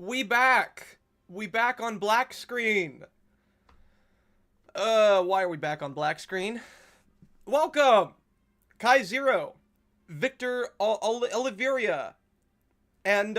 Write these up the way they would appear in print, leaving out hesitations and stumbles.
We back! We back on black screen! Why are we back on black screen? Welcome! Kai Zero, Victor Oliveria, and,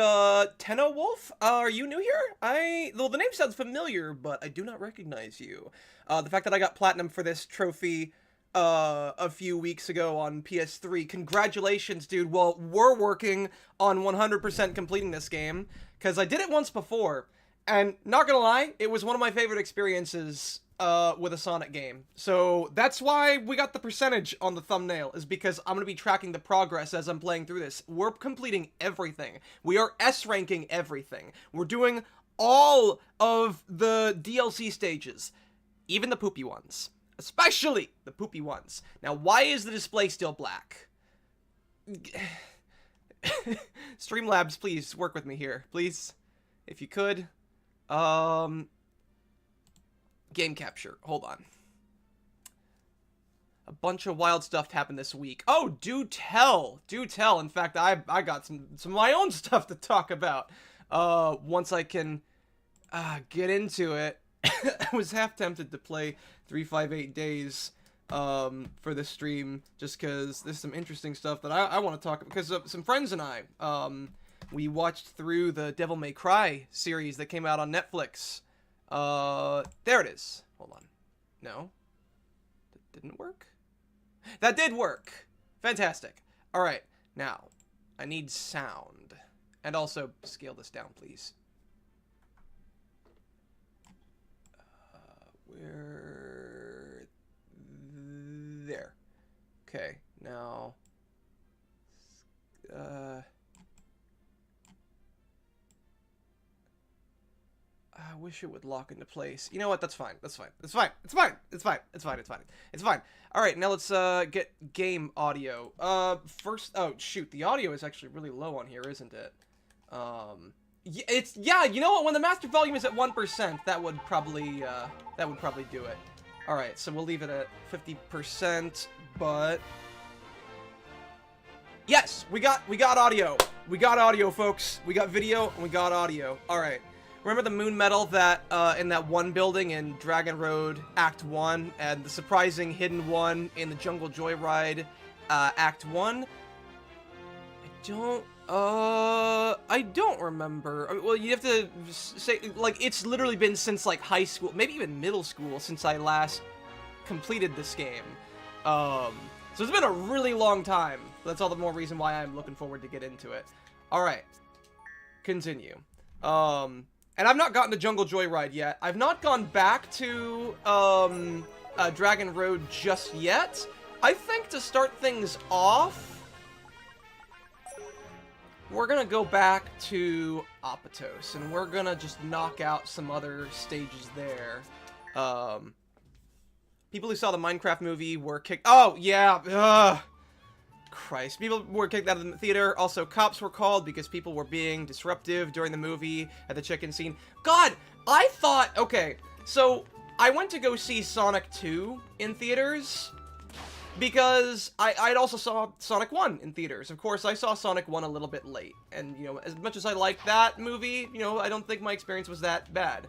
Tenno Wolf? Are you new here? Well, the name sounds familiar, but I do not recognize you. The fact that I got platinum for this trophy, a few weeks ago on PS3. Congratulations, dude. Well, we're working on 100% completing this game, because I did it once before, and not gonna lie, it was one of my favorite experiences, with a Sonic game. So that's why we got the percentage on the thumbnail, is because I'm gonna be tracking the progress as I'm playing through this. We're completing everything. We are S-ranking everything. We're doing all of the DLC stages, even the poopy ones. Especially the poopy ones. Now, why is the display still black? Streamlabs, please work with me here, please, if you could. Game capture. Hold on. A bunch of wild stuff happened this week. Oh, do tell. Do tell. In fact, I got some of my own stuff to talk about. Once I can get into it. I was half tempted to play 358 Days for this stream, just because there's some interesting stuff that I want to talk about, because some friends and I, we watched through the Devil May Cry series that came out on Netflix. There it is. Hold on. No? That didn't work? That did work! Fantastic. Alright, now, I need sound. And also, scale this down, please. Where... There. Okay, now... I wish it would lock into place. You know what? That's fine. That's fine. It's fine. It's fine. It's fine. It's fine. It's fine. It's fine. All right, now let's get game audio. First, oh shoot, the audio is actually really low on here, isn't it? Yeah. You know what? When the master volume is at 1%, that would probably do it. All right, so we'll leave it at 50%. But yes, we got audio. We got audio, folks. We got video and we got audio. All right. Remember the moon medal that, in that one building in Dragon Road Act 1, and the surprising hidden one in the Jungle Joyride, Act 1? I don't remember. Well, you have to say, like, it's literally been since, like, high school, maybe even middle school, since I last completed this game. So it's been a really long time. That's all the more reason why I'm looking forward to get into it. Alright. Continue. And I've not gotten to Jungle Joyride yet. I've not gone back to, Dragon Road just yet. I think to start things off, we're gonna go back to Apatos, and we're gonna just knock out some other stages there. People who saw the Minecraft movie were kicked- Oh, yeah, Christ. People were kicked out of the theater. Also, cops were called because people were being disruptive during the movie at the chicken scene. God, I thought... Okay, so I went to go see Sonic 2 in theaters because I'd also saw Sonic 1 in theaters. Of course, I saw Sonic 1 a little bit late. And, you know, as much as I liked that movie, you know, I don't think my experience was that bad.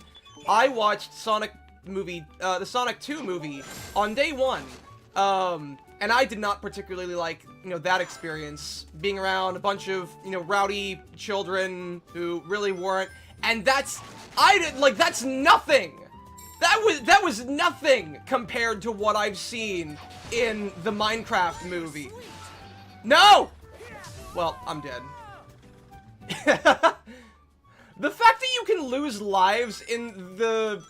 I watched Sonic movie, the Sonic 2 movie on day one. And I did not particularly like, you know, that experience, being around a bunch of, you know, rowdy children who really weren't, and that's nothing! That was nothing compared to what I've seen in the Minecraft movie. No! Well, I'm dead. The fact that you can lose lives in the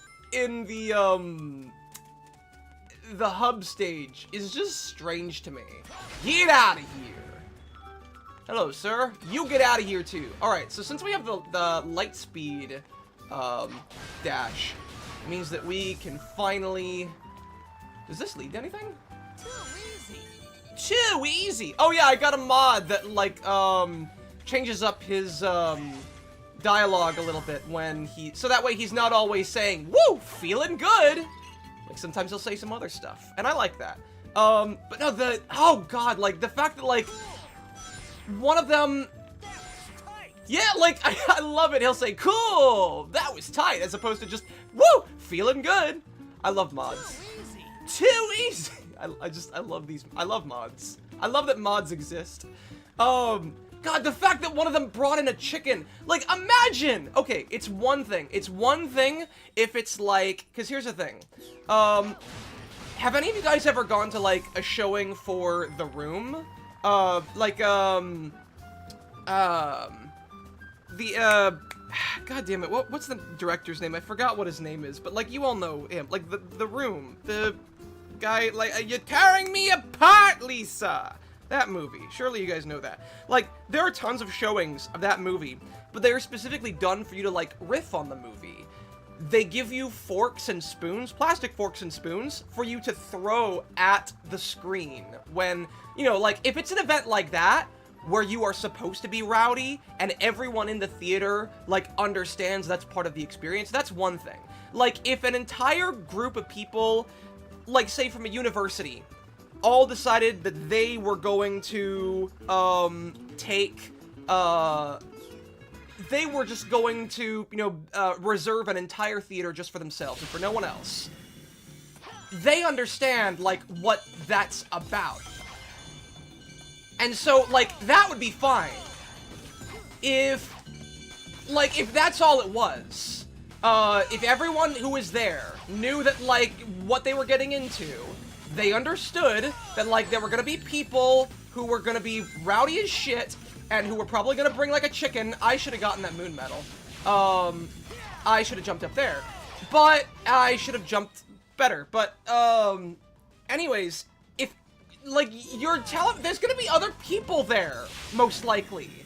hub stage is just strange to me. Get out of here! Hello, sir. You get out of here, too. Alright, so since we have the light speed, dash, it means that we can finally... Does this lead to anything? Too easy. Too easy! Oh yeah, I got a mod that, like, changes up his, dialogue a little bit when he... So that way he's not always saying, "Woo! Feeling good!" Like, sometimes he'll say some other stuff, and I like that. But no, oh god, like, the fact that, like, one of them Yeah, like, I love it. He'll say, cool, that was tight, as opposed to just, woo, feeling good. I love mods. Too easy. I love these. I love mods. I love that mods exist. God, the fact that one of them brought in a chicken. Like, imagine. Okay, it's one thing. It's one thing if it's like, because here's the thing. Have any of you guys ever gone to, like, a showing for The Room? God damn it, what's the director's name? I forgot what his name is, but, like, you all know him. Like, The Room. The guy, like, you're tearing me apart, Lisa! That movie. Surely you guys know that. Like, there are tons of showings of that movie, but they are specifically done for you to, like, riff on the movie. They give you forks and spoons, plastic forks and spoons, for you to throw at the screen when, you know, like, if it's an event like that, where you are supposed to be rowdy, and everyone in the theater, like, understands that's part of the experience, that's one thing. Like, if an entire group of people, like, say from a university, all decided that they were going to, they were just going to, you know, reserve an entire theater just for themselves and for no one else. They understand, like, what that's about. And so, like, that would be fine. If that's all it was. If everyone who was there knew that, like, what they were getting into, they understood that, like, there were gonna be people who were gonna be rowdy as shit, and who were probably gonna bring, like, a chicken. I should have gotten that moon medal. I should have jumped up there. But I should have jumped better. But, anyways, if, like, you're telling, there's gonna be other people there, most likely.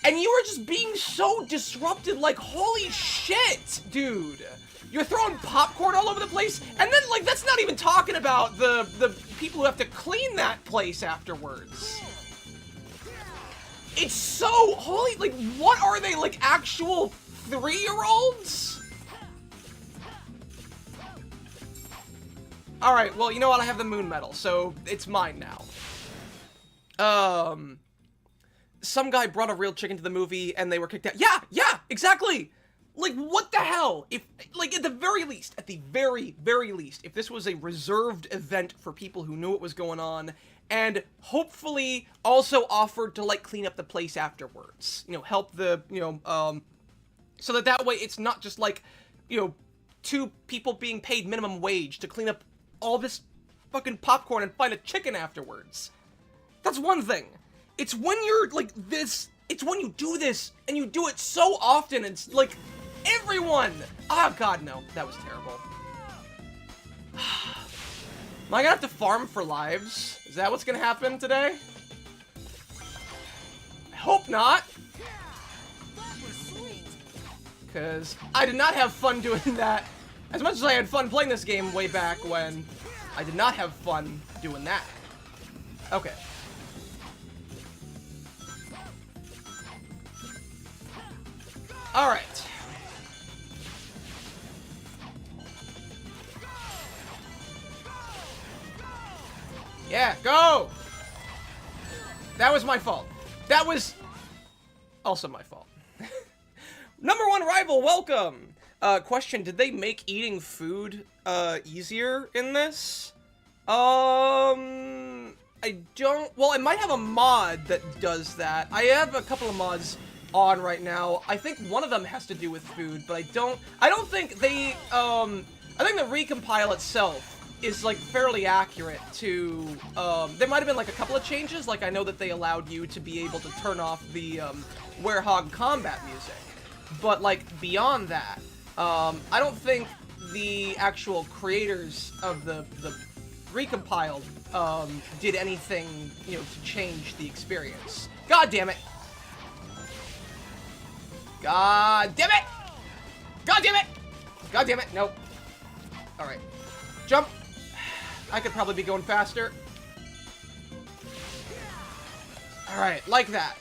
And you were just being so disrupted, like, holy shit, dude. You're throwing popcorn all over the place, and then, like, that's not even talking about the people who have to clean that place afterwards. It's so holy, like, what are they, like, actual 3-year-olds? Alright, well, you know what, I have the moon medal, so it's mine now. Some guy brought a real chicken to the movie, and they were kicked out. Yeah, exactly! Like, what the hell? If, like, at the very least, very least, if this was a reserved event for people who knew what was going on, and hopefully also offered to, like, clean up the place afterwards. You know, help the, you know, so that way it's not just, like, you know, 2 people being paid minimum wage to clean up all this fucking popcorn and find a chicken afterwards. That's one thing. It's when you're, like, this, it's when you do this, and you do it so often, it's, like, everyone! Oh, God, no. That was terrible. Am I gonna have to farm for lives? Is that what's gonna happen today? I hope not. Because I did not have fun doing that. As much as I had fun playing this game way back when, I did not have fun doing that. Okay. Alright. Yeah, go! That was my fault. That was also my fault. Number 1 rival, welcome! Question, did they make eating food, easier in this? I don't... Well, I might have a mod that does that. I have a couple of mods on right now. I think one of them has to do with food, but I don't think they, I think the recompile itself is, like, fairly accurate to, there might have been, like, a couple of changes, like, I know that they allowed you to be able to turn off the, Werehog combat music, but, like, beyond that, I don't think the actual creators of the recompiled, did anything, you know, to change the experience. God damn it! God damn it! God damn it! God damn it! Nope. Alright. Jump! I could probably be going faster. Alright, like that.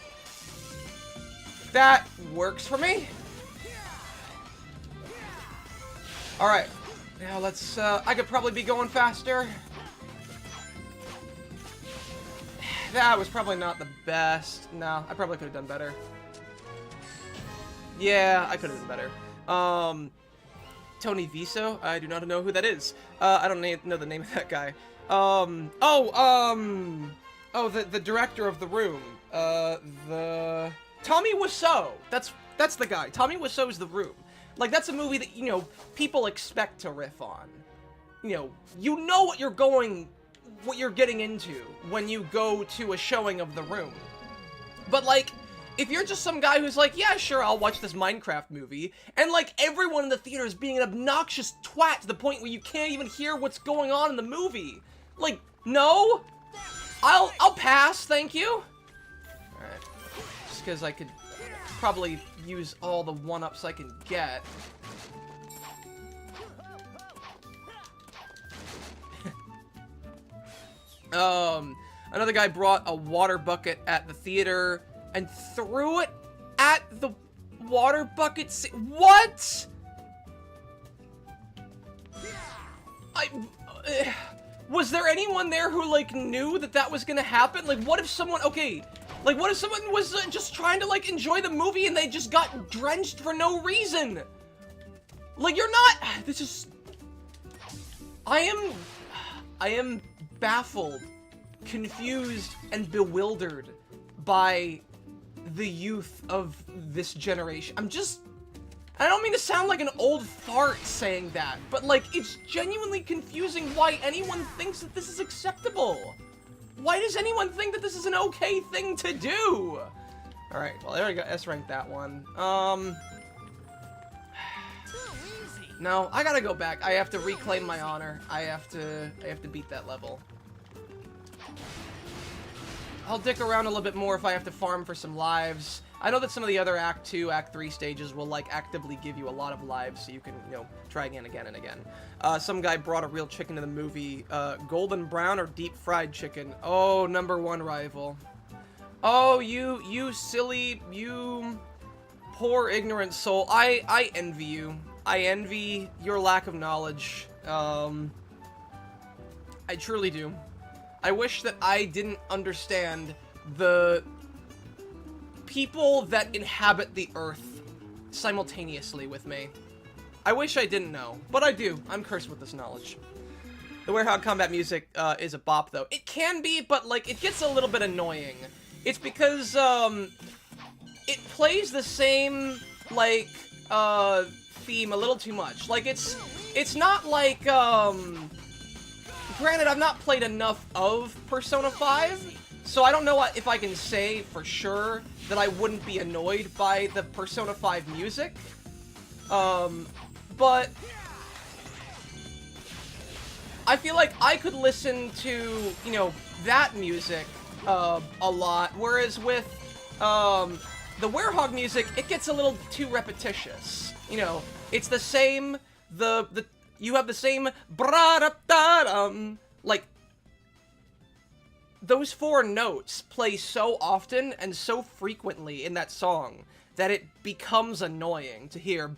That works for me. Alright. Now let's, I could probably be going faster. That was probably not the best. No, I probably could have done better. Yeah, I could have done better. Tony Viso? I do not know who that is. I don't know the name of that guy. The director of The Room. Tommy Wiseau. That's the guy. Tommy Wiseau's The Room. Like, that's a movie that, you know, people expect to riff on. You know what you're getting into when you go to a showing of The Room. But, like, if you're just some guy who's like, yeah, sure, I'll watch this Minecraft movie, and, like, everyone in the theater is being an obnoxious twat to the point where you can't even hear what's going on in the movie. Like, no? I'll pass, thank you. Alright. Just because I could probably use all the one-ups I can get. Another guy brought a water bucket at the theater and threw it at the water bucket. What? Was there anyone there who, like, knew that that was gonna happen? Like, what if someone, okay, like, what if someone was just trying to, like, enjoy the movie and they just got drenched for no reason? Like, you're not, this is, I am baffled, confused, and bewildered by the youth of this generation. I don't mean to sound like an old fart saying that, but, like, it's genuinely confusing why anyone thinks that this is acceptable. Why does anyone think that this is an okay thing to do? Alright, well, there we go. S-ranked that one. No, I gotta go back. I have to reclaim my honor. I have to beat that level. I'll dick around a little bit more if I have to farm for some lives. I know that some of the other Act 2, Act 3 stages will, like, actively give you a lot of lives, so you can, you know, try again and again. Some guy brought a real chicken to the movie. Golden brown or deep fried chicken? Oh, #1 rival. Oh, you silly, you poor ignorant soul. I envy you. I envy your lack of knowledge. I truly do. I wish that I didn't understand the people that inhabit the Earth simultaneously with me. I wish I didn't know, but I do. I'm cursed with this knowledge. The Werehog combat music is a bop, though. It can be, but, like, it gets a little bit annoying. It's because, it plays the same, like, theme a little too much. Like, it's not like, granted, I've not played enough of Persona 5, so I don't know if I can say for sure that I wouldn't be annoyed by the Persona 5 music. But I feel like I could listen to, you know, that music a lot, whereas with the Werehog music, it gets a little too repetitious. You know, it's the same, you have the same like, those 4 notes play so often and so frequently in that song that it becomes annoying to hear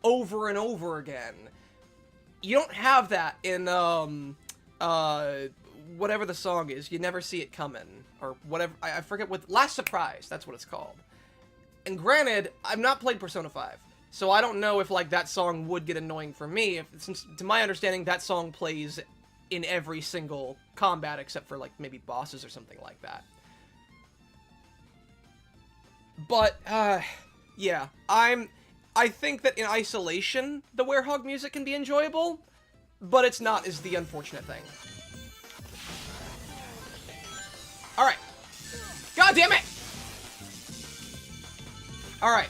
over and over again. You don't have that in, whatever the song is, You Never See It Coming, or whatever, I forget what, Last Surprise, that's what it's called. And granted, I've not played Persona 5, so I don't know if, like, that song would get annoying for me, since, to my understanding, that song plays in every single combat except for, like, maybe bosses or something like that. But, yeah, I think that in isolation, the Werehog music can be enjoyable, but it's not, is the unfortunate thing. Alright. God damn it! Alright.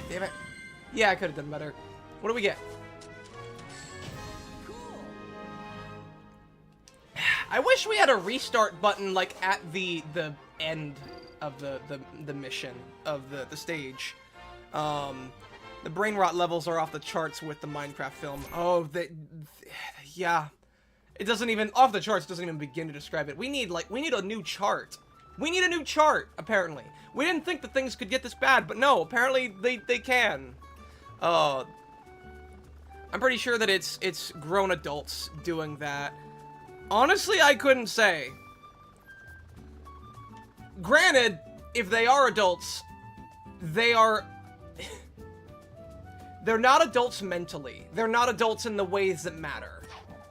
Damn it. Yeah, I could have done better. What do we get? I wish we had a restart button, like, at the end of the mission, of the stage. The brain rot levels are off the charts with the Minecraft film. Oh, yeah. It doesn't even, off the charts doesn't even begin to describe it. We need a new chart. We need a new chart, apparently. We didn't think that things could get this bad, but no, apparently they can. I'm pretty sure that it's grown adults doing that. Honestly, I couldn't say. Granted, if they are adults, they are... they're not adults mentally. They're not adults in the ways that matter.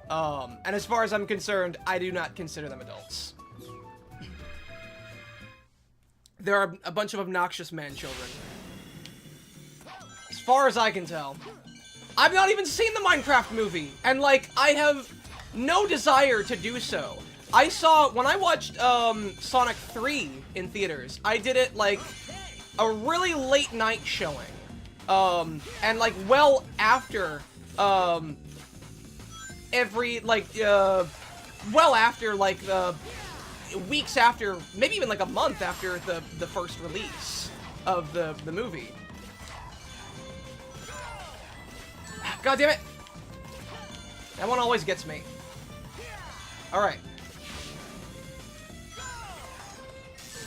And as far as I'm concerned, I do not consider them adults. There are a bunch of obnoxious man-children. As far as I can tell. I've not even seen the Minecraft movie, and, like, I have no desire to do so. I saw, when I watched, Sonic 3 in theaters, I did it, like, a really late night showing. And, like, well after, well after, like, weeks after, maybe even, like, a month after the first release of the movie. God damn it! That one always gets me. Alright.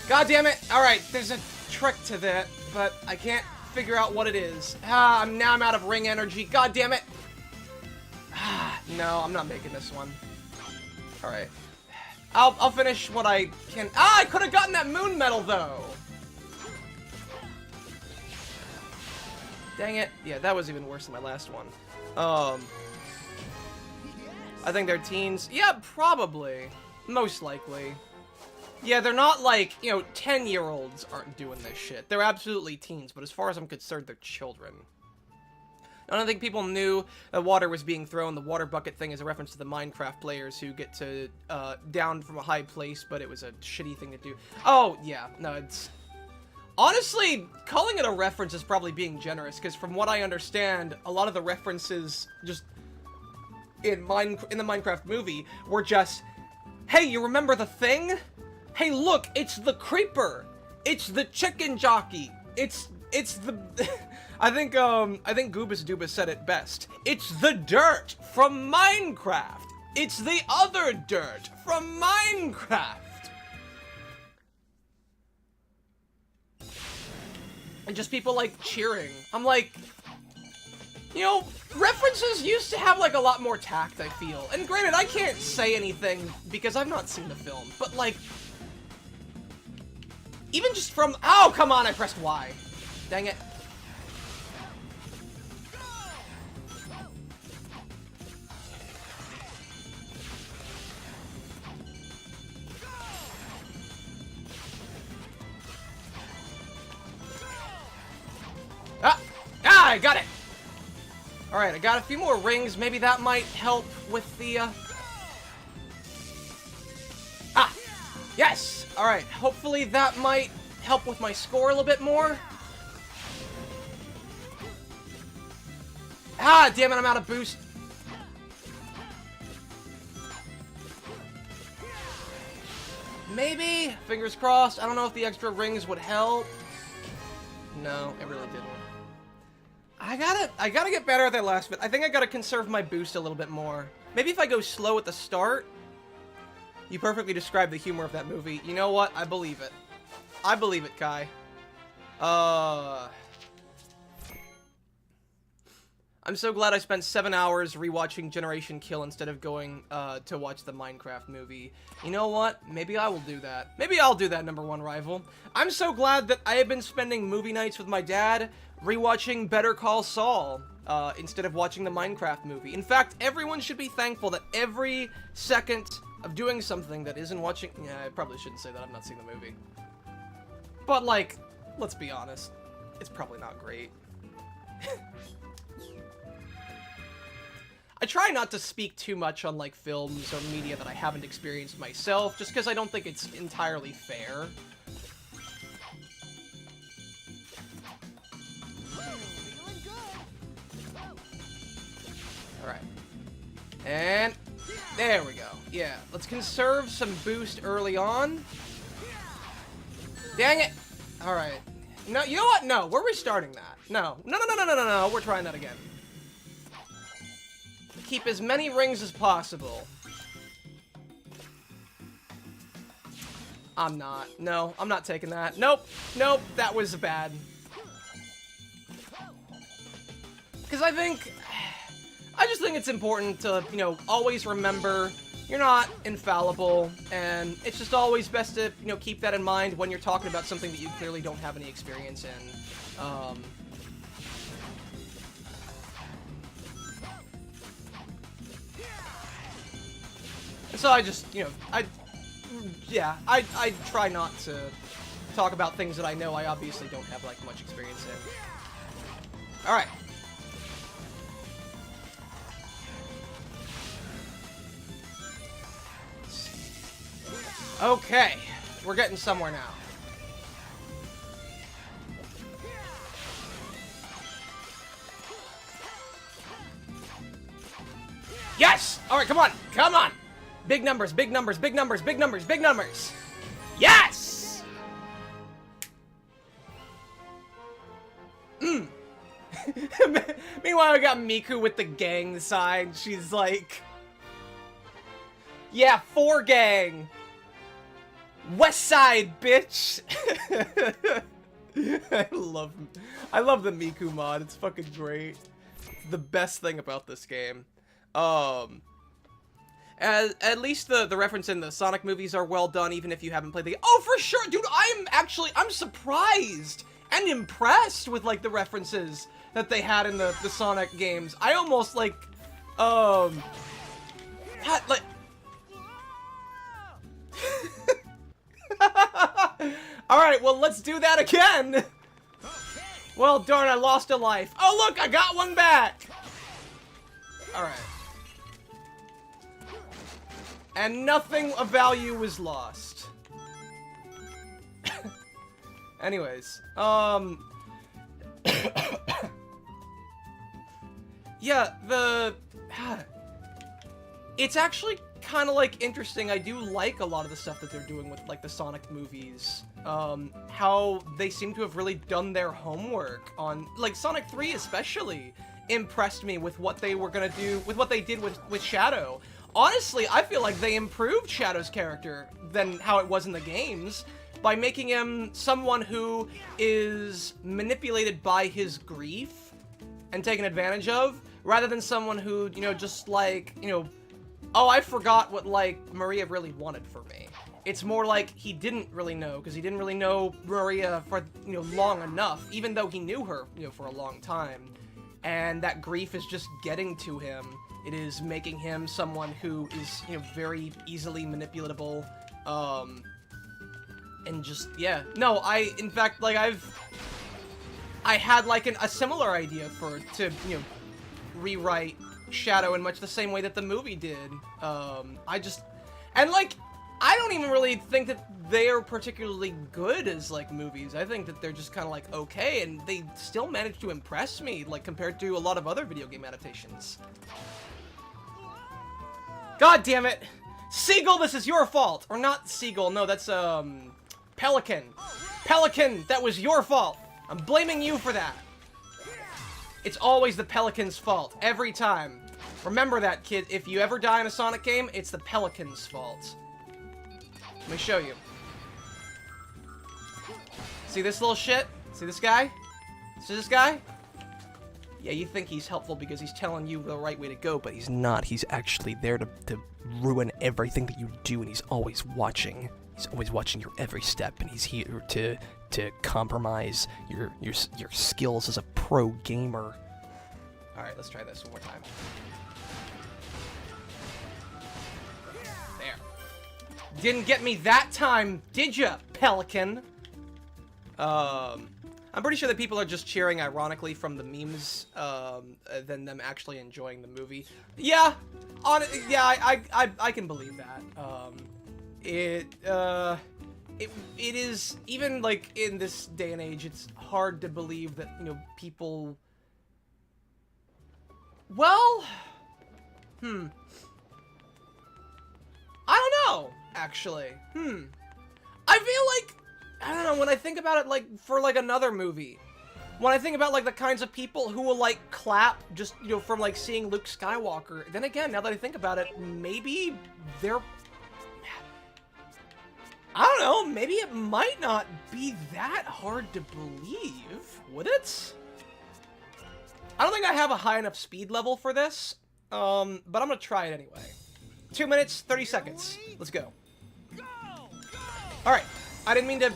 God damn it! Alright, there's a trick to that, but I can't figure out what it is. Now I'm out of ring energy. God damn it! No, I'm not making this one. Alright. I'll finish what I can. I could have gotten that moon medal, though! Dang it. Yeah, that was even worse than my last one. I think they're teens. Yeah, probably. Most likely. Yeah, they're not like, 10-year-olds aren't doing this shit. They're absolutely teens, but as far as I'm concerned, they're children. I don't think people knew that water was being thrown. The water bucket thing is a reference to the Minecraft players who get to, down from a high place, but it was a shitty thing to do. Oh, yeah. No, it's... Honestly, calling it a reference is probably being generous, because from what I understand, a lot of the references just in the Minecraft movie were just, hey, you remember the thing? Hey, look, it's the creeper. It's the chicken jockey. It's the I think Goobus Doobus said it best. It's the dirt from Minecraft. It's the other dirt from Minecraft. And just people, like, cheering. I'm like, references used to have, like, a lot more tact, I feel. And granted, I can't say anything because I've not seen the film, but, like, even just from... Oh, come on, I pressed Y. Dang it. I got it! Alright, I got a few more rings. Maybe that might help with the, Yes! Alright, hopefully that might help with my score a little bit more. Damn it, I'm out of boost. Maybe? Fingers crossed. I don't know if the extra rings would help. No, it really didn't. I gotta get better at that last bit. I think I gotta conserve my boost a little bit more. Maybe if I go slow at the start. You perfectly described the humor of that movie. You know what? I believe it. I believe it, Kai. I'm so glad I spent 7 hours rewatching Generation Kill instead of going to watch the Minecraft movie. You know what? Maybe I will do that. Maybe I'll do that, #1 rival. I'm so glad that I have been spending movie nights with my dad rewatching Better Call Saul instead of watching the Minecraft movie. In fact, everyone should be thankful that every second of doing something that isn't watching... Yeah, I probably shouldn't say that. I've not seen the movie. But, like, let's be honest. It's probably not great. I try not to speak too much on, like, films or media that I haven't experienced myself, just because I don't think it's entirely fair. Alright. And there we go. Yeah, let's conserve some boost early on. Dang it! Alright. No, you know what? No, we're restarting that. No. No, we're trying that again. Keep as many rings as possible. I'm not. No, I'm not taking that. Nope. Nope, that was bad. Because I think... I just think it's important to, you know, always remember you're not infallible, and it's just always best to, you know, keep that in mind when you're talking about something that you clearly don't have any experience in. So I just, you know, I try not to talk about things that I know I obviously don't have, like, much experience in. Alright. Okay, we're getting somewhere now. Yes! Alright, come on! Come on! Big numbers, big numbers, big numbers, big numbers, big numbers! Yes! Meanwhile, we got Miku with the gang sign. She's like... Yeah, 4 gang! West Side, bitch! I love the Miku mod. It's fucking great. It's the best thing about this game. At least the reference in the Sonic movies are well done, even if you haven't played the... Oh, for sure! Dude, I'm surprised and impressed with, like, the references that they had in the Sonic games. I almost, like, like... Alright, well, let's do that again! Well, darn, I lost a life. Oh, look, I got one back! Alright. And nothing of value was lost. Anyways, yeah, it's actually kind of, like, interesting. I do like a lot of the stuff that they're doing with, like, the Sonic movies. How they seem to have really done their homework on, like, Sonic 3 especially impressed me with what they were gonna do, with what they did with Shadow. Honestly, I feel like they improved Shadow's character than how it was in the games by making him someone who is manipulated by his grief and taken advantage of, rather than someone who, you know, just, like, you know, oh, I forgot what, like, Maria really wanted for me. It's more like he didn't really know, because he didn't really know Maria for, you know, long enough, even though he knew her, you know, for a long time. And that grief is just getting to him. It is making him someone who is, you know, very easily manipulatable, and just, yeah. No, in fact, like, I had, like, a similar idea to, you know, rewrite Shadow in much the same way that the movie did. And, like, I don't even really think that they are particularly good as, like, movies. I think that they're just kind of, like, okay, and they still manage to impress me, like, compared to a lot of other video game adaptations. God damn it! Seagull, this is your fault! Or not Seagull, no, that's, Pelican. Pelican, that was your fault! I'm blaming you for that! It's always the Pelican's fault, every time. Remember that, kid. If you ever die in a Sonic game, it's the Pelican's fault. Let me show you. See this little shit? See this guy? See this guy? Yeah, you think he's helpful because he's telling you the right way to go, but he's not. He's actually there to ruin everything that you do, and he's always watching. He's always watching your every step, and he's here to compromise your skills as a pro gamer. Alright, let's try this one more time. There. Didn't get me that time, did ya, Pelican? I'm pretty sure that people are just cheering ironically from the memes, than them actually enjoying the movie. Yeah, I can believe that. It is, even, like, in this day and age, it's hard to believe that, you know, people... Well... I don't know, actually. I feel like... I don't know, when I think about it, like, for, like, another movie, when I think about, like, the kinds of people who will, like, clap just, you know, from, like, seeing Luke Skywalker, then again, now that I think about it, maybe they're... I don't know, maybe it might not be that hard to believe, would it? I don't think I have a high enough speed level for this, but I'm gonna try it anyway. 2 minutes, 30 seconds. Let's go. Alright, I didn't mean to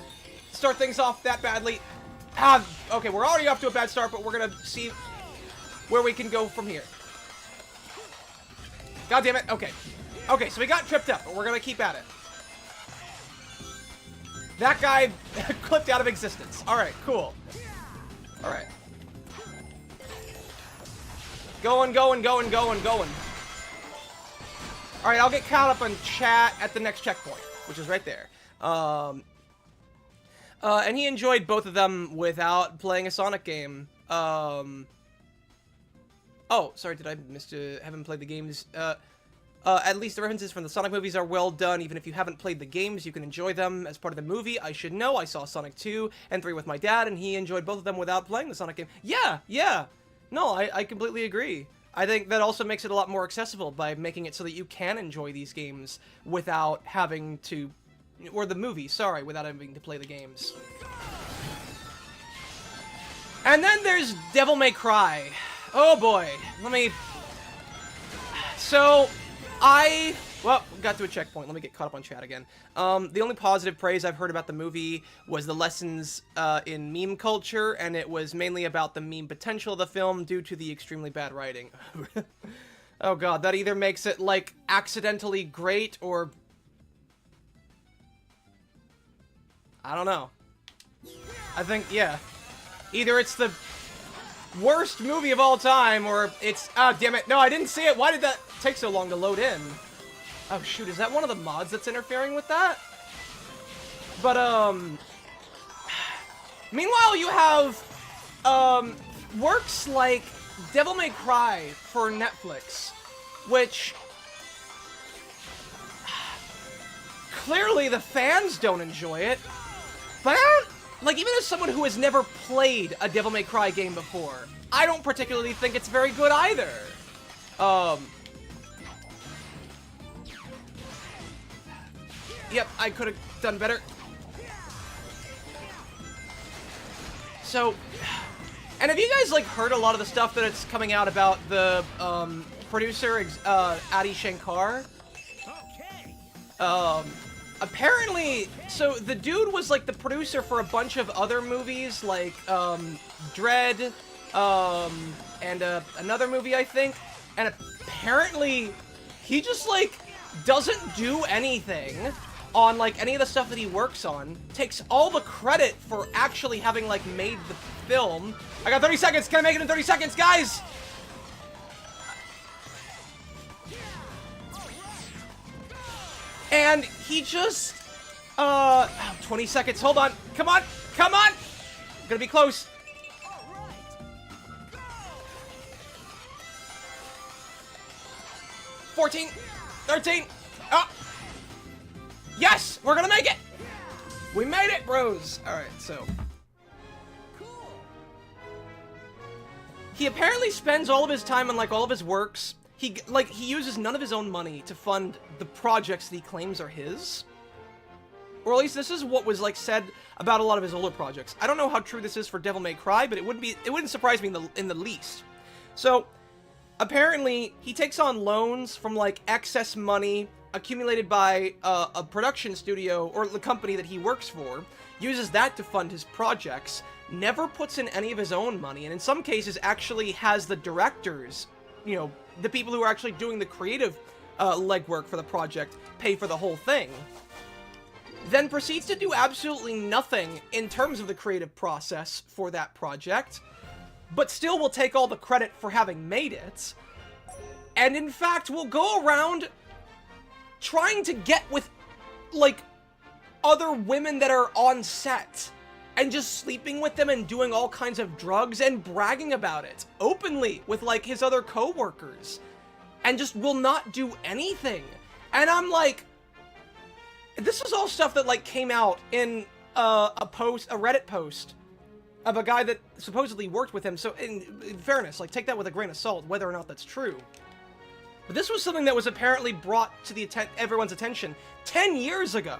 start things off that badly. Okay, we're already off to a bad start, but we're gonna see where we can go from here. God damn it, okay. Okay, so we got tripped up, but we're gonna keep at it. That guy clipped out of existence. Alright, cool. Alright. Going, going, going, going, going. Alright, I'll get caught up on chat at the next checkpoint, which is right there. And he enjoyed both of them without playing a Sonic game. Oh, sorry, did I miss to haven't played the games? At least the references from the Sonic movies are well done. Even if you haven't played the games, you can enjoy them as part of the movie. I should know. I saw Sonic 2 and 3 with my dad, and he enjoyed both of them without playing the Sonic game. Yeah, yeah. No, I completely agree. I think that also makes it a lot more accessible by making it so that you can enjoy these games without having to... Or the movie, sorry, without having to play the games. And then there's Devil May Cry. Oh boy, let me... So, well, got to a checkpoint. Let me get caught up on chat again. The only positive praise I've heard about the movie was the lessons in meme culture, and it was mainly about the meme potential of the film due to the extremely bad writing. Oh god, that either makes it, like, accidentally great, or... I don't know. I think, yeah. Either it's the worst movie of all time, or it's... Ah, damn it. No, I didn't see it. Why did that take so long to load in? Oh, shoot. Is that one of the mods that's interfering with that? But, meanwhile, you have, works like Devil May Cry for Netflix, which... Clearly, the fans don't enjoy it. But I don't... Like, even as someone who has never played a Devil May Cry game before, I don't particularly think it's very good either. Yep, I could have done better. So... And have you guys, like, heard a lot of the stuff that it's coming out about the, producer, Adi Shankar? Apparently, so the dude was like the producer for a bunch of other movies, like Dread, and another movie, I think. And apparently, he just like doesn't do anything on like any of the stuff that he works on. Takes all the credit for actually having like made the film. I got 30 seconds. Can I make it in 30 seconds, guys? And he just, 20 seconds, hold on, come on, come on! Gonna be close. Go. 14, 13, oh! Yes, we're gonna make it! We made it, bros! Alright, so. He apparently spends all of his time on, like, all of his works. He uses none of his own money to fund the projects that he claims are his. Or at least this is what was, like, said about a lot of his older projects. I don't know how true this is for Devil May Cry, but it wouldn't surprise me in the least. So, apparently, he takes on loans from, like, excess money accumulated by a production studio or the company that he works for, uses that to fund his projects, never puts in any of his own money, and in some cases actually has the directors, you know, the people who are actually doing the creative legwork for the project pay for the whole thing, then proceeds to do absolutely nothing in terms of the creative process for that project, but still will take all the credit for having made it, and in fact will go around trying to get with, like, other women that are on set, and just sleeping with them and doing all kinds of drugs and bragging about it openly with, like, his other co-workers, and just will not do anything. And I'm like, this is all stuff that, like, came out in a Reddit post of a guy that supposedly worked with him. So in fairness, like, take that with a grain of salt, whether or not that's true. But this was something that was apparently brought to everyone's attention 10 years ago.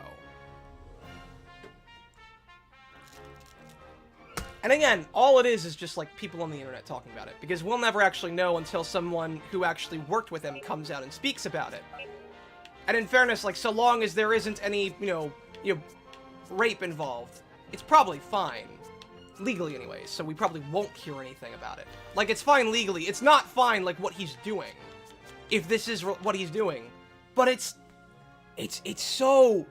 And again, all it is just like people on the internet talking about it, because we'll never actually know until someone who actually worked with him comes out and speaks about it. And in fairness, like, so long as there isn't any, you know, rape involved, it's probably fine. Legally, anyways, so we probably won't hear anything about it. Like, it's fine legally. It's not fine, like, what he's doing. If this is what he's doing. But it's so...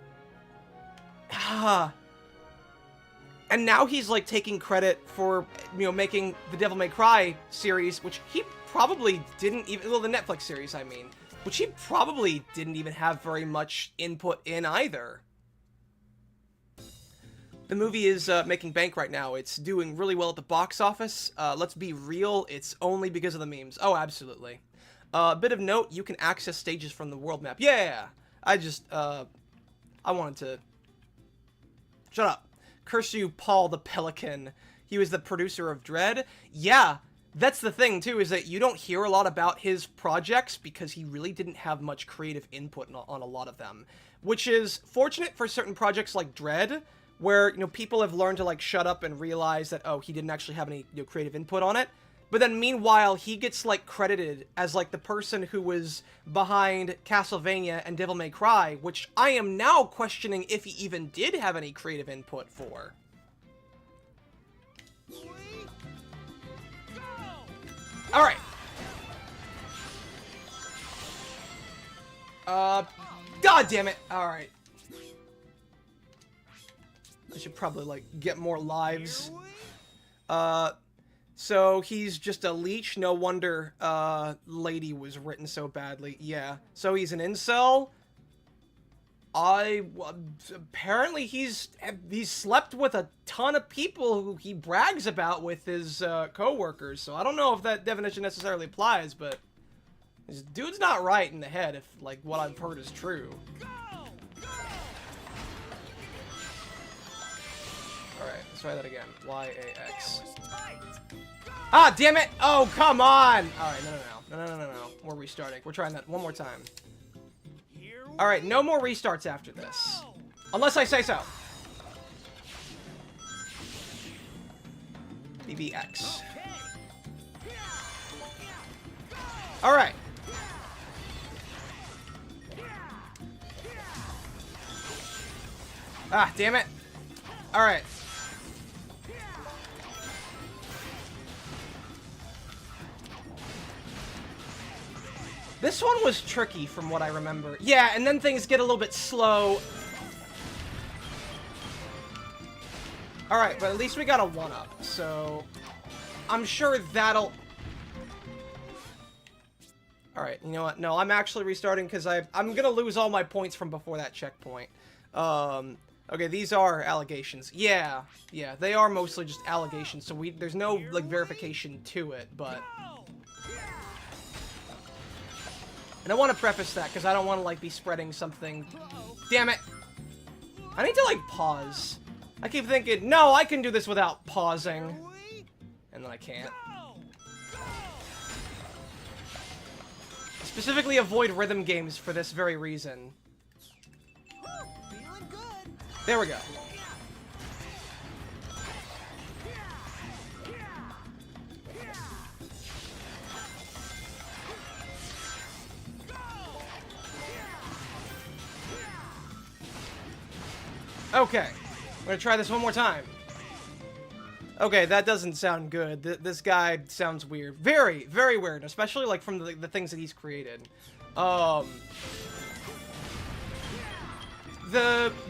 And now he's, like, taking credit for, you know, making the Devil May Cry series, which he probably didn't even... Well, the Netflix series, I mean. Which he probably didn't even have very much input in either. The movie is making bank right now. It's doing really well at the box office. Let's be real, it's only because of the memes. Oh, absolutely. A bit of note, you can access stages from the world map. Yeah! I just, I wanted to... Shut up. Curse you, Paul the Pelican. He was the producer of Dread. Yeah, that's the thing, too, is that you don't hear a lot about his projects because he really didn't have much creative input on a lot of them. Which is fortunate for certain projects like Dread, where, you know, people have learned to, like, shut up and realize that, oh, he didn't actually have any, you know, creative input on it. But then, meanwhile, he gets, like, credited as, like, the person who was behind Castlevania and Devil May Cry, which I am now questioning if he even did have any creative input for. Alright. God damn it! Alright. I should probably, like, get more lives. So he's just a leech? No wonder, Lady was written so badly. Yeah. So he's an incel? Apparently he's slept with a ton of people who he brags about with his, co-workers, so I don't know if that definition necessarily applies, but this dude's not right in the head if, like, what I've heard is true. Alright, let's try that again. Y-A-X. Ah, damn it! Oh, come on! Alright, no. We're restarting. We're trying that one more time. Alright, no more restarts after this. Unless I say so. BBX. Alright. Ah, damn it. Alright. This one was tricky from what I remember. Yeah, and then things get a little bit slow. Alright, but at least we got a 1-up, so I'm sure that'll... Alright, you know what? No, I'm actually restarting because I'm gonna lose all my points from before that checkpoint. Okay, these are allegations. Yeah, they are mostly just allegations, so there's no, like, verification to it, but... And I want to preface that, because I don't want to, like, be spreading something... Damn it! I need to, like, pause. I keep thinking, no, I can do this without pausing. And then I can't. I specifically avoid rhythm games for this very reason. There we go. Okay, I'm gonna try this one more time. Okay, that doesn't sound good. This guy sounds weird. Very, very weird, especially, like, from the things that he's created. The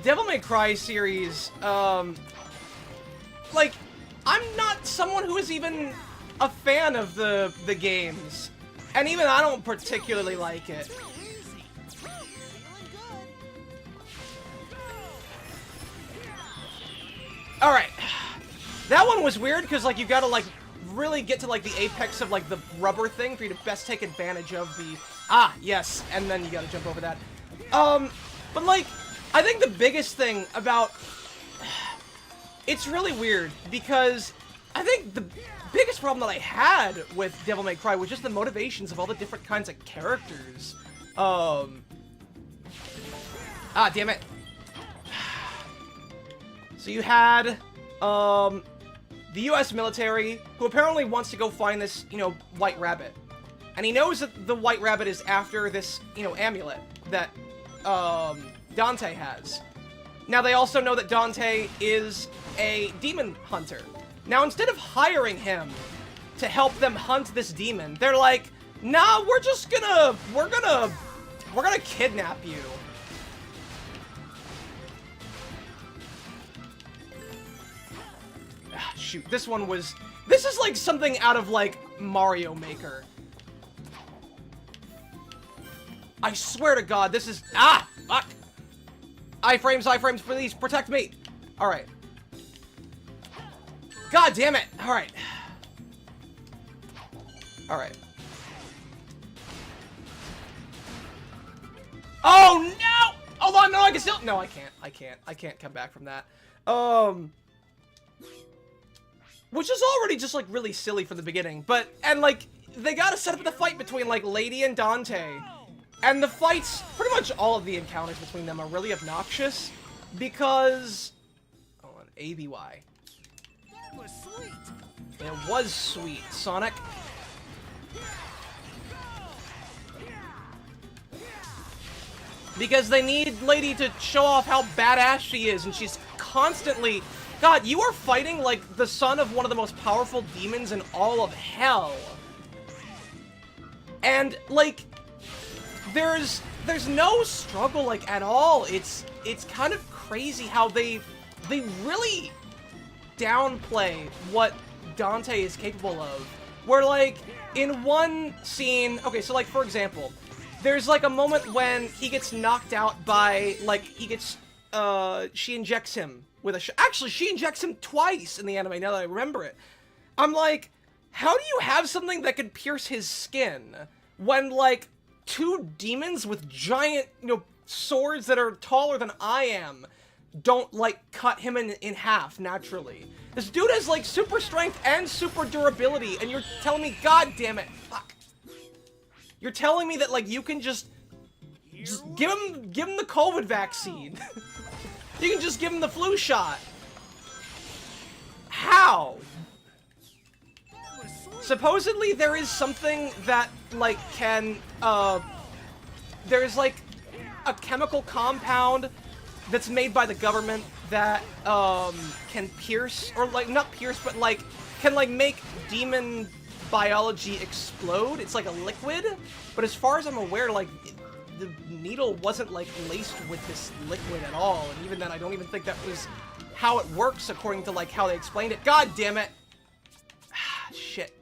Devil May Cry series, like, I'm not someone who is even a fan of the games. And even I don't particularly like it. Alright. That one was weird, because, like, you gotta, like, really get to, like, the apex of, like, the rubber thing for you to best take advantage of the... Ah, yes, and then you gotta jump over that. But, like, I think the biggest thing about... It's really weird, because I think the biggest problem that I had with Devil May Cry was just the motivations of all the different kinds of characters. Ah, damn it. So you had, the US military, who apparently wants to go find this, you know, white rabbit. And he knows that the white rabbit is after this, you know, amulet that, Dante has. Now, they also know that Dante is a demon hunter. Now, instead of hiring him to help them hunt this demon, they're like, nah, we're gonna kidnap you. Ah, shoot, this is like something out of, like, Mario Maker. I swear to God, this is, fuck. Iframes, please, protect me. Alright. God damn it. Alright. Alright. Oh, no! Hold on, no, I can still... No, I can't come back from that. Which is already just, like, really silly from the beginning. But, and, like, they gotta set up the fight between, like, Lady and Dante. And the fights, pretty much all of the encounters between them are really obnoxious. Because... Hold on, ABY. That was sweet. It was sweet, Sonic. Because they need Lady to show off how badass she is, and she's constantly... God, you are fighting, like, the son of one of the most powerful demons in all of hell. And, like, there's no struggle, like, at all. It's kind of crazy how they really downplay what Dante is capable of. Where, like, in one scene... Okay, so, like, for example... There's, like, a moment when he gets knocked out by, like, she injects him with a Actually, she injects him twice in the anime, now that I remember it. I'm like, how do you have something that could pierce his skin when, like, two demons with giant, you know, swords that are taller than I am don't, like, cut him in half naturally? This dude has, like, super strength and super durability, and you're telling me, god damn it, fuck. You're telling me that, like, you can just give him the COVID vaccine. You can just give him the flu shot. How? Supposedly there is something that, like, can, there's, like, a chemical compound that's made by the government that, can pierce, or, like, not pierce, but, like, can, like, make demon biology explode. It's like a liquid, but as far as I'm aware, like, the needle wasn't, like, laced with this liquid at all, and even then, I don't even think that was how it works according to, like, how they explained it. God damn it. Shit.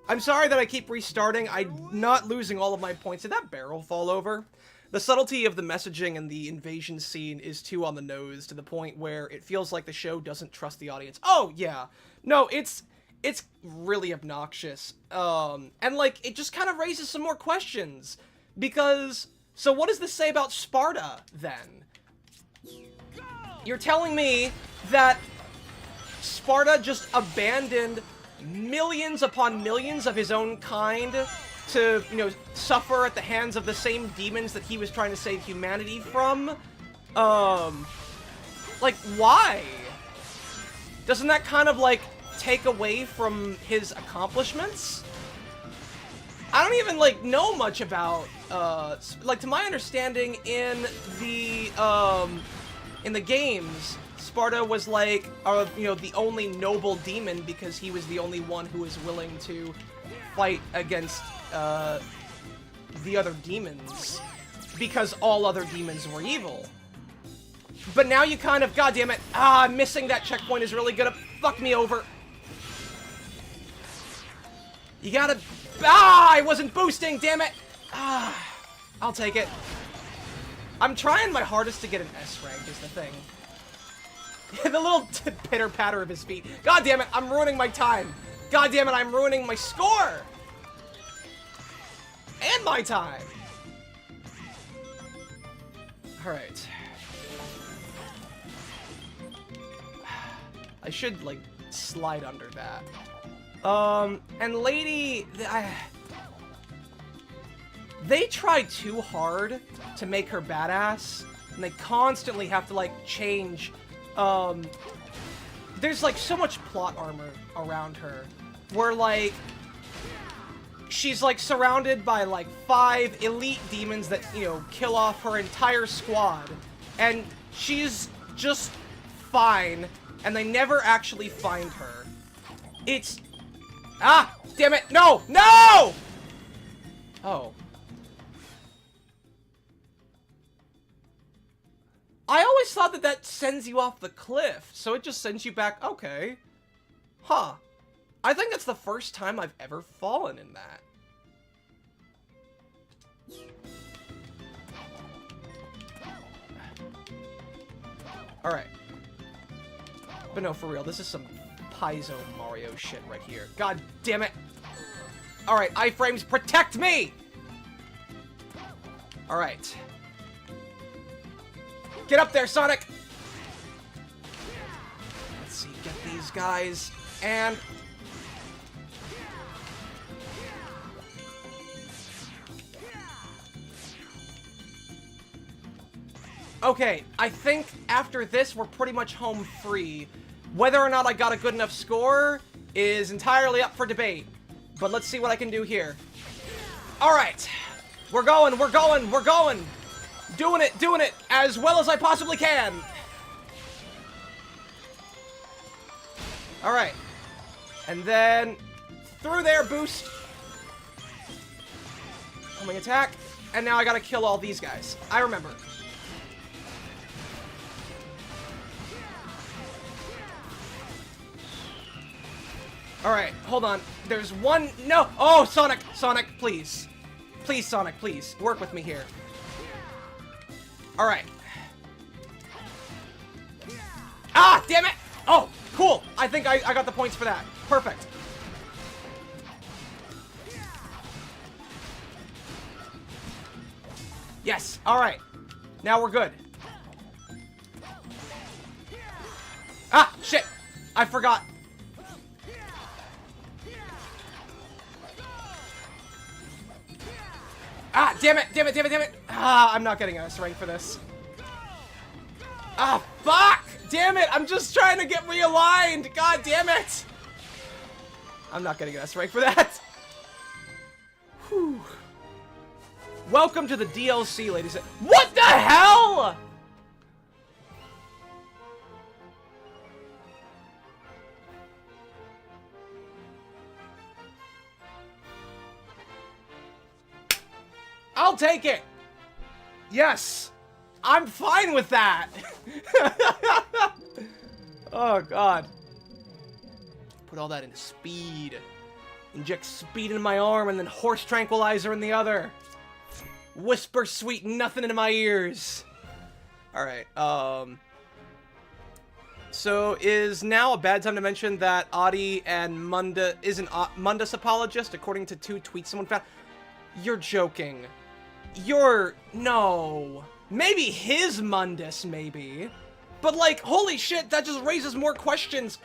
I'm sorry that I keep restarting. I'm not losing all of my points. Did that barrel fall over? The subtlety of the messaging in the invasion scene is too on the nose, to the point where it feels like the show doesn't trust the audience. Oh, yeah. No, it's really obnoxious. And, like, it just kind of raises some more questions. Because, so what does this say about Sparta, then? You're telling me that Sparta just abandoned millions upon millions of his own kind to, you know, suffer at the hands of the same demons that he was trying to save humanity from? Like, why? Doesn't that kind of, like, take away from his accomplishments? I don't even, like, know much about, like, to my understanding, in the games, Sparta was, like, you know, the only noble demon because he was the only one who was willing to fight against, the other demons, because all other demons were evil. But now you kind of, goddammit, missing that checkpoint is really gonna fuck me over. You gotta... I wasn't boosting, damn it! I'll take it. I'm trying my hardest to get an S rank, is the thing. The little pitter-patter of his feet. God damn it, I'm ruining my time. God damn it, I'm ruining my score! And my time! Alright. I should, like, slide under that. And Lady... They try too hard to make her badass, and they constantly have to, like, change, there's, like, so much plot armor around her. Where, like, she's, like, surrounded by, like, 5 elite demons that, you know, kill off her entire squad. And she's just fine, and they never actually find her. It's... Ah! Damn it! No! No! Oh. I always thought that that sends you off the cliff, so it just sends you back. Okay. Huh. I think that's the first time I've ever fallen in that. Alright. But no, for real, this is some Paizo Mario shit right here. God damn it! Alright, iframes, protect me! Alright. Get up there, Sonic! Let's see, get these guys, and... Okay, I think after this, we're pretty much home free. Whether or not I got a good enough score is entirely up for debate. But let's see what I can do here. Alright. We're going, we're going, we're going! Doing it as well as I possibly can! Alright. And then... through there, boost! Homing attack. And now I gotta kill all these guys. I remember. Alright, hold on. There's one... No! Oh, Sonic! Sonic, please. Please, Sonic, please. Work with me here. Alright. Ah! Damn it! Oh, cool! I think I got the points for that. Perfect. Yes! Alright. Now we're good. Ah! Shit! I forgot. Ah, damn it, damn it, damn it, damn it. Ah, I'm not getting S rank for this. Ah, fuck! Damn it, I'm just trying to get realigned. God damn it. I'm not getting an S rank for that. Whew. Welcome to the DLC, ladies and... What the hell? I'll take it! Yes! I'm fine with that! Oh, God. Put all that into speed. Inject speed in my arm and then horse tranquilizer in the other. Whisper sweet nothing into my ears. Alright, so is now a bad time to mention that Adi and Munda is an Mundus apologist, according to 2 tweets someone found? You're joking. No. Maybe his Mundus, maybe. But, like, holy shit, that just raises more questions.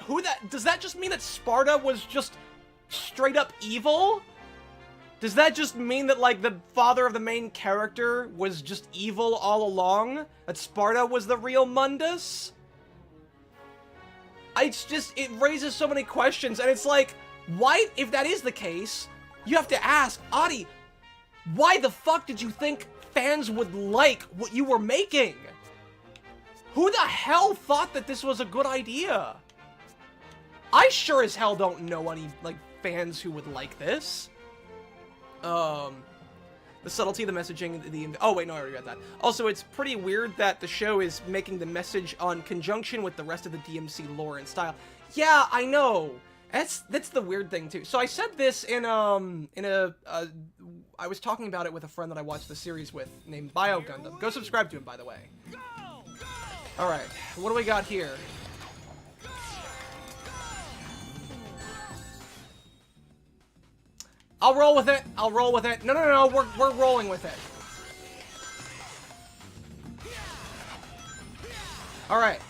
Does that just mean that Sparta was just straight up evil? Does that just mean that, like, the father of the main character was just evil all along? That Sparta was the real Mundus? It raises so many questions, and it's like, why, if that is the case, you have to ask, Adi, why the fuck did you think fans would like what you were making? Who the hell thought that this was a good idea? I sure as hell don't know any, like, fans who would like this. The subtlety, the messaging, oh wait, no, I already got that. Also, it's pretty weird that the show is making the message on conjunction with the rest of the DMC lore and style. Yeah, I know. That's the weird thing too. So I said this in I was talking about it with a friend that I watched the series with named Bio Gundam. Go subscribe to him, by the way. Alright, what do we got here? I'll roll with it. I'll roll with it. No, we're rolling with it. Alright.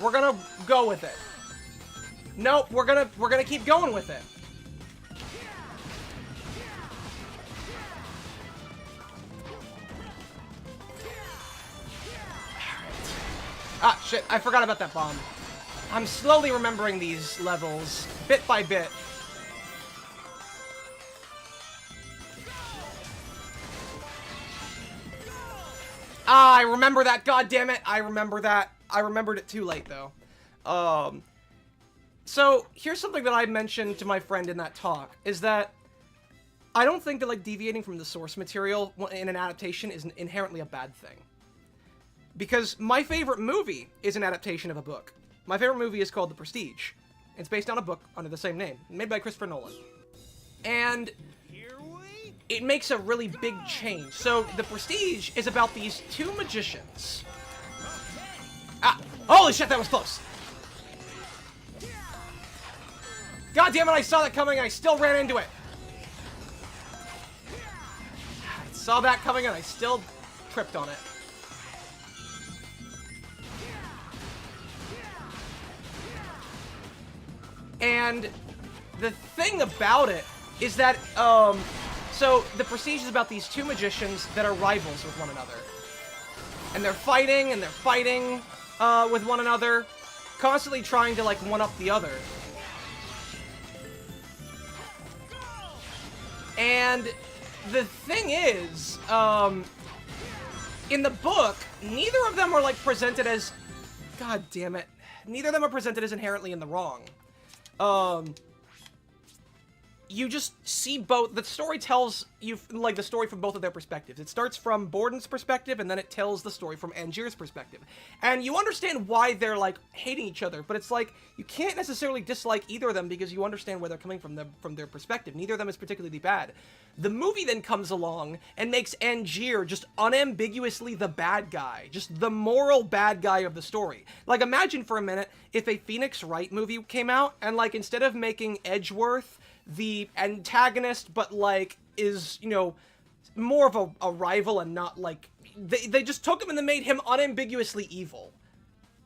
We're gonna go with it. Nope, we're gonna keep going with it. Ah, shit, I forgot about that bomb. I'm slowly remembering these levels, bit by bit. Ah, I remember that, god damn it! I remember that. I remembered it too late, though. So, here's something that I mentioned to my friend in that talk, is that I don't think that, like, deviating from the source material in an adaptation is inherently a bad thing. Because my favorite movie is an adaptation of a book. My favorite movie is called The Prestige. It's based on a book under the same name, made by Christopher Nolan. And it makes a really big change. So, The Prestige is about these two magicians. Ah! Holy shit, that was close! God damn it, I saw that coming, I still ran into it! I saw that coming and I still tripped on it. And the thing about it is that, so the Prestige is about these two magicians that are rivals with one another. And they're fighting with one another, constantly trying to, like, one-up the other. And the thing is, in the book, neither of them are, like, presented as... God damn it. Neither of them are presented as inherently in the wrong. You just see both. The story tells you, like, the story from both of their perspectives. It starts from Borden's perspective, and then it tells the story from Angier's perspective. And you understand why they're, like, hating each other, but it's like, you can't necessarily dislike either of them because you understand where they're coming from their perspective. Neither of them is particularly bad. The movie then comes along and makes Angier just unambiguously the bad guy. Just the moral bad guy of the story. Like, imagine for a minute if a Phoenix Wright movie came out, and, like, instead of making Edgeworth the antagonist, but, like, is, you know, more of a rival and not, like... They just took him and they made him unambiguously evil.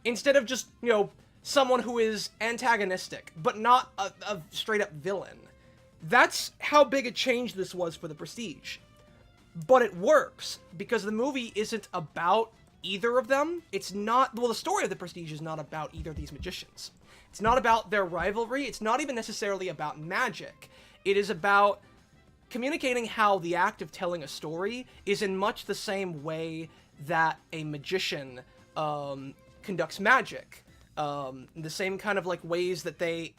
Instead of just, you know, someone who is antagonistic, but not a straight-up villain. That's how big a change this was for The Prestige. But it works, because the movie isn't about either of them. It's not... Well, the story of The Prestige is not about either of these magicians. It's not about their rivalry. It's not even necessarily about magic. It is about communicating how the act of telling a story is in much the same way that a magician conducts magic. The same kind of, like, ways that they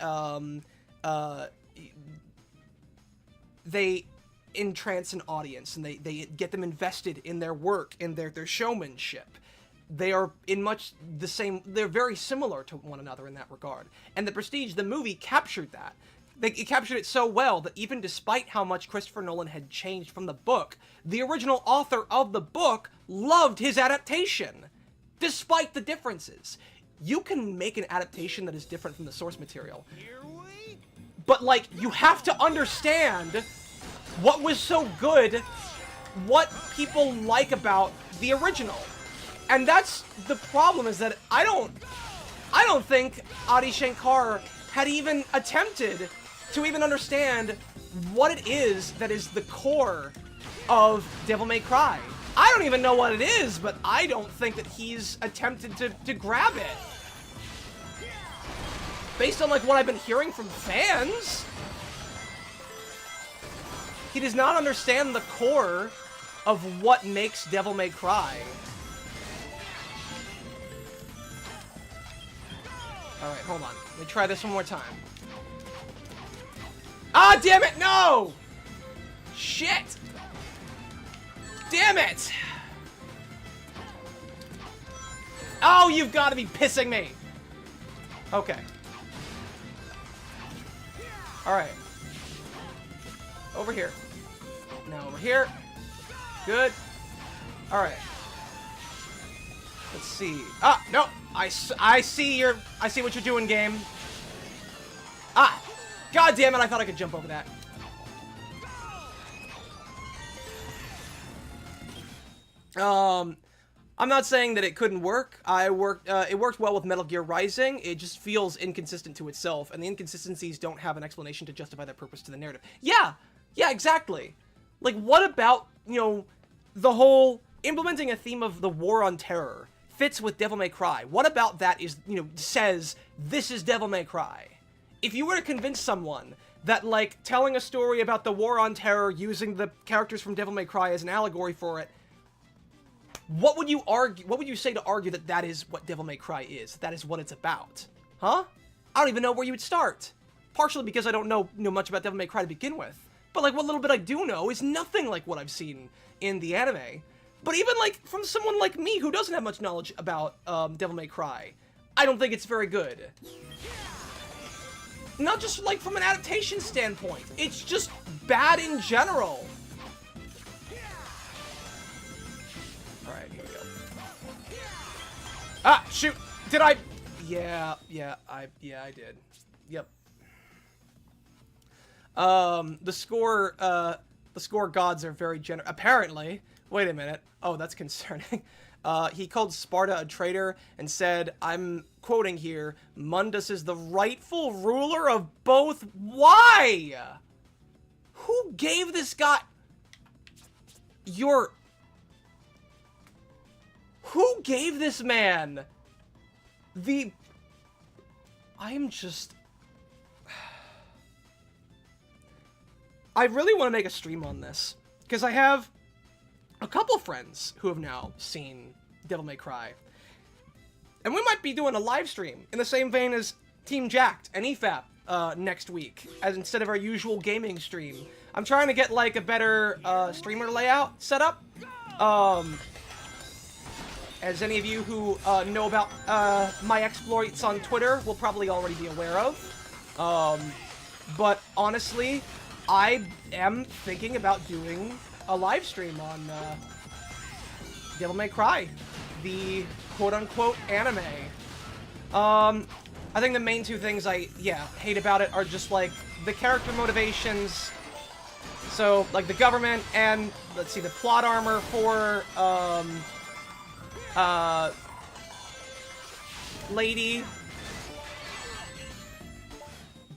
entrance an audience, and they get them invested in their work, in their showmanship. They are in much the same... They're very similar to one another in that regard. And The Prestige, the movie, captured that. It captured it so well that even despite how much Christopher Nolan had changed from the book, the original author of the book loved his adaptation, despite the differences. You can make an adaptation that is different from the source material. But, like, you have to understand what was so good, what people like about the original. And that's the problem, is that I don't think Adi Shankar had even attempted to even understand what it is that is the core of Devil May Cry. I don't even know what it is, but I don't think that he's attempted to grab it. Based on, like, what I've been hearing from fans, he does not understand the core of what makes Devil May Cry. Alright, hold on. Let me try this one more time. Ah, damn it! No! Shit! Damn it! Oh, you've got to be pissing me! Okay. Alright. Over here. Now over here. Good. Alright. Let's see. Ah, no! I see what you're doing, game. Ah! God damn it, I thought I could jump over that. I'm not saying that it couldn't work. It worked well with Metal Gear Rising. It just feels inconsistent to itself, and the inconsistencies don't have an explanation to justify their purpose to the narrative. Yeah, exactly. Like, what about, you know, the whole implementing a theme of the war on terror fits with Devil May Cry? What about that is, you know, says this is Devil May Cry? If you were to convince someone that, like, telling a story about the War on Terror using the characters from Devil May Cry as an allegory for it, what would you argue? What would you say to argue that that is what Devil May Cry is? That is what it's about? Huh? I don't even know where you would start. Partially because I don't know much about Devil May Cry to begin with. But, like, what little bit I do know is nothing like what I've seen in the anime. But even, like, from someone like me who doesn't have much knowledge about Devil May Cry, I don't think it's very good. Not just, like, from an adaptation standpoint. It's just bad in general. Alright, here we go. Ah, shoot! Did I... Yeah, I did. Yep. The score gods are very generous. Apparently. Wait a minute. Oh, that's concerning. He called Sparta a traitor and said, I'm quoting here, Mundus is the rightful ruler of both. Why? Who gave this guy... Who gave this man the... I am just... I really want to make a stream on this, because I have a couple friends who have now seen Devil May Cry. And we might be doing a live stream in the same vein as Team Jacked and EFAP next week, as instead of our usual gaming stream. I'm trying to get, like, a better streamer layout set up. As any of you who know about my exploits on Twitter will probably already be aware of. But honestly, I am thinking about doing a live stream on Devil May Cry, the quote-unquote anime. I think the main two things I, hate about it are just, like, the character motivations. So, like, the government and, let's see, the plot armor for, lady.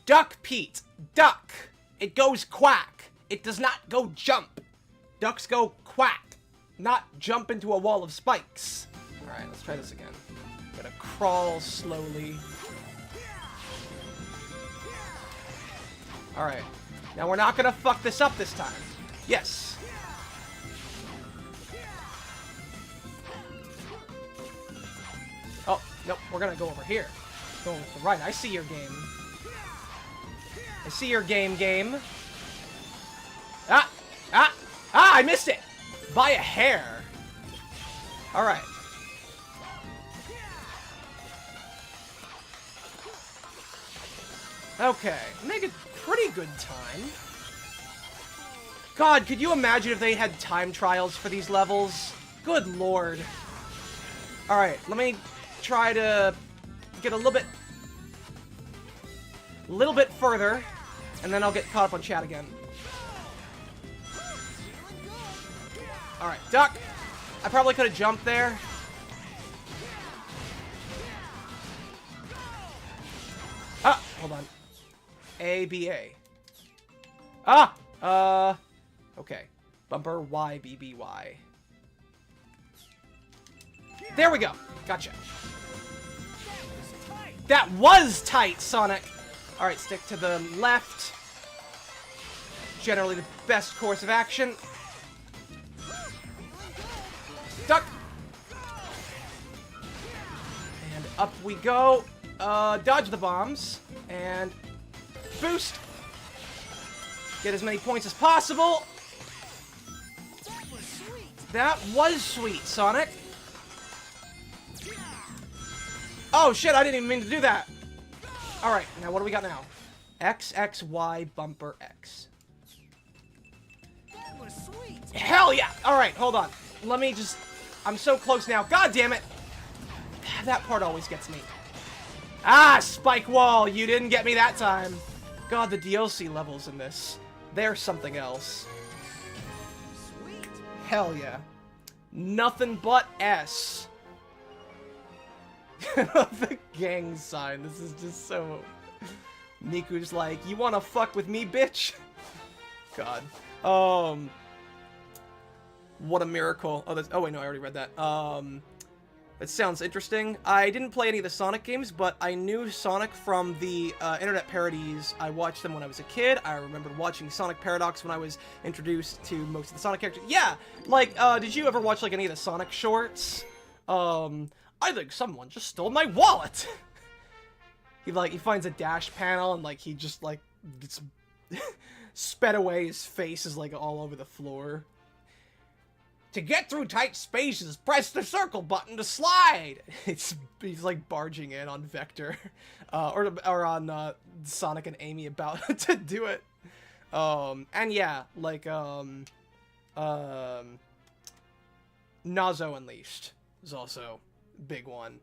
Duck, Pete. Duck. It goes quack. It does not go jump. Ducks go quack, not jump into a wall of spikes. Alright, let's try this again. Gotta crawl slowly. Alright. Now we're not gonna fuck this up this time. Yes. Oh, nope, we're gonna go over here. Go to the right. I see your game. I see your game. Ah! I missed it! By a hair. Alright. Okay. Make a pretty good time. God, could you imagine if they had time trials for these levels? Good lord. Alright, let me try to get a little bit further, and then I'll get caught up on chat again. Alright, duck! I probably could have jumped there. Ah! Hold on. A, B, A. Ah! Okay. Bumper Y, B, B, Y. There we go! Gotcha. That was tight, Sonic! Alright, stick to the left. Generally the best course of action. Duck! And up we go. Dodge the bombs. And boost! Get as many points as possible. That was sweet, Sonic. Oh shit, I didn't even mean to do that. Alright, now what do we got now? X, X, Y, bumper, X. Hell yeah! Alright, hold on. Let me just... I'm so close now. God damn it! That part always gets me. Ah, spike wall! You didn't get me that time. God, the DLC levels in this. They're something else. Hell yeah. Nothing but S. The gang sign. This is just so... Niku's like, you wanna fuck with me, bitch? God. What a miracle. Oh, that's... Oh, wait, no, I already read that. That sounds interesting. I didn't play any of the Sonic games, but I knew Sonic from the internet parodies. I watched them when I was a kid. I remember watching Sonic Paradox when I was introduced to most of the Sonic characters. Yeah, like, did you ever watch, like, any of the Sonic shorts? I think someone just stole my wallet! He finds a dash panel, and, like, he just, like, gets sped away. His face is, like, all over the floor. To get through tight spaces, press the circle button to slide! He's like barging in on Vector, or on Sonic and Amy about to do it. And yeah, like, Nazo Unleashed is also a big one.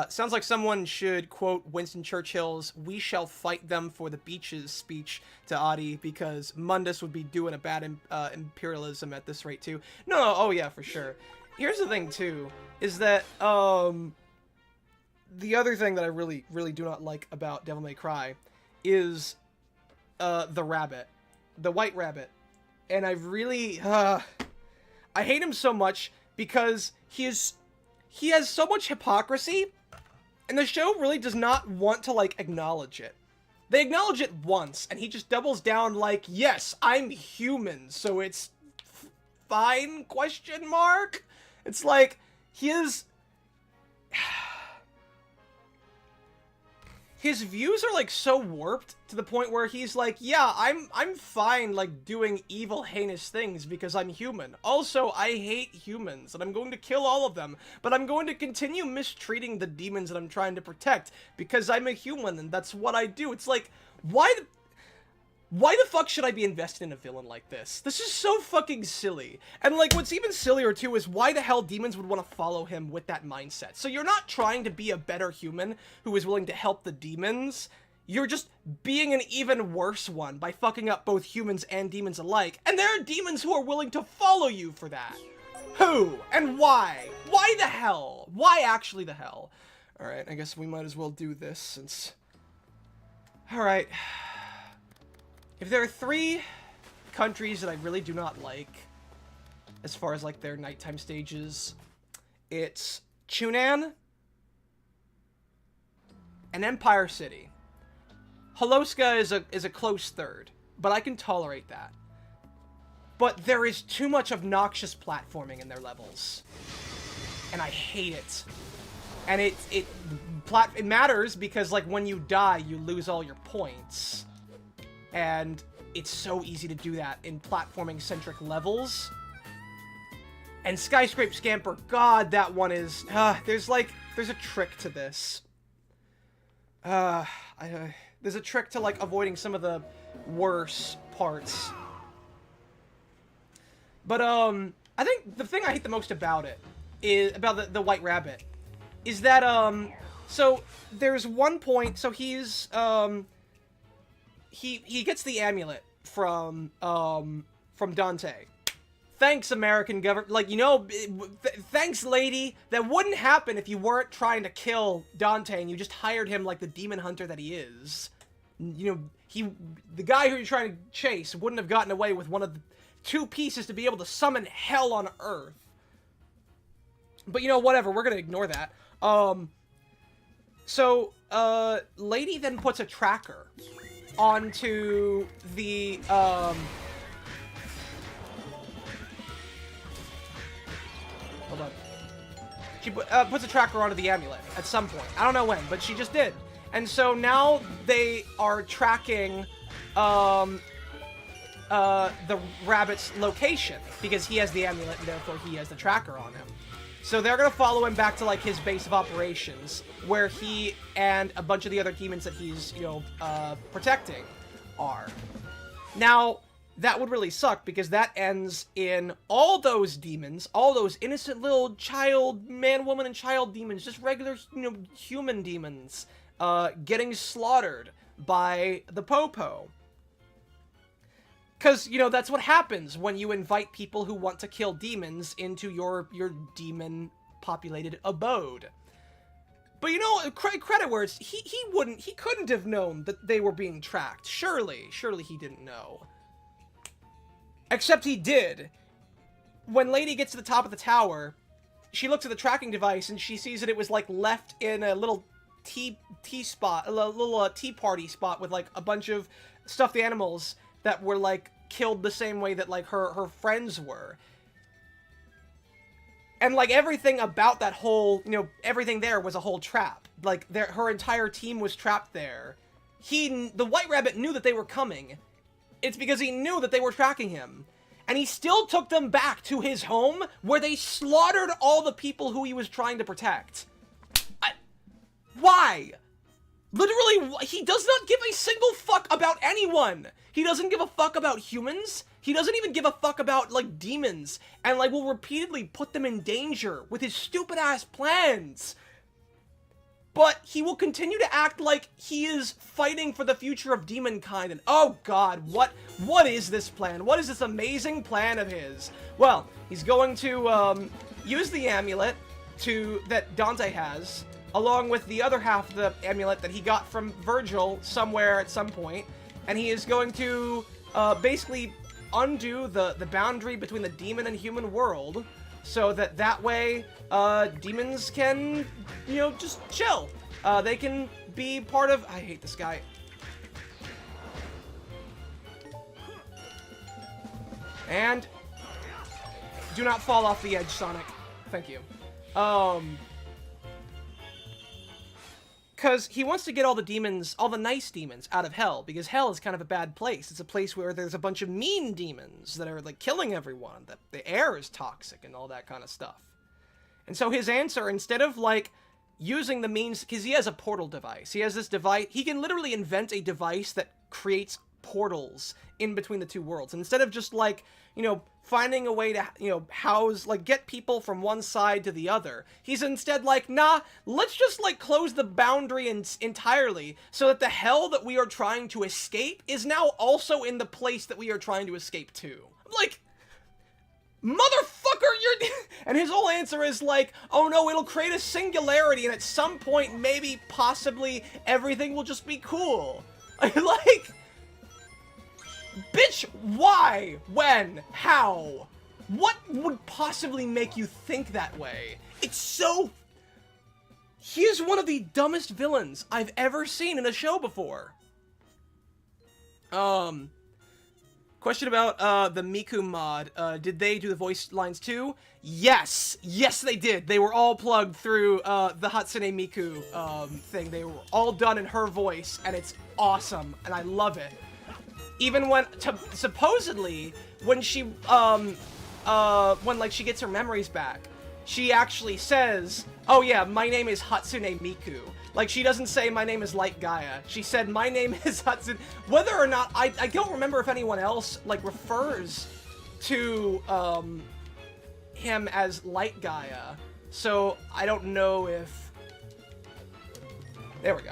Sounds like someone should quote Winston Churchill's "We shall fight them for the beaches" speech to Adi, because Mundus would be doing a bad imperialism at this rate too. No, oh yeah, for sure. Here's the thing too, is that, the other thing that I really, really do not like about Devil May Cry is, the rabbit. The white rabbit. And I really, I hate him so much because he has so much hypocrisy, and the show really does not want to, like, acknowledge it. They acknowledge it once, and he just doubles down like, yes, I'm human, so it's fine, question mark? It's like, his views are, like, so warped to the point where he's like, yeah, I'm fine, like, doing evil, heinous things because I'm human. Also, I hate humans, and I'm going to kill all of them, but I'm going to continue mistreating the demons that I'm trying to protect because I'm a human, and that's what I do. It's like, why the fuck should I be invested in a villain like this? This is so fucking silly. And, like, what's even sillier, too, is why the hell demons would want to follow him with that mindset. So you're not trying to be a better human who is willing to help the demons. You're just being an even worse one by fucking up both humans and demons alike. And there are demons who are willing to follow you for that. Who? And why? Why the hell? Why actually the hell? Alright, I guess we might as well do this since... Alright. If there are 3 countries that I really do not like, as far as, like, their nighttime stages, it's Chunan and Empire City. Holoska is a close third, but I can tolerate that. But there is too much obnoxious platforming in their levels, and I hate it. And it matters because, like, when you die, you lose all your points. And it's so easy to do that in platforming-centric levels. And Skyscrape Scamper, god, that one is... there's a trick to this. There's a trick to, like, avoiding some of the worse parts. But, I think the thing I hate the most about it is... about the White Rabbit is that, so, there's one point... So, he's, He gets the amulet from Dante. Thanks, American government. Like, you know, thanks, lady. That wouldn't happen if you weren't trying to kill Dante and you just hired him like the demon hunter that he is. You know, the guy who you're trying to chase wouldn't have gotten away with one of the 2 pieces to be able to summon hell on Earth. But, you know, whatever. We're gonna ignore that. So, lady then puts a tracker onto the, hold on. She puts a tracker onto the amulet at some point. I don't know when, but she just did. And so now they are tracking, the rabbit's location, because he has the amulet and therefore he has the tracker on him. So they're gonna follow him back to, like, his base of operations, where he and a bunch of the other demons that he's, you know, protecting are. Now, that would really suck, because that ends in all those demons, all those innocent little child, man, woman, and child demons, just regular, you know, human demons, getting slaughtered by the Popo. Because, you know, that's what happens when you invite people who want to kill demons into your demon-populated abode. But, you know, credit where he couldn't have known that they were being tracked. Surely he didn't know. Except he did. When Lady gets to the top of the tower, she looks at the tracking device and she sees that it was like left in a little tea spot, a little tea party spot with like a bunch of stuffed animals that were like killed the same way that like her friends were. And like everything about that whole, you know, everything there was a whole trap. Like her entire team was trapped there. The White Rabbit knew that they were coming. It's because he knew that they were tracking him. And he still took them back to his home, where they slaughtered all the people who he was trying to protect. Why? Literally, he does not give a single fuck about anyone. He doesn't give a fuck about humans. He doesn't even give a fuck about, like, demons. And, like, will repeatedly put them in danger with his stupid-ass plans. But he will continue to act like he is fighting for the future of demonkind. And oh god, what is this plan? What is this amazing plan of his? Well, he's going to use the amulet that Dante has, along with the other half of the amulet that he got from Virgil somewhere at some point, and he is going to basically undo the boundary between the demon and human world, so that way demons can, you know, just chill. They can be part of... I hate this guy. And do not fall off the edge, Sonic. Thank you. Because he wants to get all the demons, all the nice demons, out of hell, because hell is kind of a bad place. It's a place where there's a bunch of mean demons that are, like, killing everyone, that the air is toxic and all that kind of stuff. And so his answer, instead of, like, using the means, because he has a portal device. He has this device, he can literally invent a device that creates portals in between the two worlds. And instead of just, like, you know, finding a way to, you know, house, like, get people from one side to the other, he's instead like, nah, let's just, like, close the boundary entirely so that the hell that we are trying to escape is now also in the place that we are trying to escape to. I'm like, motherfucker, you're... And his whole answer is like, oh no, it'll create a singularity, and at some point, maybe, possibly, everything will just be cool. Like... Bitch, why? When? How? What would possibly make you think that way? It's so... He is one of the dumbest villains I've ever seen in a show before. Question about, the Miku mod. Did they do the voice lines too? Yes! Yes, they did! They were all plugged through, the Hatsune Miku, thing. They were all done in her voice, and it's awesome, and I love it. Even when, supposedly, when she, when, like, she gets her memories back, she actually says, oh yeah, my name is Hatsune Miku. Like, she doesn't say, my name is Light Gaia. She said, my name is Hatsune... Whether or not, I don't remember if anyone else, like, refers to, him as Light Gaia. So, I don't know if... There we go.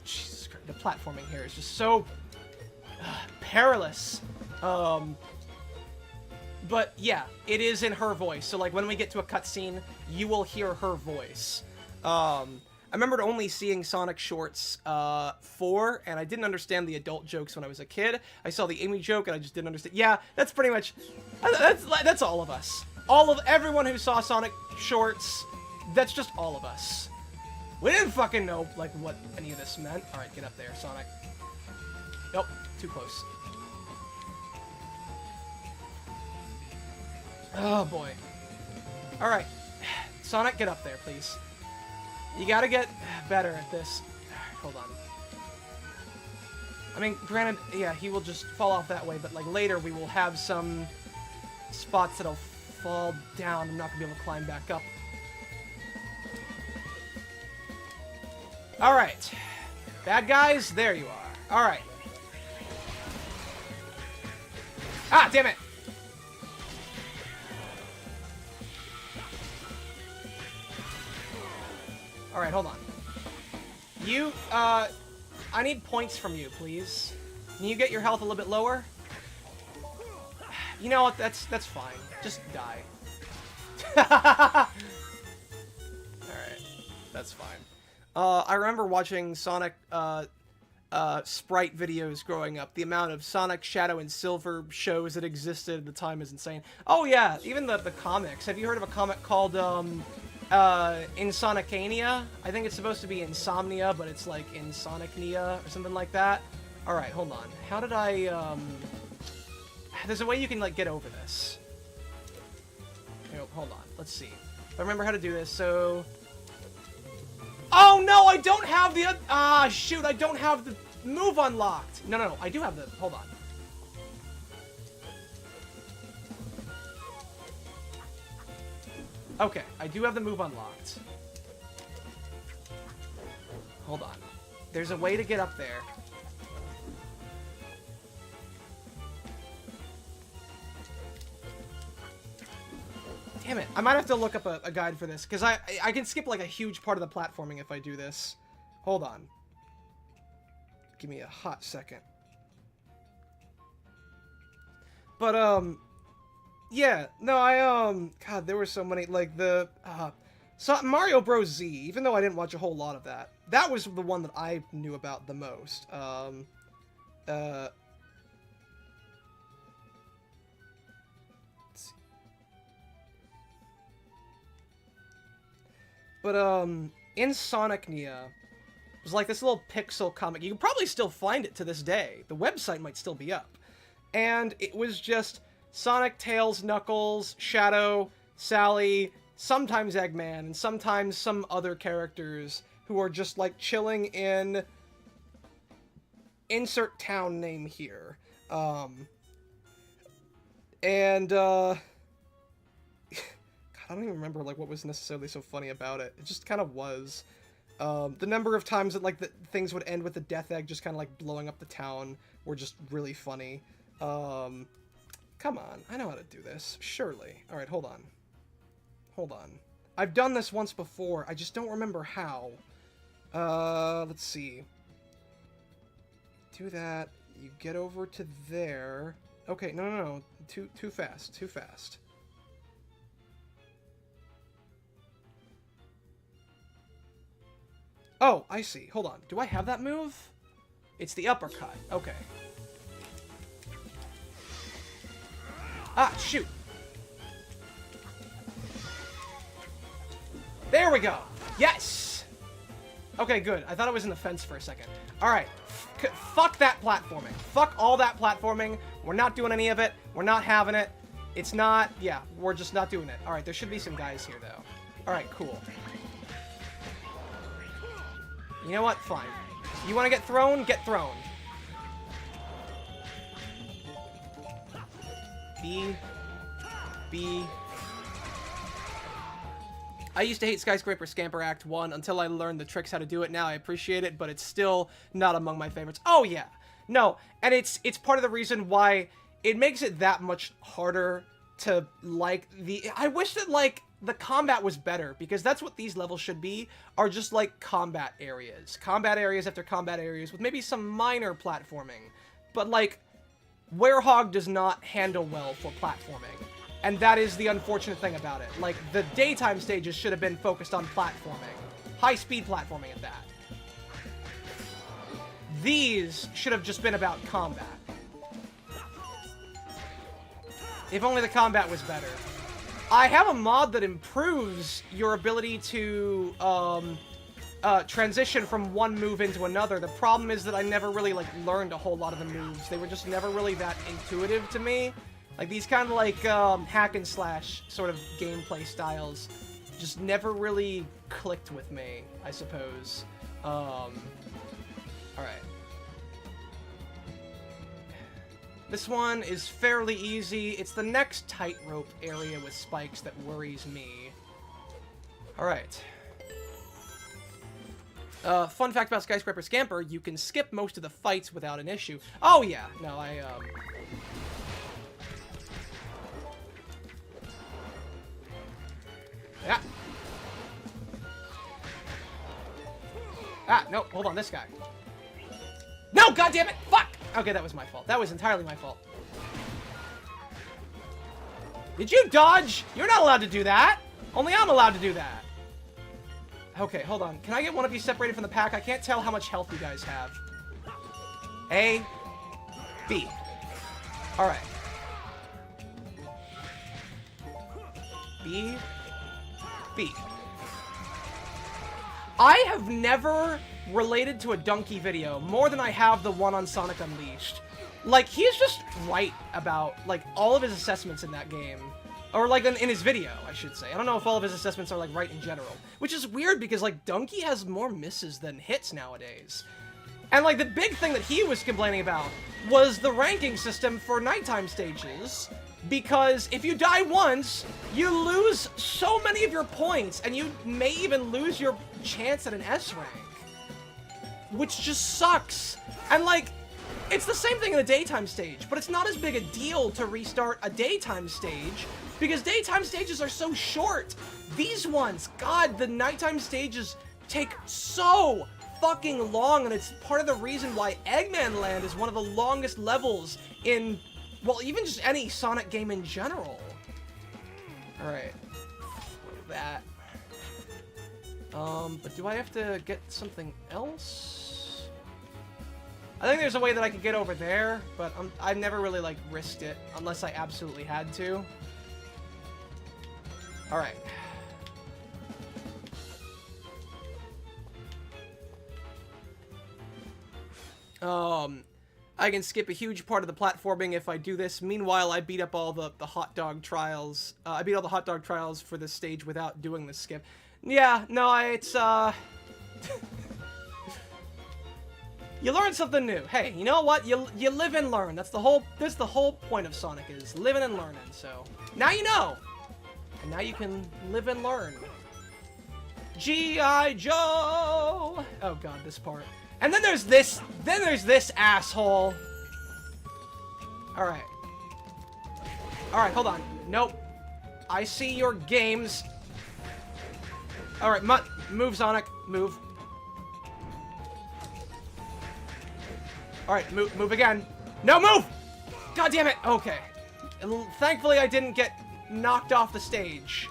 Jesus Christ, the platforming here is just so perilous. But yeah, it is in her voice. So like when we get to a cutscene, you will hear her voice. I remembered only seeing Sonic Shorts 4, and I didn't understand the adult jokes when I was a kid. I saw the Amy joke, and I just didn't understand. Yeah, that's pretty much... That's all of us. Everyone who saw Sonic Shorts, that's just all of us. We didn't fucking know, like, what any of this meant. Alright, get up there, Sonic. Nope, too close. Oh, boy. Alright. Sonic, get up there, please. You gotta get better at this. Alright, hold on. I mean, granted, yeah, he will just fall off that way, but, like, later we will have some spots that'll fall down. I'm not gonna be able to climb back up. Alright. Bad guys, there you are. Alright. Ah, damn it! Alright, hold on. You, I need points from you, please. Can you get your health a little bit lower? You know what, that's fine. Just die. Alright, that's fine. I remember watching Sonic, Sprite videos growing up. The amount of Sonic, Shadow, and Silver shows that existed at the time is insane. Oh yeah, even the comics. Have you heard of a comic called Insonicania? I think it's supposed to be Insomnia, but it's like Insonicnia or something like that. Alright, hold on. How did I, There's a way you can, like, get over this. Okay, hold on. Let's see. If I remember how to do this, so... Oh, no! I don't have the... Ah, shoot! I don't have the move unlocked! No, I do have the... Hold on. Okay, I do have the move unlocked. Hold on. There's a way to get up there. Damn it. I might have to look up a guide for this, because I can skip, like, a huge part of the platforming if I do this. Hold on. Give me a hot second. But, yeah. No, God, there were so many, like, Mario Bros. Z, even though I didn't watch a whole lot of that. That was the one that I knew about the most. But, in Sonicnia, it was like this little pixel comic. You can probably still find it to this day. The website might still be up. And it was just Sonic, Tails, Knuckles, Shadow, Sally, sometimes Eggman, and sometimes some other characters who are just, like, chilling in... Insert town name here. I don't even remember, like, what was necessarily so funny about it. It just kind of was. The number of times that, like, things would end with the death egg just kind of, like, blowing up the town were just really funny. Come on. I know how to do this. Surely. Alright, hold on. Hold on. I've done this once before. I just don't remember how. Let's see. Do that. You get over to there. Okay, no. Too fast. Too fast. Oh, I see. Hold on. Do I have that move? It's the uppercut. Okay. Ah, shoot. There we go. Yes! Okay, good. I thought I was in the fence for a second. Alright. Fuck that platforming. Fuck all that platforming. We're not doing any of it. We're not having it. It's not... Yeah, we're just not doing it. Alright, there should be some guys here, though. Alright, cool. You know what? Fine. You want to get thrown? Get thrown. B. I used to hate Skyscraper Scamper Act 1 until I learned the tricks how to do it. Now I appreciate it, but it's still not among my favorites. Oh, yeah. No, and it's part of the reason why it makes it that much harder to like the... I wish that, like, the combat was better, because that's what these levels should be, are just, like, combat areas. Combat areas after combat areas with maybe some minor platforming. But, like, Werehog does not handle well for platforming. And that is the unfortunate thing about it. Like, the daytime stages should have been focused on platforming. High-speed platforming at that. These should have just been about combat. If only the combat was better. I have a mod that improves your ability to transition from one move into another. The problem is that I never really, like, learned a whole lot of the moves. They were just never really that intuitive to me. Like, these kind of, like, hack and slash sort of gameplay styles just never really clicked with me, I suppose. Alright. This one is fairly easy. It's the next tightrope area with spikes that worries me. Alright. Fun fact about Skyscraper Scamper, you can skip most of the fights without an issue. Oh, yeah. No, Yeah. Ah, no, hold on, this guy. No, goddammit! Fuck! Okay, that was my fault. That was entirely my fault. Did you dodge? You're not allowed to do that! Only I'm allowed to do that. Okay, hold on. Can I get one of you separated from the pack? I can't tell how much health you guys have. A, B. Alright. B, B. I have never related to a Donkey video more than I have the one on Sonic Unleashed. Like, he's just right about, like, all of his assessments in that game. Or, like, in his video, I should say. I don't know if all of his assessments are, like, right in general. Which is weird because, like, Donkey has more misses than hits nowadays. And, like, the big thing that he was complaining about was the ranking system for nighttime stages. Because if you die once, you lose so many of your points, and you may even lose your chance at an S rank. Which just sucks. And, like, it's the same thing in the daytime stage, but it's not as big a deal to restart a daytime stage, because daytime stages are so short. These ones, God, the nighttime stages take so fucking long, and it's part of the reason why Eggman Land is one of the longest levels in, well, even just any Sonic game in general. Alright. That. But do I have to get something else? I think there's a way that I could get over there, but I've never really, like, risked it, unless I absolutely had to. Alright. I can skip a huge part of the platforming if I do this. Meanwhile, I beat up all the hot dog trials. I beat all the hot dog trials for this stage without doing the skip. Yeah, no, it's, You learn something new. Hey, you know what? You live and learn. That's the whole point of Sonic, is living and learning. So now you know, and now you can live and learn. G.I. Joe. Oh God, this part. And then there's this. Then there's this asshole. All right. All right, hold on. Nope. I see your games. All right, move, Sonic. Move. Alright, move again. No, move! God damn it! Okay. Thankfully, I didn't get knocked off the stage.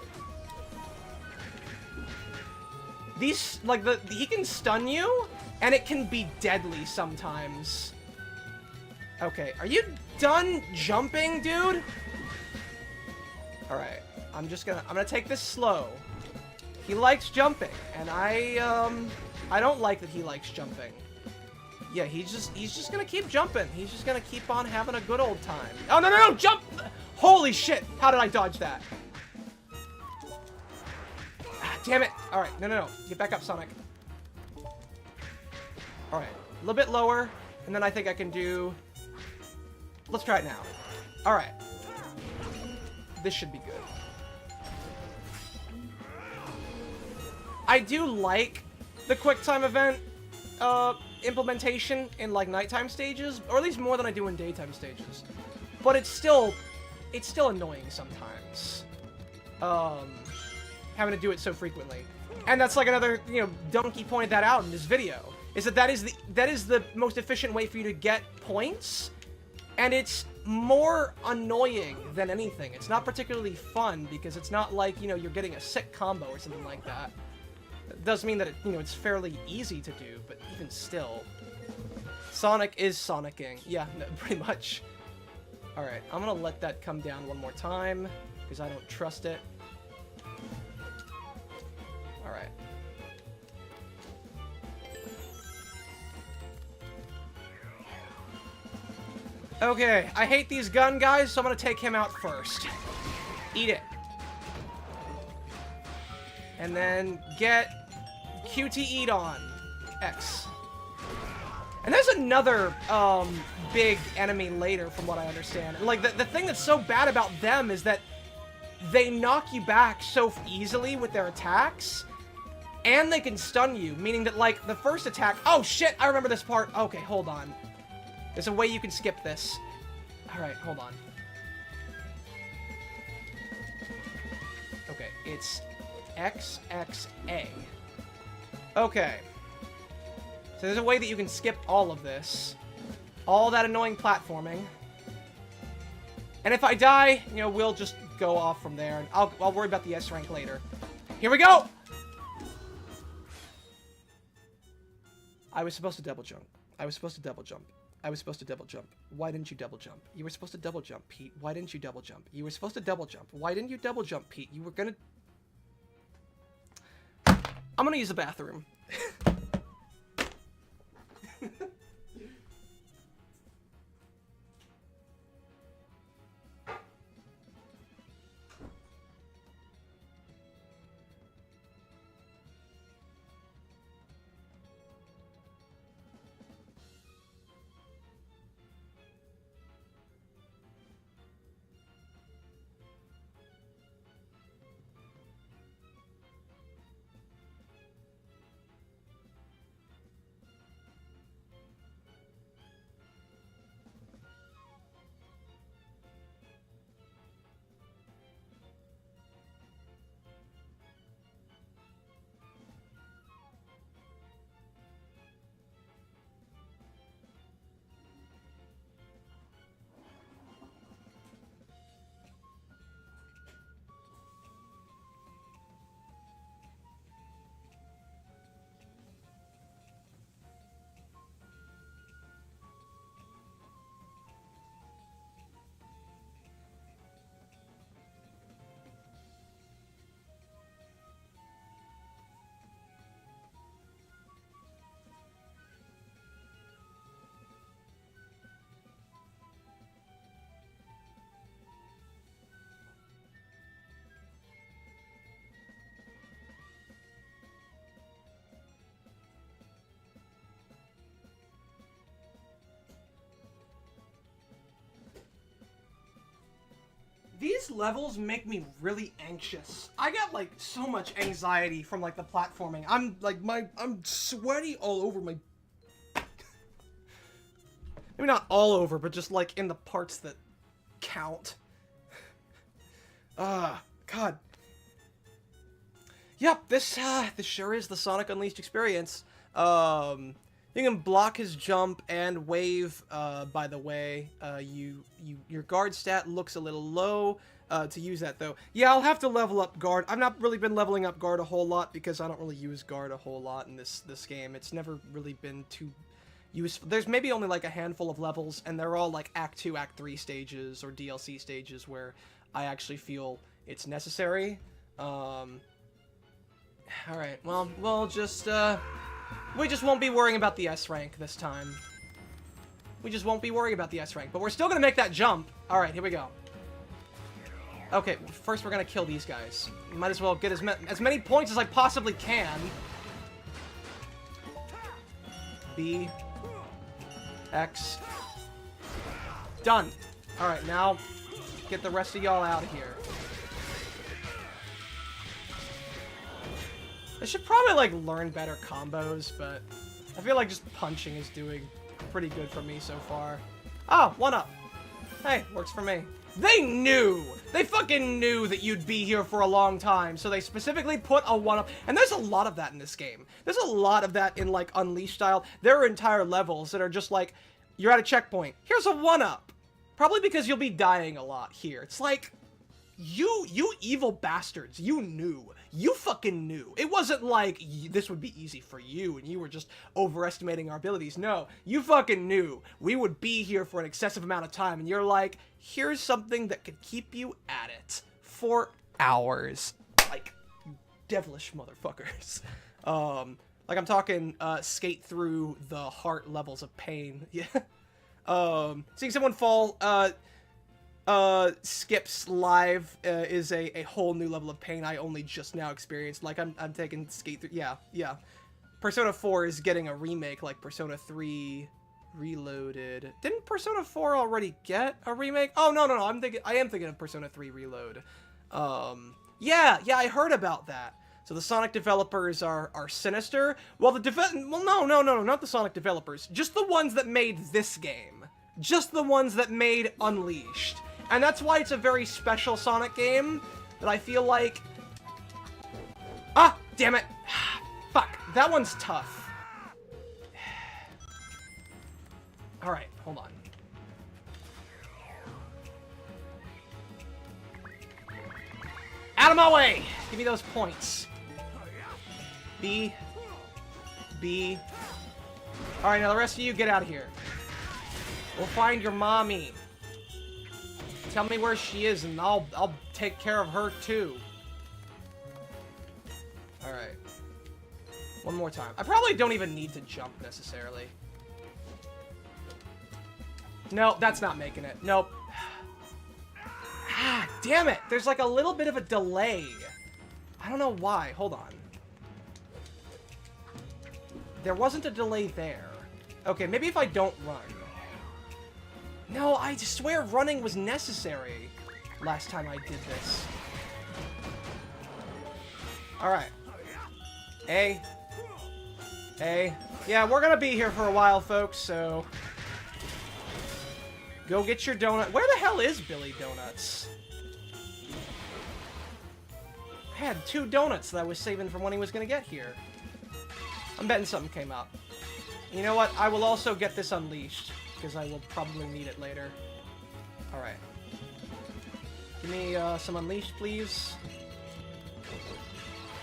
These, like, he can stun you, and it can be deadly sometimes. Okay, are you done jumping, dude? Alright, I'm gonna take this slow. He likes jumping, and I don't like that he likes jumping. Yeah, he's just gonna keep jumping. He's just gonna keep on having a good old time. Oh, no, jump! Holy shit! How did I dodge that? Ah, damn it! Alright, no. Get back up, Sonic. Alright, a little bit lower, and then I think I can do... Let's try it now. Alright. This should be good. I do like the QuickTime event, implementation in, like, nighttime stages, or at least more than I do in daytime stages. But it's still annoying sometimes, having to do it so frequently. And that's, like, another, you know, Donkey pointed that out in his video, is that is the most efficient way for you to get points, and it's more annoying than anything. It's not particularly fun, because it's not like, you know, you're getting a sick combo or something like that. It does mean that it's fairly easy to do, but even still, Sonic is Sonicking. Yeah, no, pretty much. All right, I'm gonna let that come down one more time because I don't trust it. All right. Okay, I hate these gun guys, so I'm gonna take him out first. Eat it. And then get QT Eat on X. And there's another big enemy later, from what I understand. Like, the thing that's so bad about them is that they knock you back so easily with their attacks, and they can stun you, meaning that, like, the first attack... Oh, shit! I remember this part. Okay, hold on. There's a way you can skip this. Alright, hold on. Okay, it's XXA. Okay. So there's a way that you can skip all of this. All that annoying platforming. And if I die, you know, we'll just go off from there, and I'll worry about the S rank later. Here we go! I was supposed to double jump. I was supposed to double jump. Why didn't you double jump? You were supposed to double jump, Pete. Why didn't you double jump? You were supposed to double jump. Why didn't you double jump, Pete? You were gonna... I'm gonna use the bathroom. These levels make me really anxious. I got like so much anxiety from like the platforming. I'm sweaty all over my... Maybe not all over, but just like in the parts that count. God. Yep, this sure is the Sonic Unleashed experience. You can block his jump and wave, by the way. Your guard stat looks a little low to use that, though. Yeah, I'll have to level up guard. I've not really been leveling up guard a whole lot because I don't really use guard a whole lot in this game. It's never really been too useful. There's maybe only like a handful of levels, and they're all like Act 2, Act 3 stages or DLC stages where I actually feel it's necessary. Alright, well, we'll just, we just won't be worrying about the S rank this time. We just won't be worrying about the S rank, but we're still gonna make that jump. Alright, here we go. Okay, first we're gonna kill these guys. Might as well get as many points as I possibly can. B. X. Done. Alright, now get the rest of y'all out of here. I should probably, like, learn better combos, but I feel like just punching is doing pretty good for me so far. Oh, 1-up. Hey, works for me. They knew! They fucking knew that you'd be here for a long time, so they specifically put a 1-up. And there's a lot of that in this game. There's a lot of that in, like, Unleashed style. There are entire levels that are just like, you're at a checkpoint. Here's a 1-up. Probably because you'll be dying a lot here. It's like, you evil bastards, you knew. You fucking knew. It wasn't like, this would be easy for you, and you were just overestimating our abilities. No, you fucking knew. We would be here for an excessive amount of time, and you're like, here's something that could keep you at it for hours. Like, devilish motherfuckers. Like I'm talking, skate through the heart levels of pain. Yeah. Seeing someone fall, skips live is a whole new level of pain I only just now experienced. Like, I'm taking skate through... Yeah. Persona 4 is getting a remake, like Persona 3 Reloaded. Didn't Persona 4 already get a remake? Oh, no. I am thinking of Persona 3 Reload. Yeah, I heard about that. So the Sonic developers are sinister? Well, no, not the Sonic developers. Just the ones that made this game. Just the ones that made Unleashed. And that's why it's a very special Sonic game that I feel like... Ah! Damn it! Fuck. That one's tough. Alright, hold on. Out of my way! Give me those points. B. Alright, now the rest of you, get out of here. We'll find your mommy. Tell me where she is, and I'll take care of her too. All right. One more time. I probably don't even need to jump necessarily. No, that's not making it. Nope. Ah, damn it! There's like a little bit of a delay. I don't know why. Hold on. There wasn't a delay there. Okay, maybe if I don't run. No, I swear running was necessary last time I did this. Alright. A. Yeah, we're gonna be here for a while, folks, so... Go get your donut. Where the hell is Billy Donuts? I had 2 donuts that I was saving from when he was gonna get here. I'm betting something came up. You know what? I will also get this unleashed, because I will probably need it later. Alright. Give me some unleashed, please.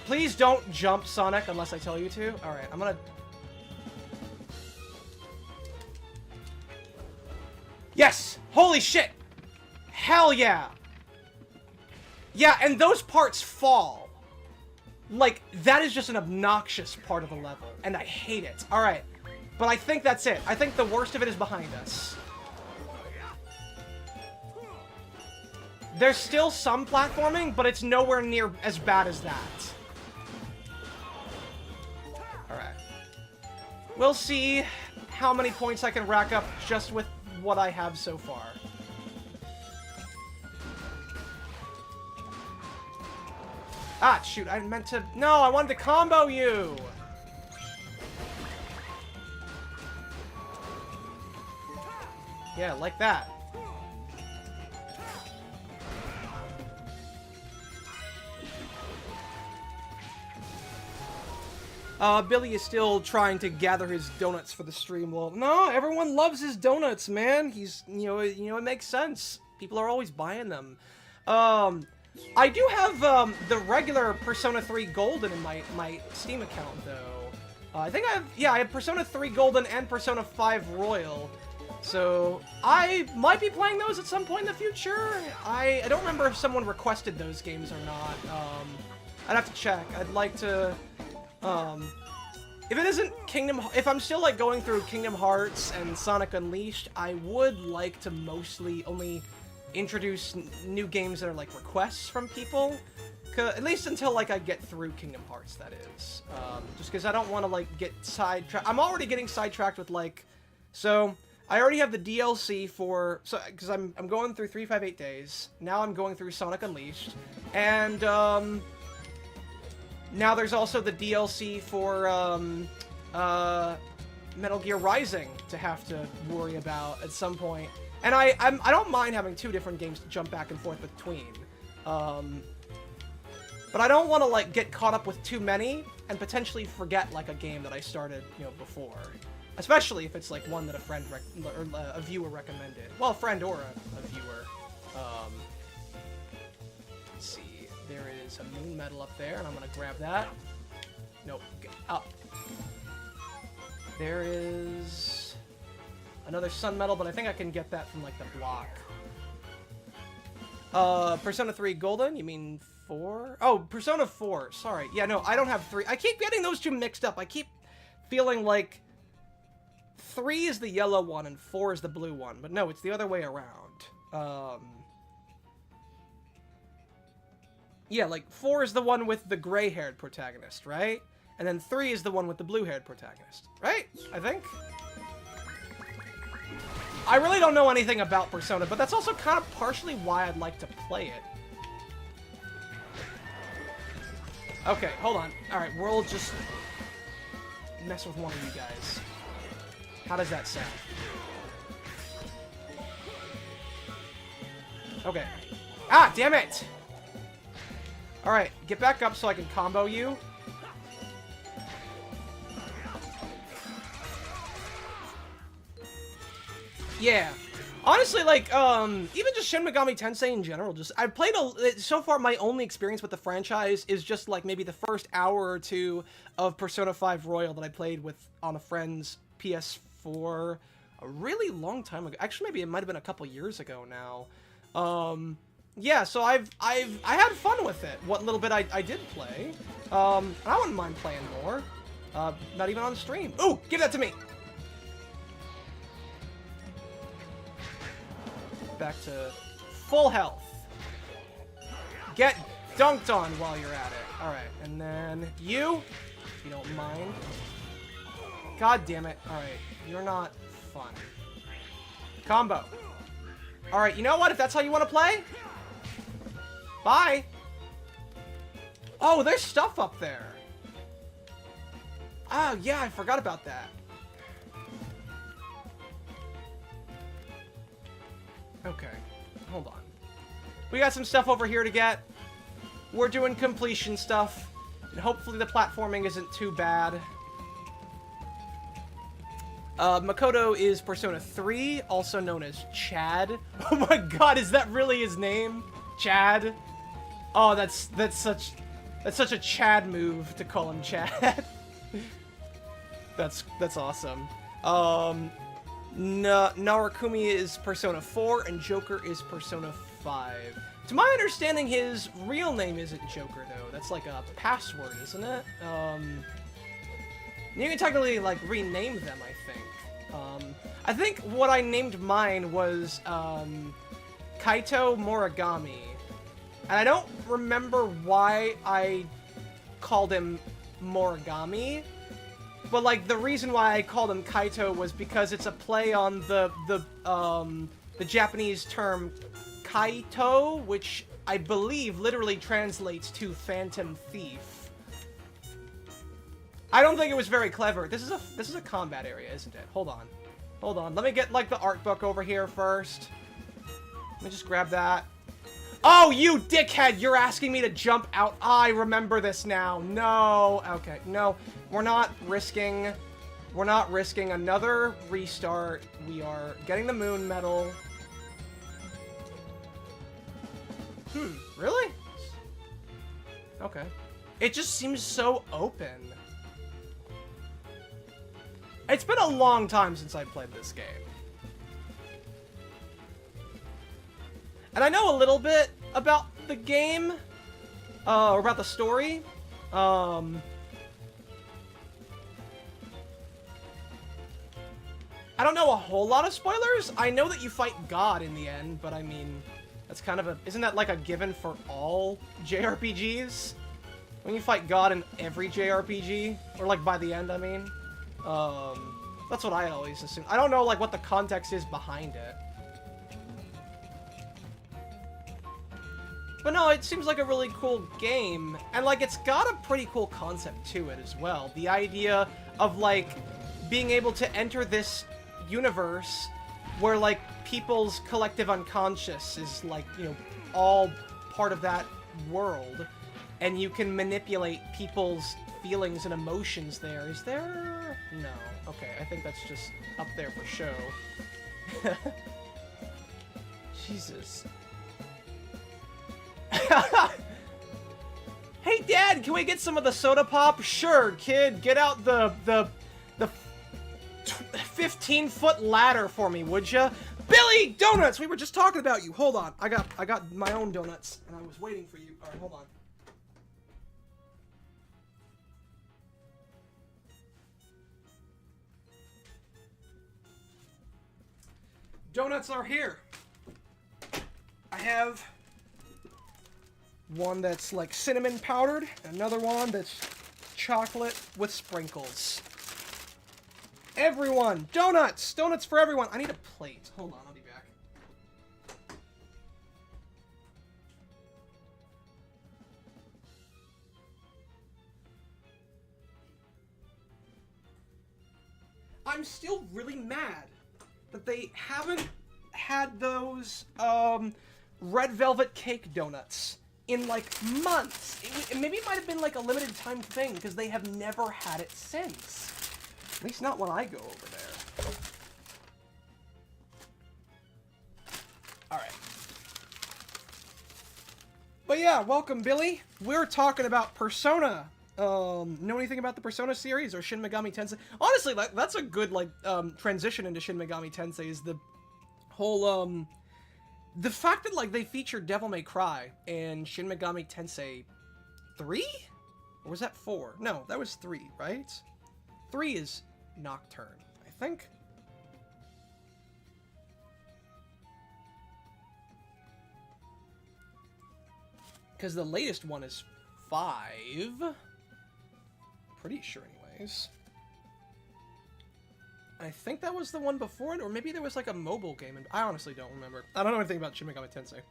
Please don't jump, Sonic, unless I tell you to. Alright, I'm gonna... Yes! Holy shit! Hell yeah! Yeah, and those parts fall. Like, that is just an obnoxious part of the level, and I hate it. Alright, but I think that's it. I think the worst of it is behind us. There's still some platforming, but it's nowhere near as bad as that. Alright. We'll see how many points I can rack up just with what I have so far. Ah, shoot, I meant to... No, I wanted to combo you! Yeah, like that. Billy is still trying to gather his donuts for the stream. Well, no, everyone loves his donuts, man. He's, you know, it makes sense. People are always buying them. I do have, the regular Persona 3 Golden in my Steam account, though. I think I have Persona 3 Golden and Persona 5 Royal. So, I might be playing those at some point in the future. I don't remember if someone requested those games or not. I'd have to check. I'd like to... if it isn't if I'm still, like, going through Kingdom Hearts and Sonic Unleashed, I would like to mostly only introduce new games that are, like, requests from people. At least until, like, I get through Kingdom Hearts, that is. Just because I don't want to, like, get sidetracked. I'm already getting sidetracked with, like... So, I already have the DLC for... So, because I'm going through 358 Days. Now I'm going through Sonic Unleashed. And, now there's also the DLC for, Metal Gear Rising to have to worry about at some point. And I don't mind having 2 different games to jump back and forth between. But I don't want to, like, get caught up with too many and potentially forget, like, a game that I started, you know, before. Especially if it's, like, one that a friend or a viewer recommended. Well, a friend or a viewer. Let's see. There is a moon medal up there, and I'm gonna grab that. Nope, get up. There is another sun medal, but I think I can get that from, like, the block. Persona 3 Golden? You mean 4? Oh, Persona 4. Sorry. Yeah, no, I don't have 3. I keep getting those 2 mixed up. I keep feeling like 3 is the yellow one and 4 is the blue one. But no, it's the other way around. Yeah, like, 4 is the one with the gray-haired protagonist, right? And then 3 is the one with the blue-haired protagonist, right? I think? I really don't know anything about Persona, but that's also kind of partially why I'd like to play it. Okay, hold on. Alright, we'll just mess with one of you guys. How does that sound? Okay. Ah, damn it! Alright, get back up so I can combo you. Yeah. Honestly, like, even just Shin Megami Tensei in general, I've played so far my only experience with the franchise is just, like, maybe the first hour or 2 of Persona 5 Royal that I played on a friend's PS4. a really long time ago. Actually, maybe it might have been a couple years ago now. Yeah, so I had fun with it. What little bit I did play. I wouldn't mind playing more. Not even on stream. Ooh, give that to me. Back to full health. Get dunked on while you're at it. All right, and then you, if you don't mind. God damn it. All right, you're not fun. Combo. All right, you know what? If that's how you want to play, bye. Oh, there's stuff up there. Oh, yeah, I forgot about that. Okay, hold on. We got some stuff over here to get. We're doing completion stuff, and hopefully the platforming isn't too bad. Makoto is Persona 3, also known as Chad. Oh my god, is that really his name? Chad? Oh, that's such a Chad move to call him Chad. That's awesome. Narakumi is Persona 4, and Joker is Persona 5. To my understanding, his real name isn't Joker, though. That's like a password, isn't it? You can technically, like, rename them, I think. I think what I named mine was, Kaito Morigami. And I don't remember why I called him Morigami. But, like, the reason why I called him Kaito was because it's a play on the Japanese term Kaito, which I believe literally translates to Phantom Thief. I don't think it was very clever. This is a combat area, isn't it? Hold on. Hold on. Let me get, like, the art book over here first. Let me just grab that. Oh, you dickhead! You're asking me to jump out. I remember this now. No. Okay. No. We're not risking another restart. We are getting the moon medal. Really? Okay. It just seems so open. It's been a long time since I played this game. And I know a little bit about the game, or about the story. I don't know a whole lot of spoilers. I know that you fight God in the end, but I mean, that's kind of a... Isn't that like a given for all JRPGs? When you fight God in every JRPG? Or like by the end, I mean. That's what I always assume. I don't know like what the context is behind it. But no, it seems like a really cool game. And like, it's got a pretty cool concept to it as well. The idea of like, being able to enter this universe where like people's collective unconscious is like, you know, all part of that world, and you can manipulate people's feelings and emotions there. Is there? No. Okay, I think that's just up there for show. Jesus. Hey Dad, can we get some of the soda pop? Sure, kid, get out the 15-foot ladder for me, would ya? Billy, donuts! We were just talking about you. Hold on. I got my own donuts, and I was waiting for you. Alright, hold on. Donuts are here. I have one that's like cinnamon powdered, and another one that's chocolate with sprinkles. Everyone! Donuts! Donuts for everyone! I need a plate. Hold on, I'll be back. I'm still really mad that they haven't had those, red velvet cake donuts in, like, months. Maybe it might have been, like, a limited time thing, because they have never had it since. At least not when I go over there. Alright. But yeah, welcome, Billy. We're talking about Persona. Know anything about the Persona series or Shin Megami Tensei? Honestly, that's a good, like, transition into Shin Megami Tensei is the whole, the fact that, like, they featured Devil May Cry in Shin Megami Tensei 3? Or was that 4? No, that was 3, right? 3 is Nocturne, I think. Because the latest one is 5. Pretty sure, anyways. I think that was the one before it, or maybe there was like a mobile game, and I honestly don't remember. I don't know anything about Shin Megami Tensei.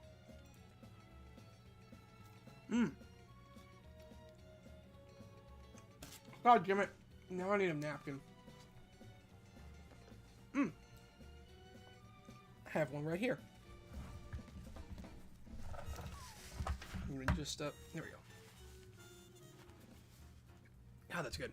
God damn it. Now I need a napkin. I have one right here. I'm gonna just, there we go. Ah, that's good.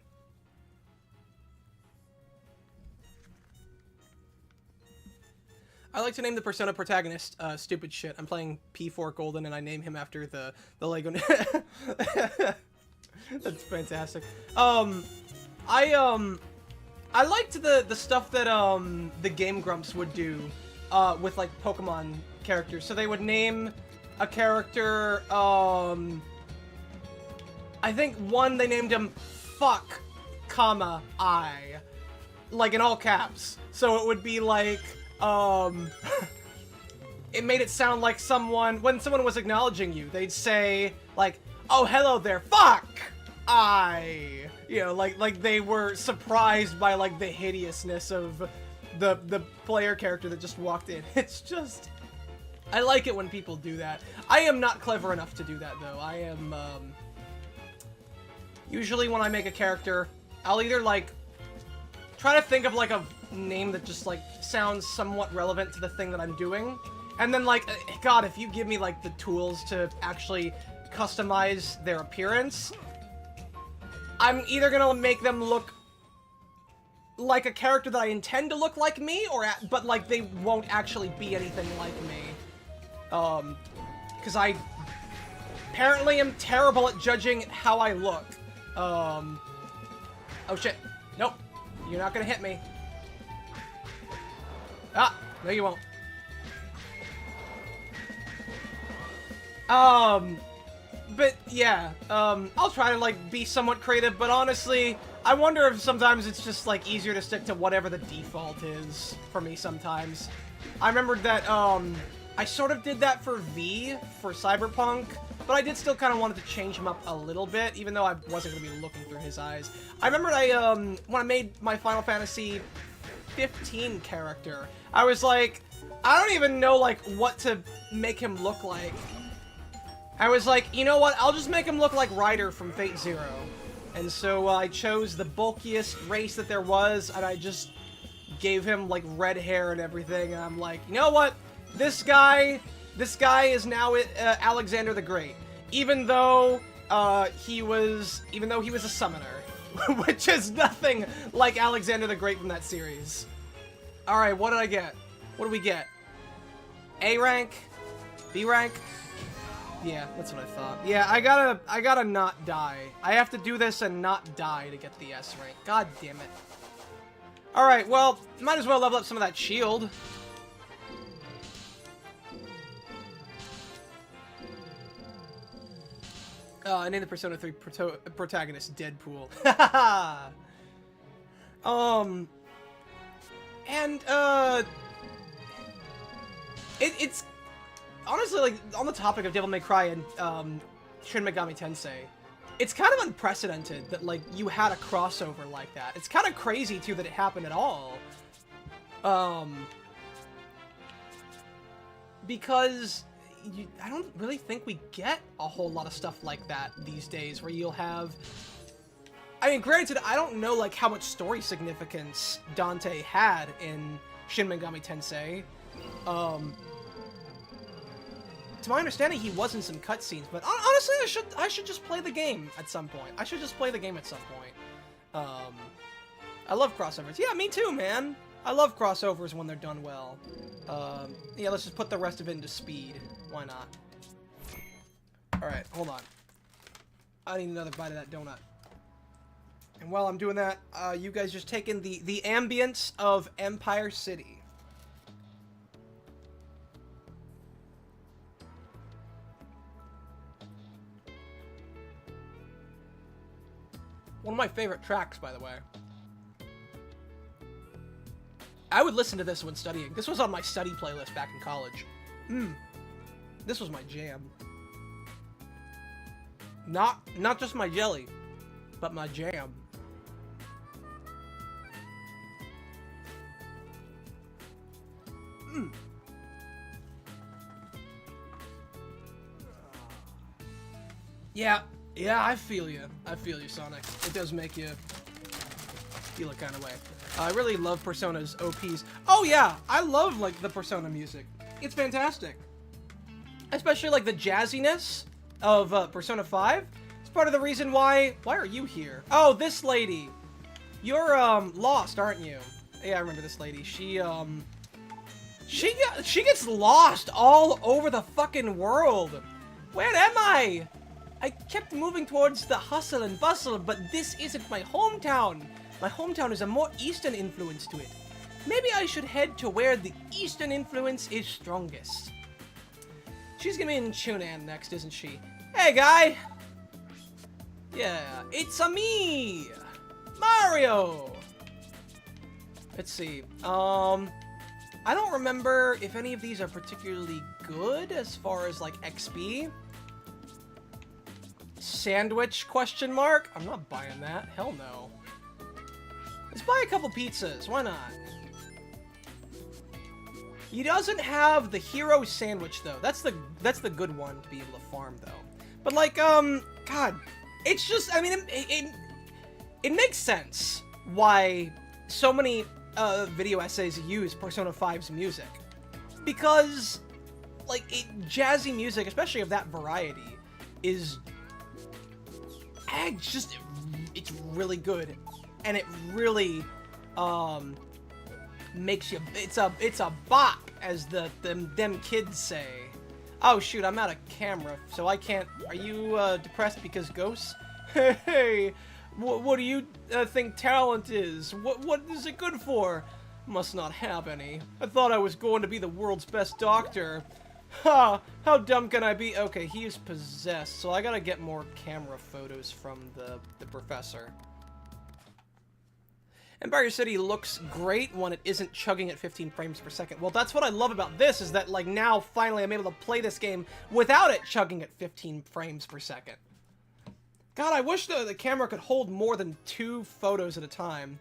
I like to name the Persona protagonist, stupid shit. I'm playing P4 Golden and I name him after the Lego. That's fantastic. I liked the stuff that, the Game Grumps would do, with, like, Pokemon characters. So they would name a character, I think one, they named him Fuck, comma, I. Like, in all caps. So it would be like, it made it sound like someone, when someone was acknowledging you, they'd say, like, oh, hello there, fuck, I. You know, like they were surprised by, like, the hideousness of the player character that just walked in. It's just, I like it when people do that. I am not clever enough to do that, though. I am, usually when I make a character, I'll either, like, try to think of, like, a name that just, like, sounds somewhat relevant to the thing that I'm doing. And then, like, God, if you give me, like, the tools to actually customize their appearance, I'm either gonna make them look like a character that I intend to look like me, but, like, they won't actually be anything like me. Because I apparently am terrible at judging how I look. Oh shit. Nope. You're not gonna hit me. Ah, no you won't. But yeah, I'll try to, like, be somewhat creative, but honestly, I wonder if sometimes it's just, like, easier to stick to whatever the default is for me sometimes. I remembered that, I sort of did that for V, for Cyberpunk, but I did still kind of wanted to change him up a little bit, even though I wasn't going to be looking through his eyes. I remembered when I made my Final Fantasy 15 character, I was like, I don't even know, like, what to make him look like. I was like, you know what, I'll just make him look like Ryder from Fate Zero. And so I chose the bulkiest race that there was, and I just gave him, like, red hair and everything, and I'm like, you know what? This guy is now Alexander the Great, even though he was a summoner, which is nothing like Alexander the Great from that series. All right, what did I get? What do we get? A rank, B rank. Yeah, that's what I thought. Yeah, I gotta not die. I have to do this and not die to get the S rank. God damn it. All right, well, might as well level up some of that shield. I named the Persona 3 protagonist Deadpool. It's honestly, like, on the topic of Devil May Cry and Shin Megami Tensei, it's kind of unprecedented that, like, you had a crossover like that. It's kind of crazy too that it happened at all. Because I don't really think we get a whole lot of stuff like that these days, where you'll have... I mean, granted, I don't know, like, how much story significance Dante had in Shin Megami Tensei. To my understanding, he was in some cutscenes, but honestly, I should just play the game at some point. I should just play the game at some point. I love crossovers. Yeah, me too, man. I love crossovers when they're done well. Yeah, let's just put the rest of it into speed. Why not? Alright, hold on. I need another bite of that donut. And while I'm doing that, you guys just take in the ambience of Empire City. One of my favorite tracks, by the way. I would listen to this when studying. This was on my study playlist back in college. This was my jam. Not just my jelly, but my jam. Yeah, I feel you. I feel you, Sonic. It does make you feel a kind of way. I really love Persona's OPs. Oh yeah, I love, like, the Persona music. It's fantastic. Especially, like, the jazziness of Persona 5. It's part of the reason why are you here? Oh, this lady. You're, lost, aren't you? Yeah, I remember this lady. She gets lost all over the fucking world. Where am I? I kept moving towards the hustle and bustle, but this isn't my hometown. My hometown is a more Eastern influence to it. Maybe I should head to where the Eastern influence is strongest. She's gonna be in Chunan next, isn't she? Hey, guy! Yeah, it's me! Mario! Let's see. I don't remember if any of these are particularly good as far as, like, XP. Sandwich, question mark? I'm not buying that. Hell no. Let's buy a couple pizzas. Why not? He doesn't have the hero sandwich, though. That's the good one to be able to farm, though. But, like, God. It's just, I mean, it makes sense why so many video essays use Persona 5's music. Because, like, jazzy music, especially of that variety, is... it's really good, and it really makes you. It's a bop, as them kids say. Oh shoot, I'm out of camera, so I can't. Are you depressed because ghosts? Hey, what do you think talent is? What is it good for? Must not have any. I thought I was going to be the world's best doctor. Ha! How dumb can I be? Okay, he is possessed, so I gotta get more camera photos from the professor. Empire City looks great when it isn't chugging at 15 frames per second. Well, that's what I love about this, is that, like, now, finally, I'm able to play this game without it chugging at 15 frames per second. God, I wish the camera could hold more than 2 photos at a time.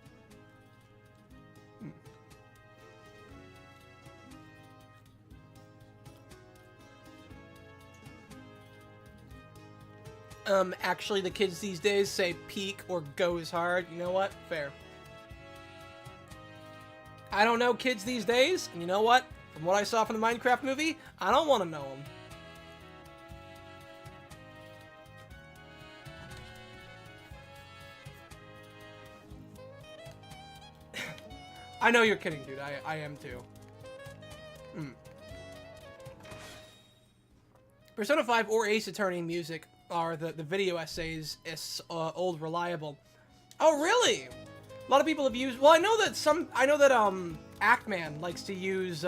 Actually, the kids these days say peak or goes hard. You know what? Fair. I don't know kids these days, and you know what? From what I saw from the Minecraft movie, I don't want to know them. I know you're kidding, dude. I am too. Persona 5 or Ace Attorney music are the video essays is old reliable. Oh, really? A lot of people have used... Well, I know that Actman likes to use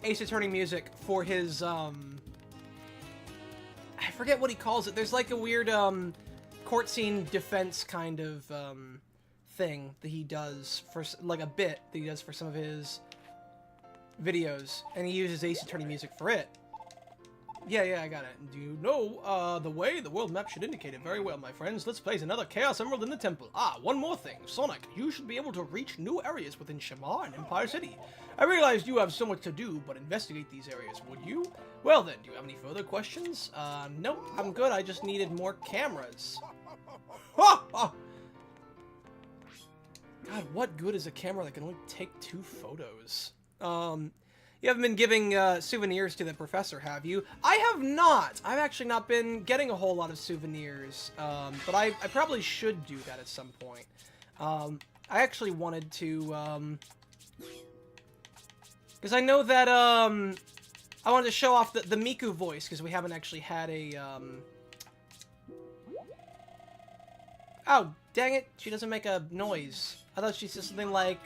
Ace Attorney music for his I forget what he calls it. There's like a weird court scene defense kind of thing that he does for, like, a bit that he does for some of his videos, and he uses Ace Attorney music for it. Yeah, I got it. Do you know the way? The world map should indicate it very well, my friends. Let's place another Chaos Emerald in the temple. Ah, one more thing. Sonic, you should be able to reach new areas within Shamar and Empire City. I realized you have so much to do, but investigate these areas, would you? Well then, do you have any further questions? No, I'm good. I just needed more cameras. Ha! Ha! God, what good is a camera that can only take 2 photos? You haven't been giving souvenirs to the professor, have you? I have not. I've actually not been getting a whole lot of souvenirs, but I probably should do that at some point. I actually wanted to, because I know that, I wanted to show off the Miku voice, because we haven't actually had a Oh, dang it. She doesn't make a noise. I thought she said something like,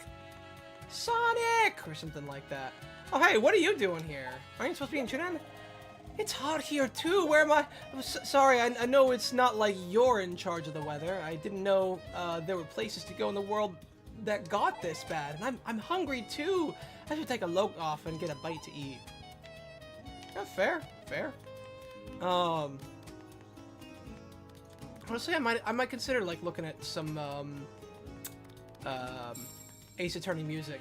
Sonic! Or something like that. Oh, hey, what are you doing here? Aren't you supposed to be in Junan? It's hot here, too. Where am I? Sorry, I know it's not like you're in charge of the weather. I didn't know there were places to go in the world that got this bad. And I'm hungry, too. I should take a load off and get a bite to eat. Yeah, fair. Fair. Honestly, I might consider, like, looking at some, Ace Attorney music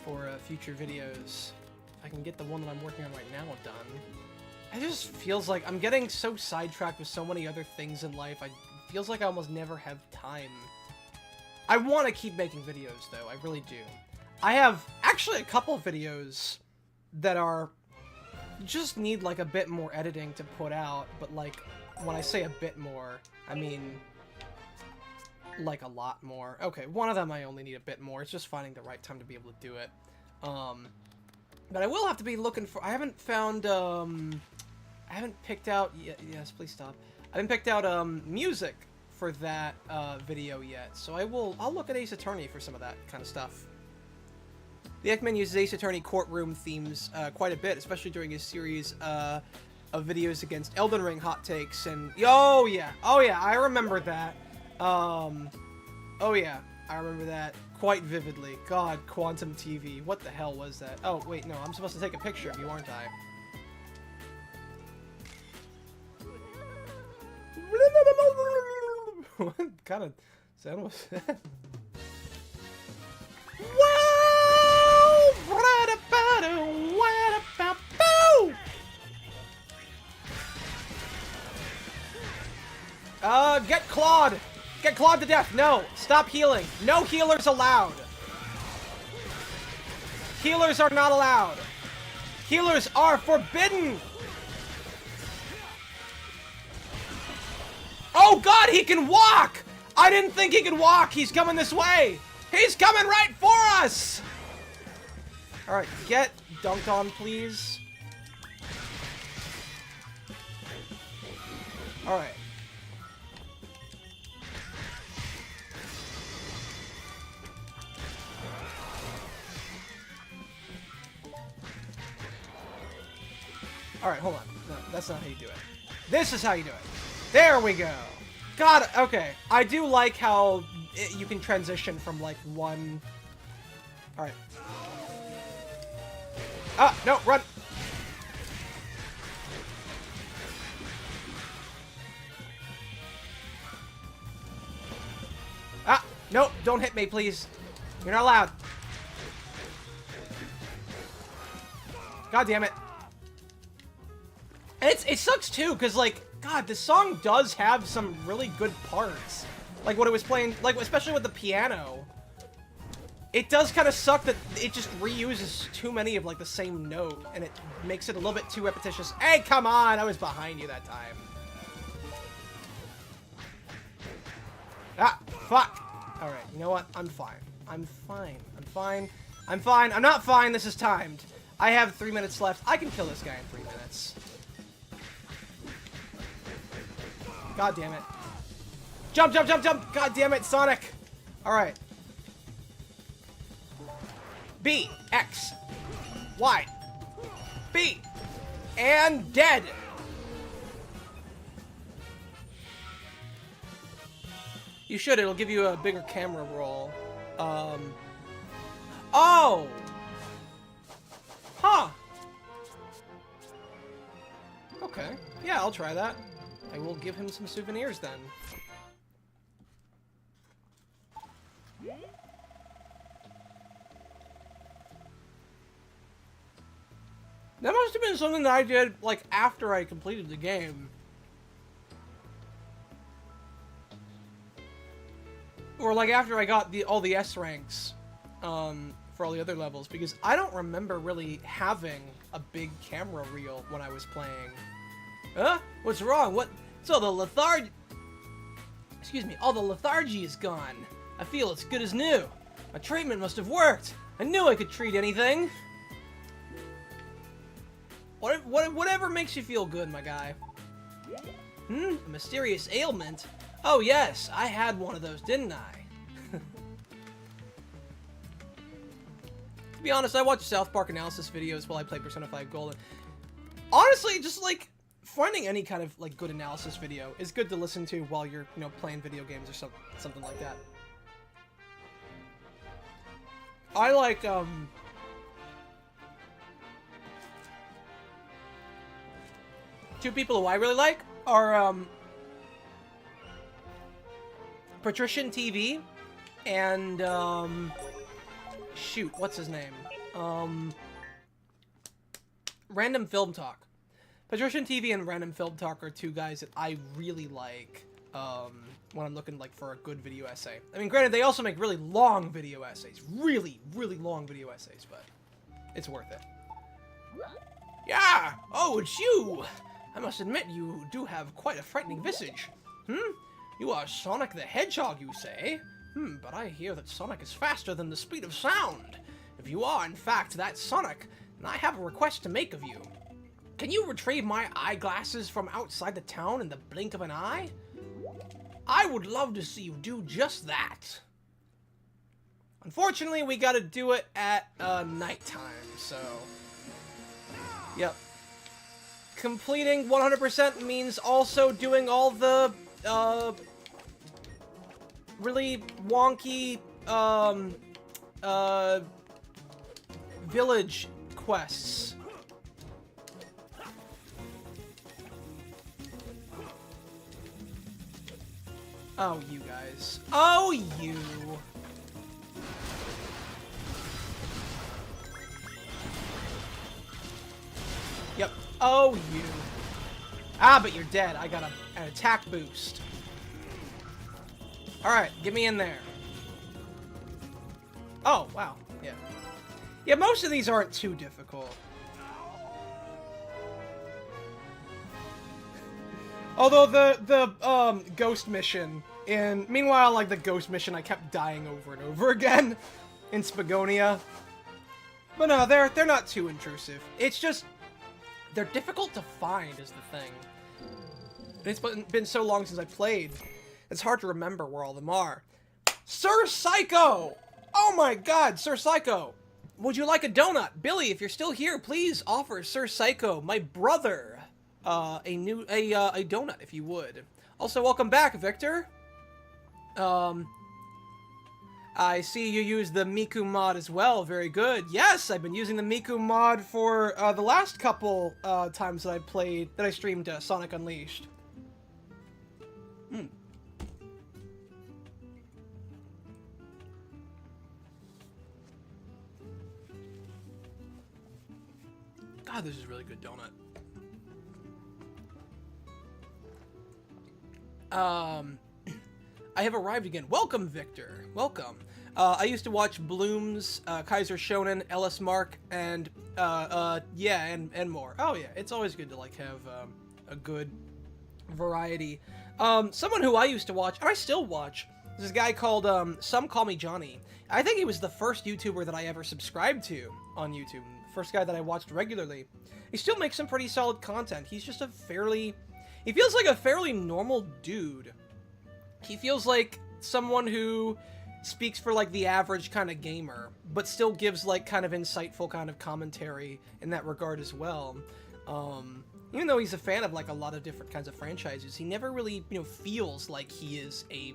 for future videos. If I can get the one that I'm working on right now done. It just feels like I'm getting so sidetracked with so many other things in life. It feels like I almost never have time. I want to keep making videos, though. I really do. I have actually a couple videos that are just need like a bit more editing to put out, but like when I say a bit more, I mean like a lot more. Okay, one of them I only need a bit more. It's just finding the right time to be able to do it. But I will have to be looking for. I haven't found. I haven't picked out. Yes, please stop. I haven't picked out music for that video yet. So I'll look at Ace Attorney for some of that kind of stuff. The Ekman uses Ace Attorney courtroom themes quite a bit, especially during his series of videos against Elden Ring hot takes. And oh yeah, I remember that. Oh yeah, I remember that quite vividly. God, Quantum TV, what the hell was that? Oh wait, no, I'm supposed to take a picture of you, aren't I? What kind of sound was that? Get clawed! Get clawed to death! No! Stop healing! No healers allowed! Healers are not allowed! Healers are forbidden! Oh god, he can walk! I didn't think he could walk! He's coming this way! He's coming right for us! Alright, get dunked on, please. Alright. Alright, hold on. No, that's not how you do it. This is how you do it. There we go. God, okay. I do like how you can transition from, like, one... Alright. Ah, no, run! Ah, no, don't hit me, please. You're not allowed. God damn it. And it sucks too, because like, God, this song does have some really good parts. Like what it was playing, like especially with the piano. It does kind of suck that it just reuses too many of like the same note, and it makes it a little bit too repetitious. Hey, come on, I was behind you that time. Ah, fuck. All right, you know what? I'm fine. I'm fine. I'm fine. I'm fine. I'm not fine. This is timed. I have 3 minutes left. I can kill this guy in 3 minutes. God damn it. Jump, jump, jump, jump! God damn it, Sonic! Alright. B, X, Y, B, and dead! You should, it'll give you a bigger camera roll. Oh! Huh! Okay. Yeah, I'll try that. I will give him some souvenirs then. That must have been something that I did, like, after I completed the game. Or, like, after I got all the S ranks, for all the other levels. Because I don't remember really having a big camera reel when I was playing. Huh? What's wrong? What? So the lethargy... Excuse me, all the lethargy is gone. I feel as good as new. My treatment must have worked. I knew I could treat anything. Whatever makes you feel good, my guy. A mysterious ailment? Oh yes, I had one of those, didn't I? To be honest, I watch South Park analysis videos while I play Persona 5 Golden. Honestly, just like finding any kind of like good analysis video is good to listen to while you're, you know, playing video games or something like that. I like two people who I really like are Patrician TV and shoot, what's his name? Random Film Talk. Patrician TV and Random Film Talk are two guys that I really like when I'm looking like for a good video essay. I mean, granted, they also make really long video essays. Really, really long video essays, but it's worth it. Yeah! Oh, it's you! I must admit, you do have quite a frightening visage. You are Sonic the Hedgehog, you say? But I hear that Sonic is faster than the speed of sound. If you are, in fact, that Sonic, then I have a request to make of you. Can you retrieve my eyeglasses from outside the town in the blink of an eye? I would love to see you do just that. Unfortunately, we gotta do it at nighttime, so... Yep. Completing 100% means also doing all the, really wonky, village quests. Oh, you guys. Oh, you. Yep. Oh, you. Ah, but you're dead. I got an attack boost. Alright, get me in there. Oh, wow. Yeah. Yeah, most of these aren't too difficult. Although the ghost mission meanwhile, like the ghost mission, I kept dying over and over again in Spagonia. But no, they're not too intrusive. It's just they're difficult to find is the thing. It's been so long since I played. It's hard to remember where all of them are. Sir Psycho! Oh my god, Sir Psycho! Would you like a donut? Billy, if you're still here, please offer Sir Psycho, my brother, a donut, if you would. Also, welcome back, Victor. I see you use the Miku mod as well. Very good. Yes, I've been using the Miku mod for the last couple times that I streamed Sonic Unleashed. God, this is a really good donut. I have arrived again. Welcome, Victor. Welcome. I used to watch Bloom's, Kaiser Shonen, Ellis Mark, and, yeah, and more. Oh, yeah, it's always good to, like, have, a good variety. Someone who I used to watch, and I still watch, is this guy called, Some Call Me Johnny. I think he was the first YouTuber that I ever subscribed to on YouTube. First guy that I watched regularly. He still makes some pretty solid content. He's just he feels like a fairly normal dude. He feels like someone who speaks for like the average kind of gamer, but still gives like kind of insightful kind of commentary in that regard as well. Even though he's a fan of like a lot of different kinds of franchises, he never really, you know, feels like he is a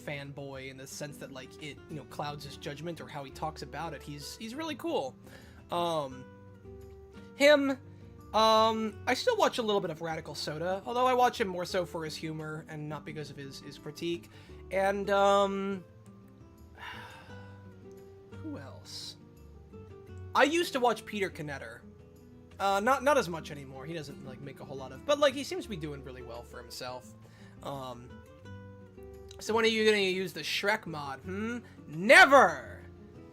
fanboy in the sense that like it, you know, clouds his judgment or how he talks about it. He's really cool. I still watch a little bit of Radical Soda, although I watch him more so for his humor and not because of his critique. And, who else? I used to watch Peter Knetter. Not as much anymore. He doesn't, like, make a whole lot of... But, like, he seems to be doing really well for himself. So when are you gonna use the Shrek mod, Never!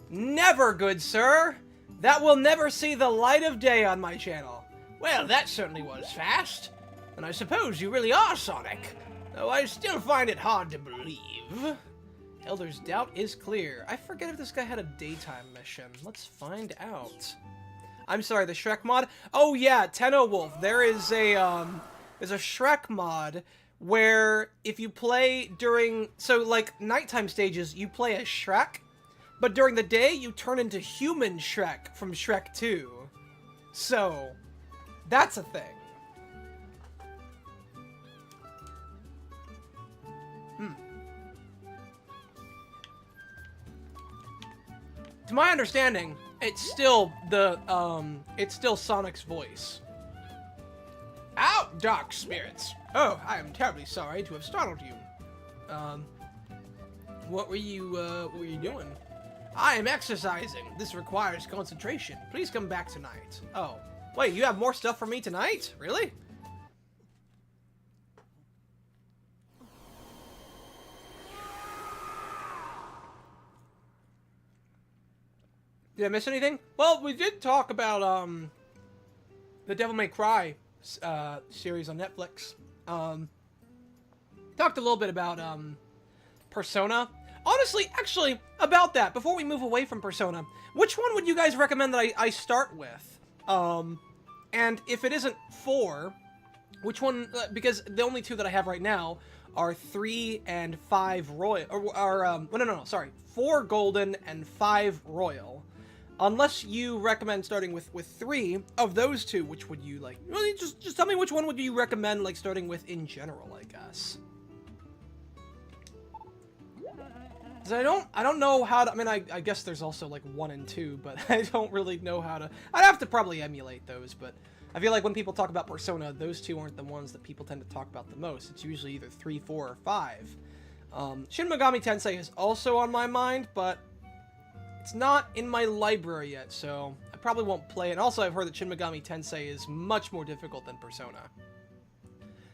Never, good sir! That will never see the light of day on my channel. Well, that certainly was fast. And I suppose you really are Sonic. Though I still find it hard to believe. Elder's doubt is clear. I forget if this guy had a daytime mission. Let's find out. I'm sorry, the Shrek mod? Oh yeah, Tenno Wolf. There's a Shrek mod where if you play during, so like nighttime stages, you play as Shrek, but during the day you turn into human Shrek from Shrek 2. So, that's a thing. To my understanding, it's still Sonic's voice. Out, dark spirits! Oh, I am terribly sorry to have startled you. What were you doing? I am exercising. This requires concentration. Please come back tonight. Oh, wait, you have more stuff for me tonight? Really? Did I miss anything? Well, we did talk about, the Devil May Cry, series on Netflix. Talked a little bit about, Persona. Honestly, actually, about that, before we move away from Persona, which one would you guys recommend that I start with? And if it isn't 4, which one, because the only 2 that I have right now are 3 and 5 Royal, no, sorry, 4 Golden and 5 Royal. Unless you recommend starting with 3 of those 2, which would you like? Really, just tell me which one would you recommend like starting with in general, I guess. Cause I don't know how to. I mean, I guess there's also like 1 and 2, but I don't really know how to. I'd have to probably emulate those, but I feel like when people talk about Persona, those 2 aren't the ones that people tend to talk about the most. It's usually either 3, 4, or 5. Shin Megami Tensei is also on my mind, but it's not in my library yet, so I probably won't play it. And also, I've heard that Shin Megami Tensei is much more difficult than Persona.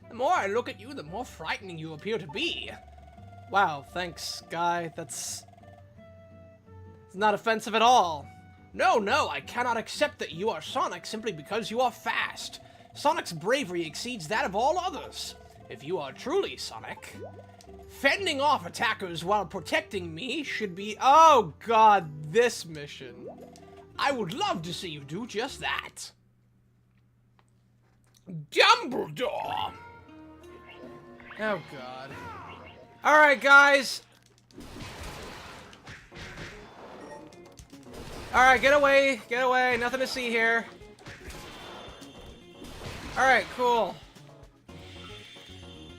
The more I look at you, the more frightening you appear to be. Wow, thanks, guy. It's not offensive at all. No, I cannot accept that you are Sonic simply because you are fast. Sonic's bravery exceeds that of all others. If you are truly Sonic, fending off attackers while protecting me should be... Oh, God, this mission. I would love to see you do just that. Dumbledore! Oh, God. Alright, guys. Alright, get away. Get away. Nothing to see here. Alright, cool.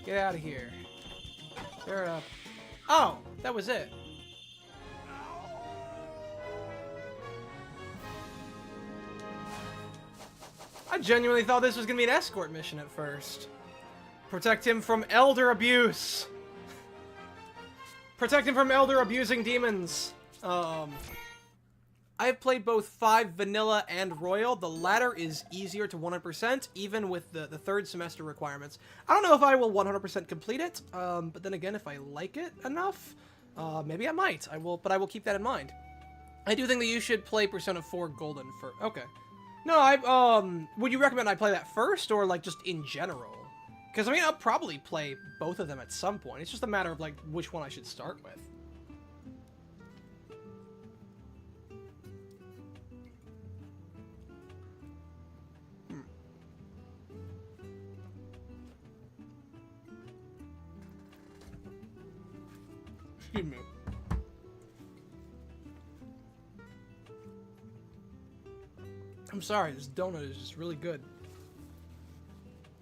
Get out of here. Sure up. Oh, that was it. I genuinely thought this was gonna be an escort mission at first. Protect him from elder abuse. Protect him from elder abusing demons. I have played both 5 Vanilla and Royal. The latter is easier to 100%, even with the third semester requirements. I don't know if I will 100% complete it, but then again, if I like it enough, maybe I might. But I will keep that in mind. I do think that you should play Persona 4 Golden first. Okay. No, would you recommend I play that first, or, like, just in general? Because, I mean, I'll probably play both of them at some point. It's just a matter of, like, which one I should start with. Excuse me. I'm sorry, this donut is just really good.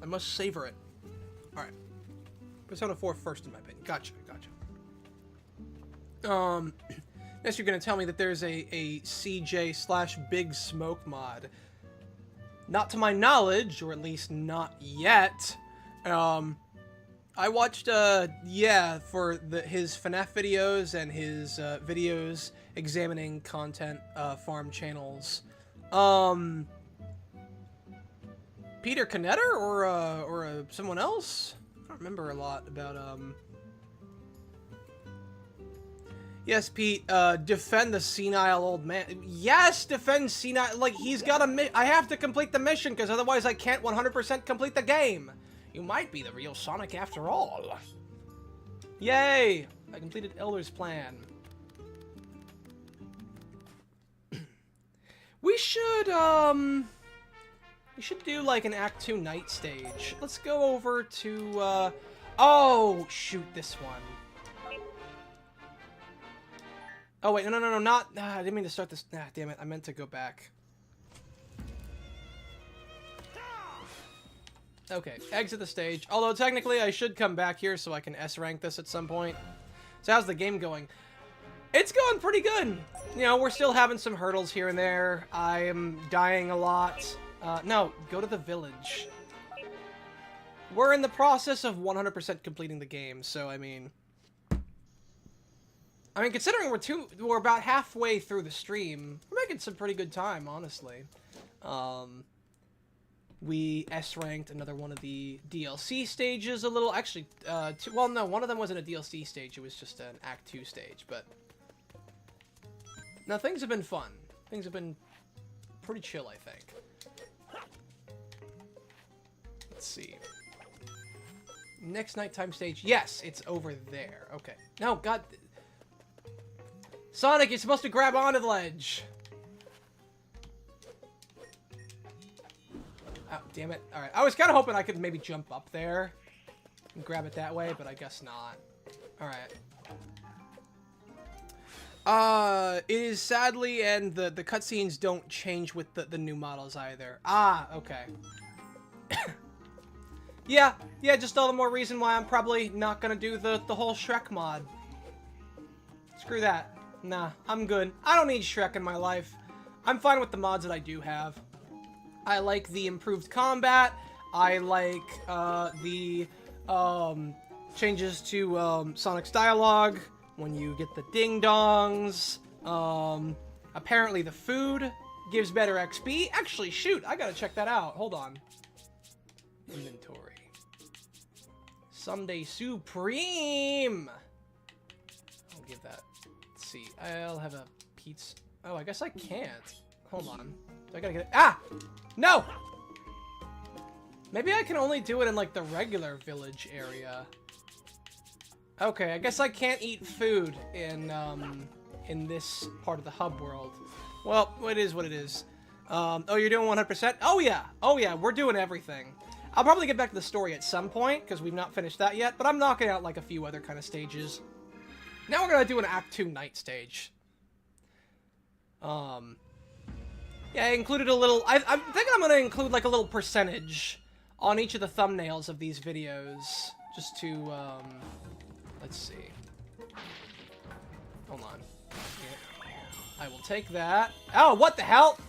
I must savor it. Alright. Persona 4 first, in my opinion. Gotcha. Next you're gonna tell me that there's a CJ/Big Smoke mod. Not to my knowledge, or at least not yet. I watched, for his FNAF videos and his videos examining content farm channels. Peter Canetter or someone else? I don't remember a lot about, Yes, Pete, defend the senile old man. Yes, defend senile, like, he's got I have to complete the mission, because otherwise I can't 100% complete the game. You might be the real Sonic after all. Yay! I completed Elder's Plan. We should do, like, an Act 2 night stage. Let's go over to, Oh, shoot, this one. Oh, wait, no, not... I didn't mean to start this... damn it, I meant to go back. Okay, exit the stage. Although, technically, I should come back here so I can S-rank this at some point. So how's the game going? It's going pretty good. You know, we're still having some hurdles here and there. I am dying a lot. No, go to the village. We're in the process of 100% completing the game, so, I mean, considering we're about halfway through the stream, we're making some pretty good time, honestly. We S-ranked another one of the DLC stages a little. Actually, well, no, one of them wasn't a DLC stage. It was just an Act 2 stage, but... No, things have been fun. Things have been pretty chill, I think. Let's see. Next nighttime stage. Yes, it's over there. Okay. No, God... Sonic, you're supposed to grab onto the ledge. Oh, damn it. Alright, I was kind of hoping I could maybe jump up there and grab it that way, but I guess not. Alright. It is sadly, and the cutscenes don't change with the new models either. Ah, okay. Yeah, just all the more reason why I'm probably not gonna do the whole Shrek mod. Screw that. Nah, I'm good. I don't need Shrek in my life. I'm fine with the mods that I do have. I like the improved combat. I like the changes to Sonic's dialogue when you get the ding-dongs. Apparently the food gives better XP. Actually, shoot, I gotta check that out. Hold on. Inventory. Sundae Supreme! I'll give that. Let's see. I'll have a pizza. Oh, I guess I can't. Hold on. I gotta get it. Ah! No! Maybe I can only do it in, like, the regular village area. Okay, I guess I can't eat food in this part of the hub world. Well, it is what it is. Oh, you're doing 100%? Oh, yeah, we're doing everything. I'll probably get back to the story at some point, because we've not finished that yet, but I'm knocking out, like, a few other kind of stages. Now we're gonna do an Act 2 night stage. Yeah, I included a little... I'm thinking I'm gonna include, like, a little percentage on each of the thumbnails of these videos, just to, let's see. Hold on. Yeah. I will take that. Oh, what the hell?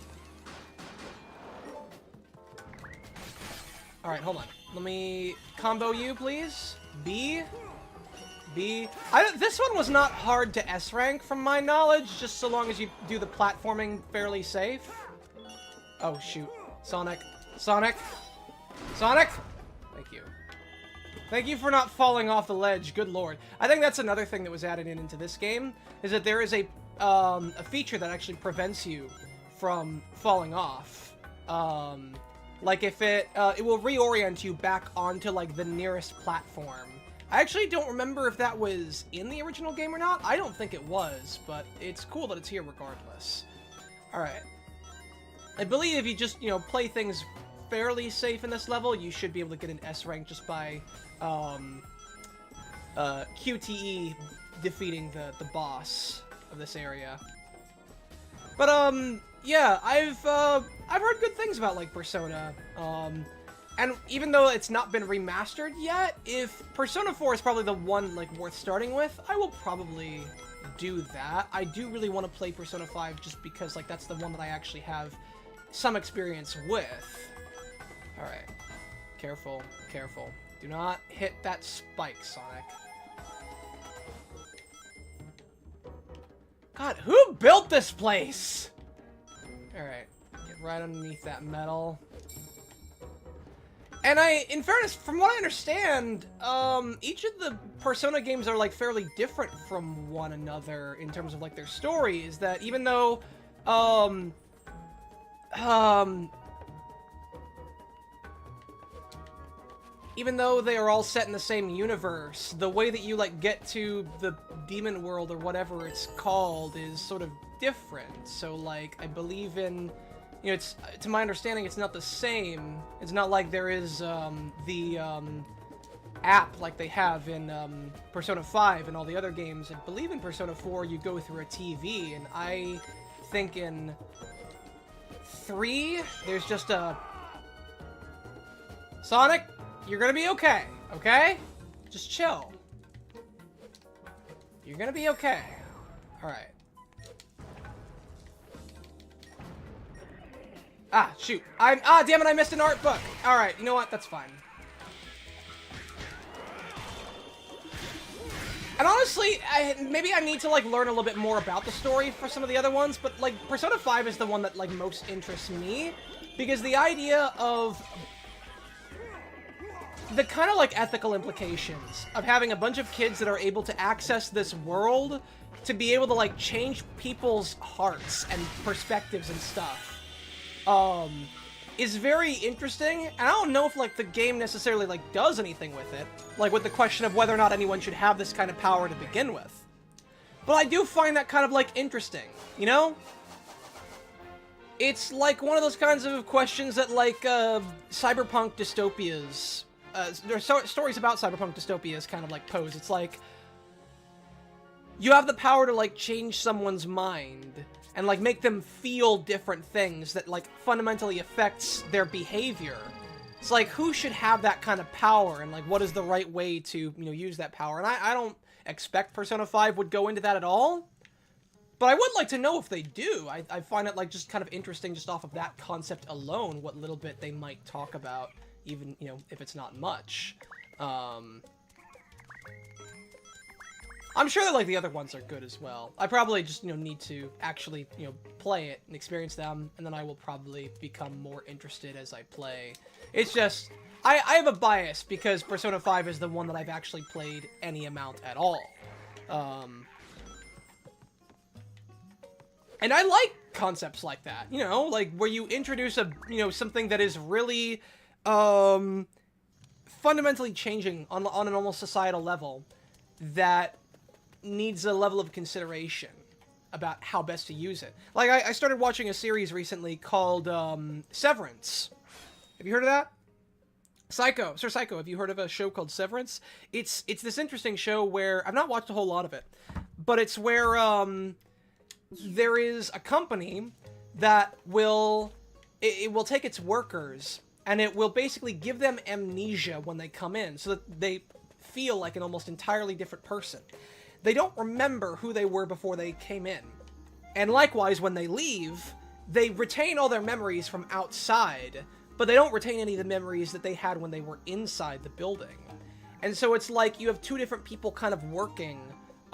Alright, hold on. Let me combo you, please. B. This one was not hard to S-rank, from my knowledge, just so long as you do the platforming fairly safe. Oh, shoot. Sonic. Thank you. Thank you for not falling off the ledge, good lord. I think that's another thing that was added into this game, is that there is a feature that actually prevents you from falling off. Like if it will reorient you back onto, like, the nearest platform. I actually don't remember if that was in the original game or not. I don't think it was, but it's cool that it's here regardless. Alright. I believe if you just, you know, play things fairly safe in this level, you should be able to get an S rank just by, QTE defeating the boss of this area. But, yeah, I've heard good things about, like, Persona, and even though it's not been remastered yet, if Persona 4 is probably the one, like, worth starting with, I will probably do that. I do really want to play Persona 5 just because, like, that's the one that I actually have some experience with. Alright. Careful. Do not hit that spike, Sonic. God, who built this place? Alright. Get right underneath that metal. And in fairness, from what I understand, each of the Persona games are, like, fairly different from one another in terms of, like, their stories, that even though, even though they are all set in the same universe, the way that you, like, get to the demon world or whatever it's called is sort of different. So, like, I believe in... You know, it's, to my understanding, it's not the same. It's not like there is, app like they have in Persona 5 and all the other games. I believe in Persona 4 you go through a TV, and I think in 3 there's just a... Sonic, you're gonna be okay, okay? Just chill. You're gonna be okay. Alright. Ah, shoot. Damn it, I missed an art book. Alright, you know what? That's fine. And honestly, maybe I need to, like, learn a little bit more about the story for some of the other ones, but, like, Persona 5 is the one that, like, most interests me, because the idea of the kind of, like, ethical implications of having a bunch of kids that are able to access this world to be able to, like, change people's hearts and perspectives and stuff, is very interesting, and I don't know if, like, the game necessarily, like, does anything with it, like, with the question of whether or not anyone should have this kind of power to begin with. But I do find that kind of, like, interesting, you know? It's, like, one of those kinds of questions that, like, cyberpunk dystopias, stories about cyberpunk dystopias kind of, like, pose. It's like, you have the power to, like, change someone's mind, and, like, make them feel different things that, like, fundamentally affects their behavior. It's like, who should have that kind of power, and, like, what is the right way to, you know, use that power? And I don't expect Persona 5 would go into that at all, but I would like to know if they do. I find it, like, just kind of interesting just off of that concept alone, what little bit they might talk about, even, you know, if it's not much. I'm sure that, like, the other ones are good as well. I probably just, you know, need to actually, you know, play it and experience them, and then I will probably become more interested as I play. It's just, I have a bias because Persona 5 is the one that I've actually played any amount at all. And I like concepts like that, you know, like, where you introduce a, you know, something that is really, fundamentally changing on an almost societal level that needs a level of consideration about how best to use it. Like, I started watching a series recently called, Severance. Have you heard of that? Sir Psycho, have you heard of a show called Severance? It's this interesting show where, I've not watched a whole lot of it, but it's where, there is a company that will, it will take its workers, and it will basically give them amnesia when they come in, so that they feel like an almost entirely different person. They don't remember who they were before they came in. And likewise, when they leave, they retain all their memories from outside, but they don't retain any of the memories that they had when they were inside the building. And so it's like you have two different people kind of working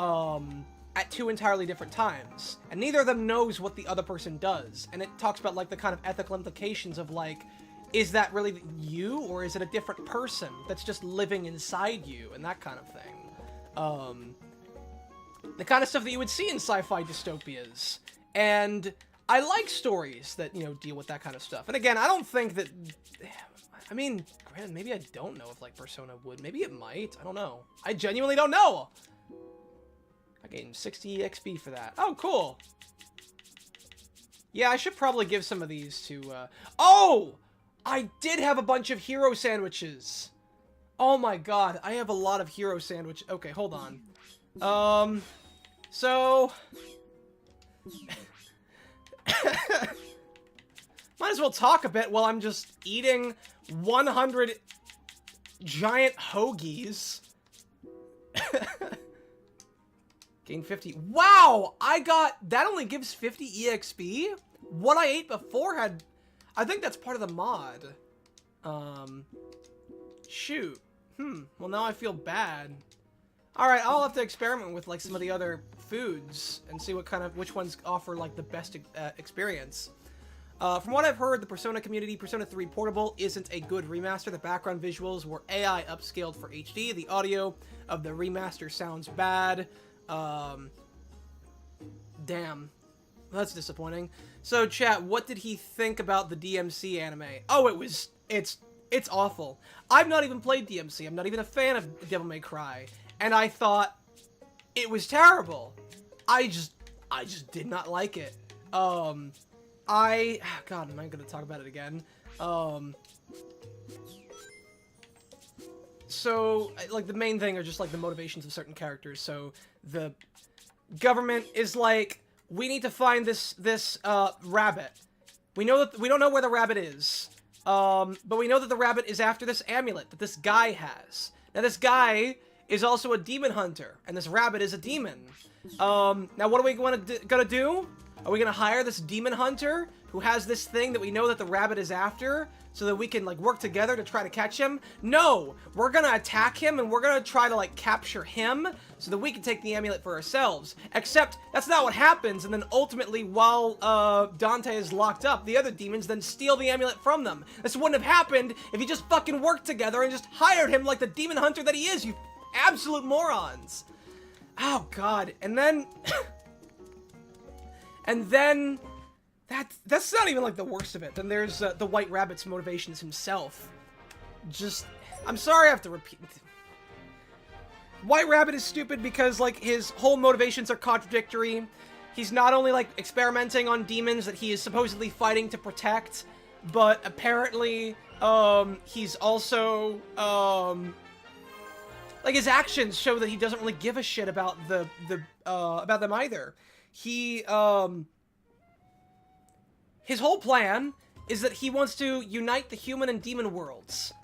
at two entirely different times. And neither of them knows what the other person does. And it talks about, like, the kind of ethical implications of, like, is that really you, or is it a different person that's just living inside you, and that kind of thing. The kind of stuff that you would see in sci-fi dystopias. And I like stories that, you know, deal with that kind of stuff. And again, I don't think that... I mean, granted, maybe I don't know if, like, Persona would. Maybe it might. I don't know. I genuinely don't know! I gave him 60 XP for that. Oh, cool! Yeah, I should probably give some of these to, Oh! I did have a bunch of hero sandwiches! Oh my god, I have a lot of hero sandwich... Okay, hold on. So... Might as well talk a bit while I'm just eating 100 giant hoagies. Gain 50. Wow! That only gives 50 EXP? What I ate before had... I think that's part of the mod. Shoot. Well, now I feel bad. Alright, I'll have to experiment with, like, some of the other foods and see which ones offer, like, the best experience. From what I've heard, the Persona community, Persona 3 Portable isn't a good remaster. The background visuals were AI upscaled for HD. The audio of the remaster sounds bad. Damn. That's disappointing. So, chat, what did he think about the DMC anime? Oh, it's awful. I've not even played DMC. I'm not even a fan of Devil May Cry. And I thought it was terrible. I just did not like it. God, am I gonna talk about it again? so, like, the main thing are just, like, the motivations of certain characters. So, the government is like, we need to find this rabbit. We don't know where the rabbit is. But we know that the rabbit is after this amulet that this guy has. Now, this guy is also a demon hunter, and this rabbit is a demon. Now, what are we gonna do? Are we gonna hire this demon hunter who has this thing that we know that the rabbit is after, so that we can, like, work together to try to catch him? No! We're gonna attack him, and we're gonna try to, like, capture him, so that we can take the amulet for ourselves. Except, that's not what happens, and then ultimately, while, Dante is locked up, the other demons then steal the amulet from them. This wouldn't have happened if you just fucking worked together and just hired him like the demon hunter that he is, you absolute morons! Oh, God. And then... and then... That's not even, like, the worst of it. Then there's the White Rabbit's motivations himself. Just... I'm sorry I have to repeat... White Rabbit is stupid because, like, his whole motivations are contradictory. He's not only, like, experimenting on demons that he is supposedly fighting to protect, but apparently, he's also, like, his actions show that he doesn't really give a shit about about them either. He, his whole plan is that he wants to unite the human and demon worlds.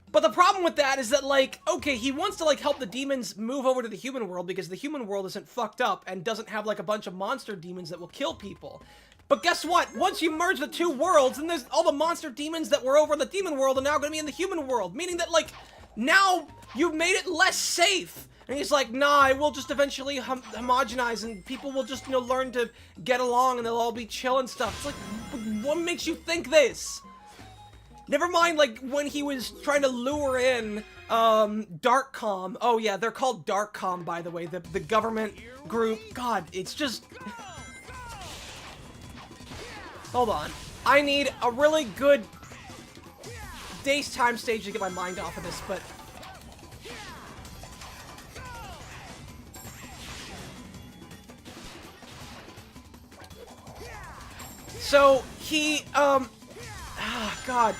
But the problem with that is that, like, okay, he wants to, like, help the demons move over to the human world because the human world isn't fucked up and doesn't have, like, a bunch of monster demons that will kill people. But guess what? Once you merge the two worlds, then there's all the monster demons that were over in the demon world are now gonna be in the human world, meaning that, like, now you've made it less safe. And he's like, nah, it will just eventually homogenize and people will just, you know, learn to get along and they'll all be chill and stuff. It's like, what makes you think this? Never mind, like, when he was trying to lure in, Darkcom. Oh, yeah, they're called Darkcom, by the way, the government group. God, it's just... Hold on. I need a really good Days Time stage to get my mind off of this, but... So, he, God.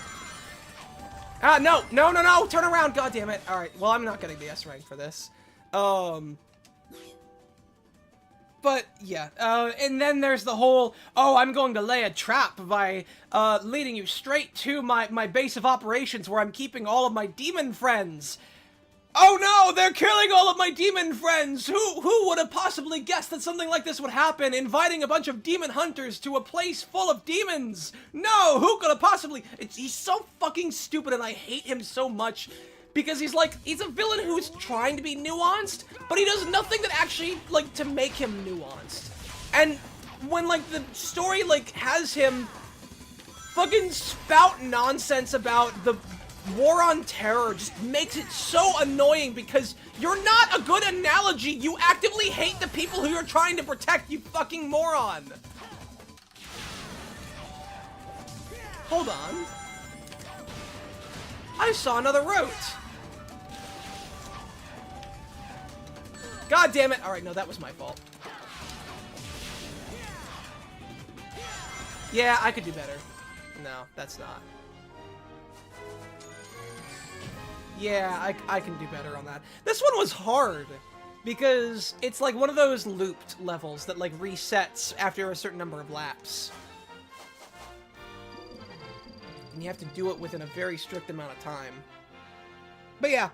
No, turn around, God damn it. Alright, well, I'm not getting the S rank for this. But, yeah, and then there's the whole, oh, I'm going to lay a trap by, leading you straight to my base of operations where I'm keeping all of my demon friends. Oh no, they're killing all of my demon friends! Who would have possibly guessed that something like this would happen, inviting a bunch of demon hunters to a place full of demons? No, who could have possibly... He's so fucking stupid and I hate him so much, because he's a villain who's trying to be nuanced, but he does nothing that actually, like, to make him nuanced. And when, like, the story, like, has him fucking spout nonsense about the War on Terror, just makes it so annoying because you're not a good analogy. You actively hate the people who you're trying to protect, you fucking moron. Hold on. I saw another route. God damn it. Alright, no, that was my fault. Yeah, I could do better. No, that's not. Yeah, I can do better on that. This one was hard, because it's like one of those looped levels that, like, resets after a certain number of laps. And you have to do it within a very strict amount of time. But yeah,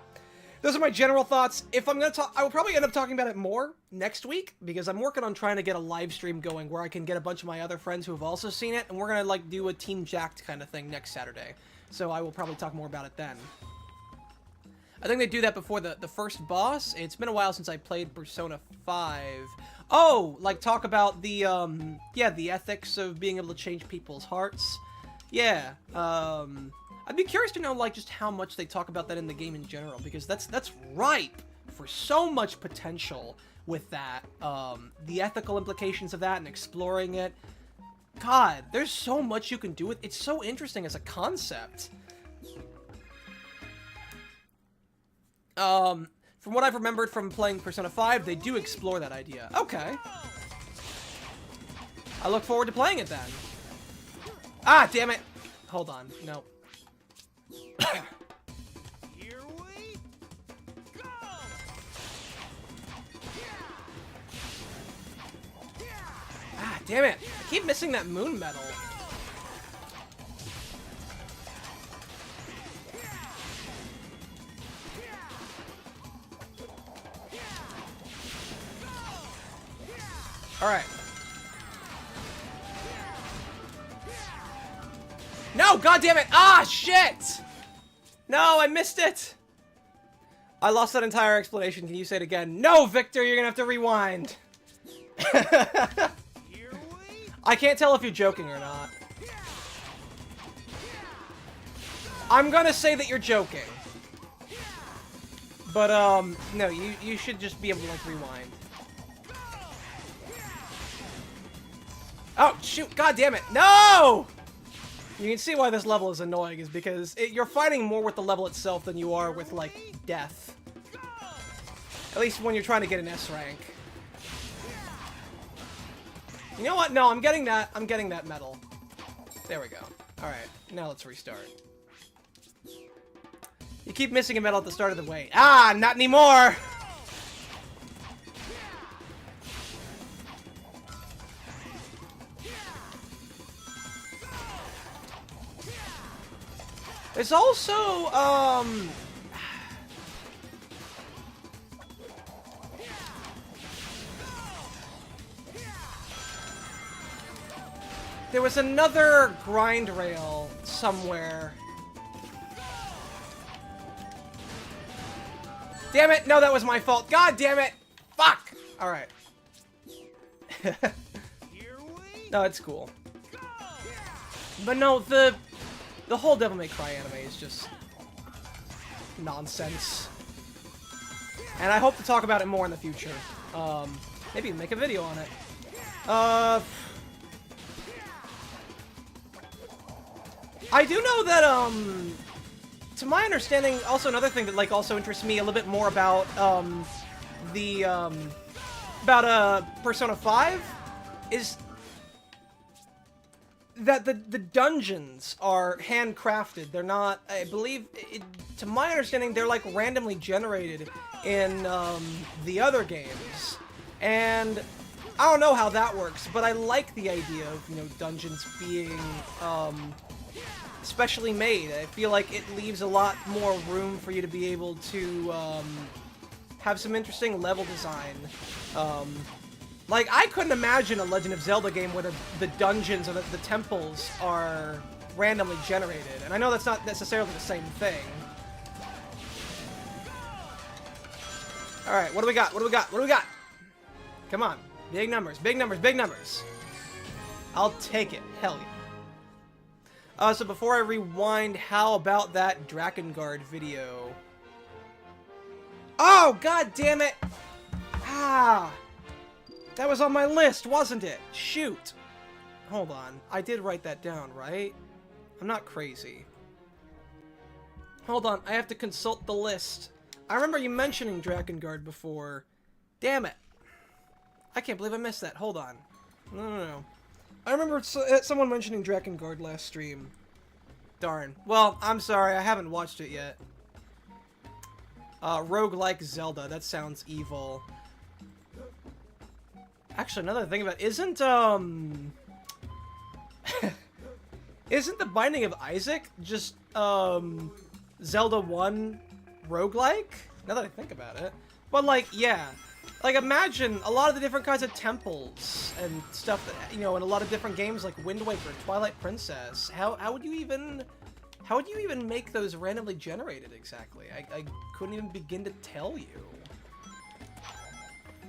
those are my general thoughts. If I'm gonna talk, I will probably end up talking about it more next week, because I'm working on trying to get a live stream going where I can get a bunch of my other friends who have also seen it, and we're gonna, like, do a Team Jacked kind of thing next Saturday. So I will probably talk more about it then. I think they do that before the first boss. It's been a while since I played Persona 5. Oh, like talk about the, yeah, the ethics of being able to change people's hearts. Yeah, I'd be curious to know, like, just how much they talk about that in the game in general, because that's ripe for so much potential with that. The ethical implications of that and exploring it. God, there's so much you can do with it. It's so interesting as a concept. From what I've remembered from playing Persona 5, they do explore that idea. Okay. I look forward to playing it then. Ah, damn it. Hold on. No. Here we damn it. I keep missing that moon medal. Alright. No, god damn it! Ah, shit! No, I missed it! I lost that entire explanation. Can you say it again? No, Victor, you're gonna have to rewind. I can't tell if you're joking or not. I'm gonna say that you're joking. But, no, you should just be able to, like, rewind. Oh, shoot, god damn it, no! You can see why this level is annoying, is because you're fighting more with the level itself than you are with, like, death. At least when you're trying to get an S rank. You know what? No, I'm getting that medal. There we go. Alright, now let's restart. You keep missing a medal at the start of the way. Ah, not anymore! There's also, there was another grind rail somewhere. Damn it! No, that was my fault. God damn it! Fuck! Alright. No, it's cool. But no, the whole Devil May Cry anime is just nonsense. And I hope to talk about it more in the future. Maybe make a video on it. I do know that, to my understanding, also another thing that, like, also interests me a little bit more about, Persona 5 is that the dungeons are handcrafted. They're not, I believe, to my understanding, they're, like, randomly generated in, the other games. And I don't know how that works, but I like the idea of, you know, dungeons being, specially made. I feel like it leaves a lot more room for you to be able to, have some interesting level design. Like, I couldn't imagine a Legend of Zelda game where the dungeons or the temples are randomly generated. And I know that's not necessarily the same thing. Alright, what do we got? What do we got? What do we got? Come on. Big numbers, big numbers, big numbers. I'll take it. Hell yeah. So before I rewind, how about that Drakengard video? Oh, god damn it! Ah! That was on my list, wasn't it? Shoot! Hold on. I did write that down, right? I'm not crazy. Hold on, I have to consult the list. I remember you mentioning Drakengard before. Damn it. I can't believe I missed that. Hold on. No. I remember someone mentioning Drakengard last stream. Darn. Well, I'm sorry, I haven't watched it yet. Roguelike Zelda. That sounds evil. Actually, another thing about isn't isn't the Binding of Isaac just Zelda 1 roguelike? Now that I think about it. But like, yeah. Like, imagine a lot of the different kinds of temples and stuff that, you know, in a lot of different games like Wind Waker, Twilight Princess. How would you even make those randomly generated exactly? I couldn't even begin to tell you.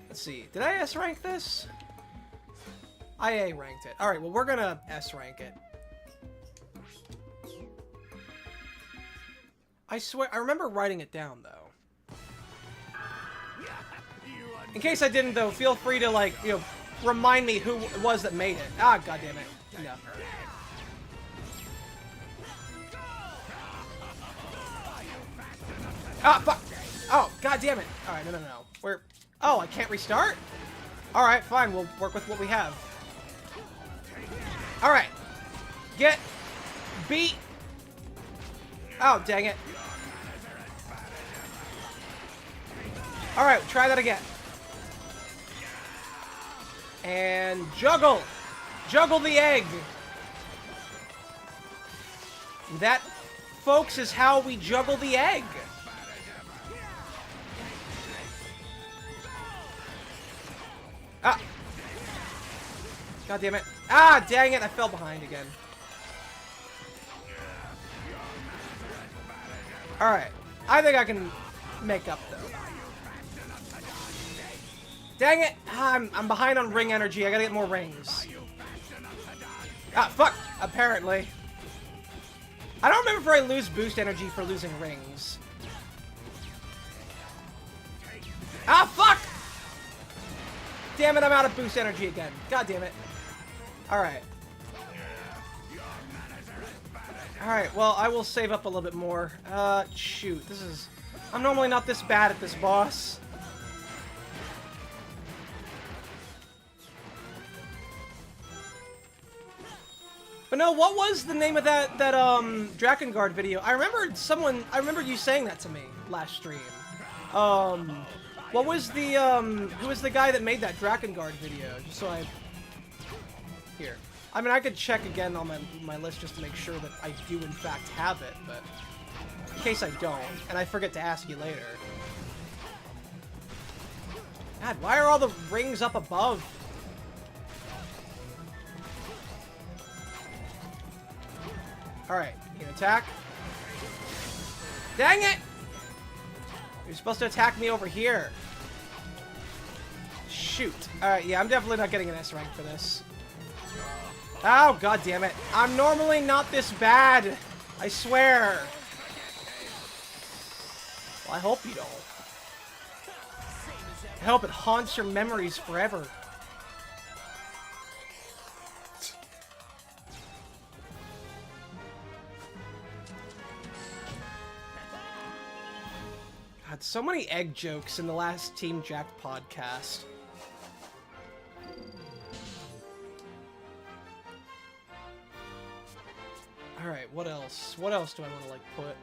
Let's see. Did I S-rank this? I A-ranked it. Alright, well, we're gonna S-rank it. I swear, I remember writing it down, though. In case I didn't, though, feel free to, like, you know, remind me who it was that made it. Ah, goddammit. No. Ah, fuck! Oh, goddammit. Alright, no. We're... Oh, I can't restart? Alright, fine, we'll work with what we have. Alright. Get... beat... Oh, dang it. Alright, try that again. And juggle! Juggle the egg! That, folks, is how we juggle the egg. Ah! God damn it. Ah, dang it, I fell behind again. Alright. I think I can make up, though. Dang it! I'm behind on ring energy. I gotta get more rings. Ah, fuck! Apparently. I don't remember if I lose boost energy for losing rings. Ah, fuck! Damn it, I'm out of boost energy again. God damn it. Alright. Alright, well, I will save up a little bit more. Shoot. This is... I'm normally not this bad at this boss. But no, what was the name of that Drakengard video? I remember you saying that to me last stream. What was the, who was the guy that made that Drakengard video? Just so I... Here. I mean, I could check again on my list just to make sure that I do in fact have it, but... In case I don't, and I forget to ask you later. God, why are all the rings up above? Alright, you can attack. Dang it! You're supposed to attack me over here. Shoot. Alright, yeah, I'm definitely not getting an S rank for this. Oh, god damn it. I'm normally not this bad. I swear. Well, I hope you don't. I hope it haunts your memories forever. God, so many egg jokes in the last Team Jack podcast. Alright, what else? What else do I want to, like, put?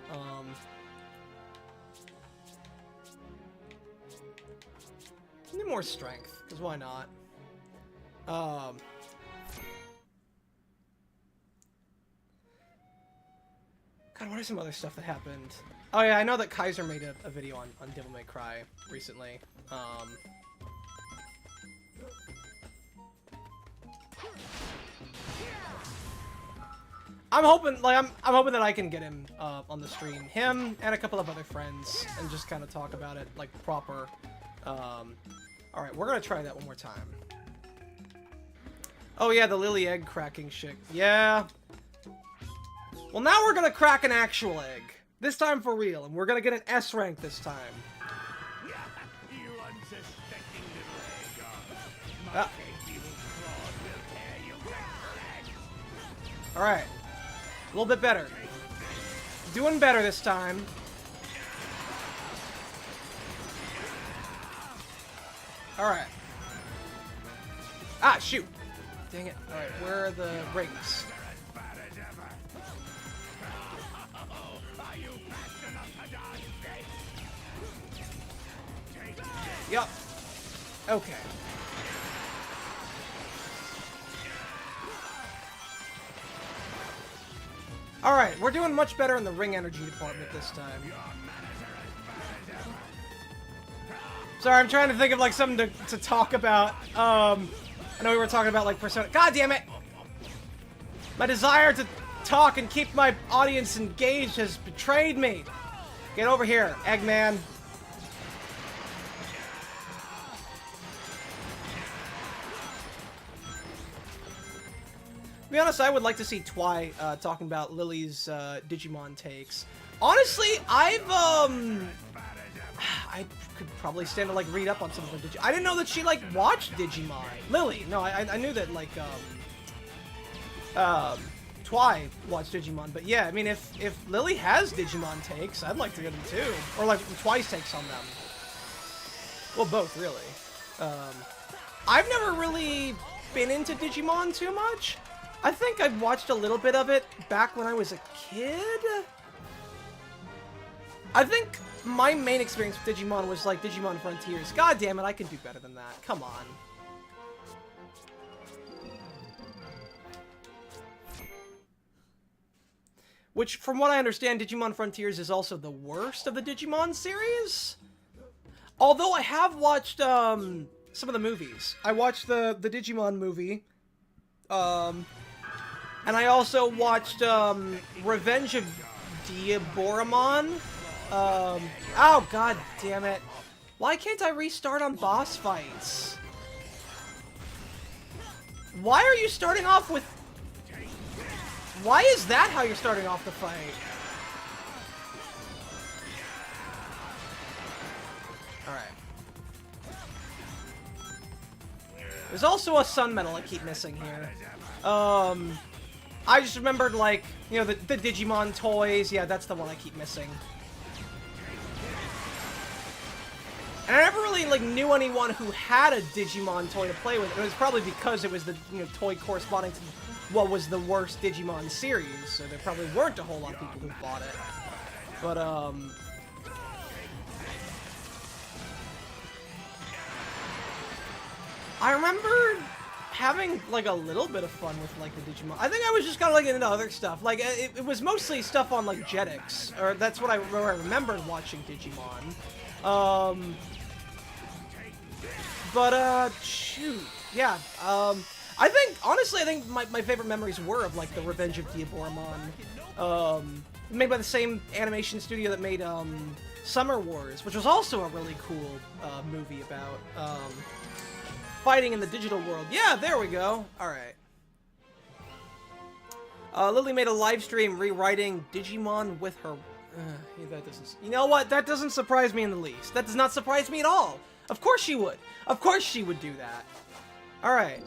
Need more strength, because why not? God, what are some other stuff that happened? Oh yeah, I know that Kaiser made a video on Devil May Cry recently. I'm hoping that I can get him on the stream, him and a couple of other friends, and just kind of talk about it like proper. All right, we're gonna try that one more time. Oh yeah, the Lily egg cracking shit. Yeah. Well, now we're gonna crack an actual egg. This time for real, and we're gonna get an S rank this time. Ah. Alright. A little bit better. Doing better this time. Alright. Ah, shoot! Dang it. Alright, where are the rings? Yup. Okay. Alright, we're doing much better in the ring energy department this time. Sorry, I'm trying to think of like something to talk about. I know we were talking about like Persona. God damn it! My desire to talk and keep my audience engaged has betrayed me. Get over here, Eggman. To be honest, I would like to see Twy talking about Lily's Digimon takes. Honestly, I could probably stand to like read up on some of her Digimon. I didn't know that she like watched Digimon. Lily, no, I knew that like Twy watched Digimon, but yeah, I mean if Lily has Digimon takes, I'd like to get them too, or like Twy's takes on them. Well, both really. I've never really been into Digimon too much. I think I've watched a little bit of it back when I was a kid. I think my main experience with Digimon was like Digimon Frontiers. God damn it, I can do better than that. Come on. which, from what I understand, Digimon Frontiers is also the worst of the Digimon series. Although I have watched some of the movies. I watched the Digimon movie, and I also watched Revenge of Diaboramon. Oh god damn it! Why can't I restart on boss fights? Why are you starting off with? Why is that how you're starting off the fight? Alright. There's also a sun medal I keep missing here. I just remembered, like, you know, the Digimon toys. Yeah, that's the one I keep missing. And I never really, like, knew anyone who had a Digimon toy to play with. It was probably because it was the, you know, toy corresponding to what was the worst Digimon series, so there probably weren't a whole lot of people who bought it. But, I remember having, like, a little bit of fun with, like, the Digimon. I think I was just kind of, like, into other stuff. Like, it was mostly stuff on, like, Jetix, or that's what I remembered watching Digimon. Shoot. Yeah, I think, honestly, I think my favorite memories were of, like, the Revenge of Diaboramon. Made by the same animation studio that made, Summer Wars, which was also a really cool, movie about, fighting in the digital world. Yeah, there we go. Alright. Lily made a live stream rewriting Digimon with her... that doesn't... You know what? That doesn't surprise me in the least. That does not surprise me at all. Of course she would. Of course she would do that. Alright.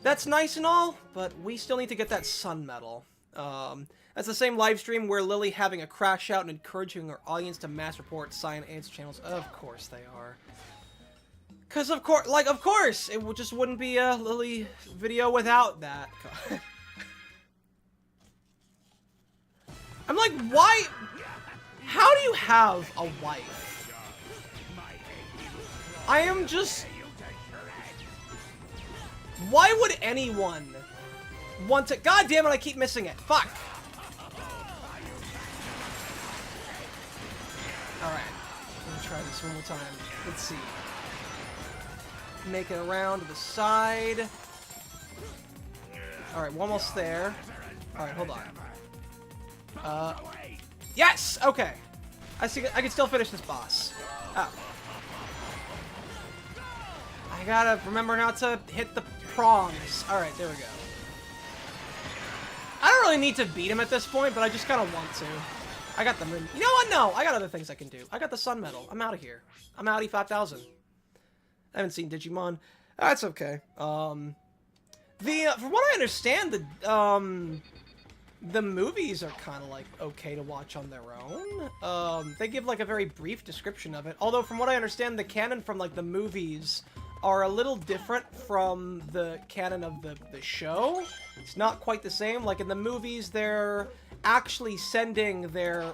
That's nice and all, but we still need to get that sun medal. That's the same live stream where Lily having a crash out and encouraging her audience to mass report sign answer channels. Of course they are. Cause of course, like, of course, it just wouldn't be a Lily video without that. I'm like, why? How do you have a wife? I am just... Why would anyone want to... God damn it, I keep missing it. Fuck. Alright. Let me try this one more time. Let's see. Make it around to the side. Alright, we're almost there. Alright, hold on. Yes! Okay. I can still finish this boss. Oh. I gotta remember not to hit the prongs. Alright, there we go. I don't really need to beat him at this point, but I just kind of want to. I got the moon. You know what? No, I got other things I can do. I got the sun medal. I'm out of here. I'm outie 5000. I haven't seen Digimon. That's okay. From what I understand, the movies are kind of, like, okay to watch on their own. They give, like, a very brief description of it. Although, from what I understand, the canon from, like, the movies are a little different from the canon of the show. It's not quite the same. Like, in the movies, they're actually sending their,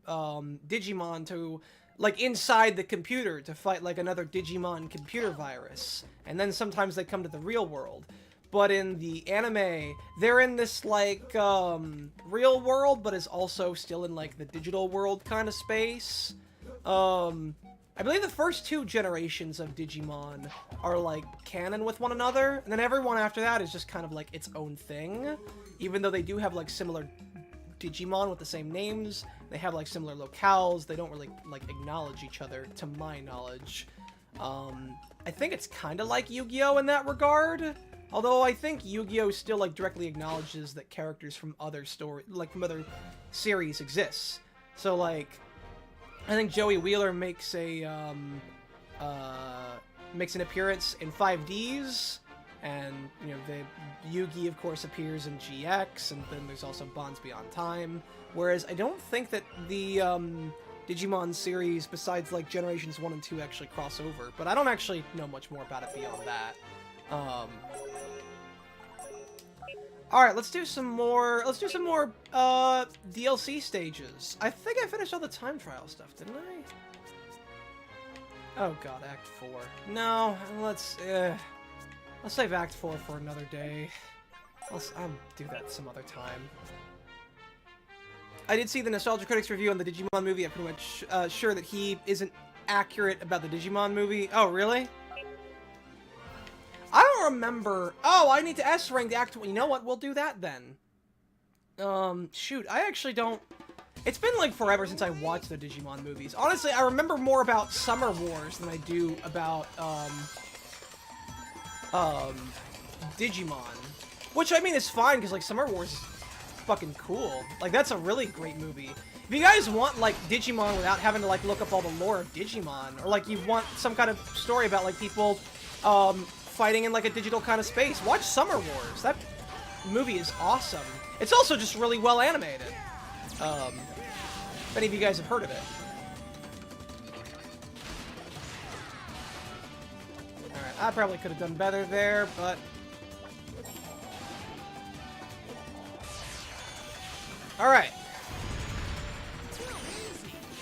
Digimon to... like, inside the computer to fight, like, another Digimon computer virus. And then sometimes they come to the real world. But in the anime, they're in this, like, real world, but is also still in, like, the digital world kind of space. I believe the first 2 generations of Digimon are, like, canon with one another. And then everyone after that is just kind of, like, its own thing. Even though they do have, like, similar Digimon with the same names. They have, like, similar locales. They don't really, like, acknowledge each other, to my knowledge. I think it's kind of like Yu-Gi-Oh! In that regard. Although I think Yu-Gi-Oh! Still, like, directly acknowledges that characters from other from other series exist. So, like, I think Joey Wheeler makes a, makes an appearance in 5Ds. And, you know, Yugi, of course, appears in GX, and then there's also Bonds Beyond Time. Whereas I don't think that the Digimon series, besides, like, Generations 1 and 2, actually cross over. But I don't actually know much more about it beyond that. Alright, let's do some more DLC stages. I think I finished all the time trial stuff, didn't I? Oh god, Act 4. No, let's save Act 4 for another day. I'll do that some other time. I did see the Nostalgia Critics review on the Digimon movie. I'm pretty much sure that he isn't accurate about the Digimon movie. Oh, really? I don't remember. Oh, I need to S rank the actual. You know what? We'll do that then. Shoot, I actually don't. It's been like forever since I watched the Digimon movies. Honestly, I remember more about Summer Wars than I do about Digimon. Which I mean is fine because like Summer Wars is fucking cool. Like that's a really great movie. If you guys want like Digimon without having to like look up all the lore of Digimon, or like you want some kind of story about like people fighting in like a digital kind of space, watch Summer Wars. That movie is awesome. It's also just really well animated. If any of you guys have heard of it. Alright, I probably could have done better there, but... Alright.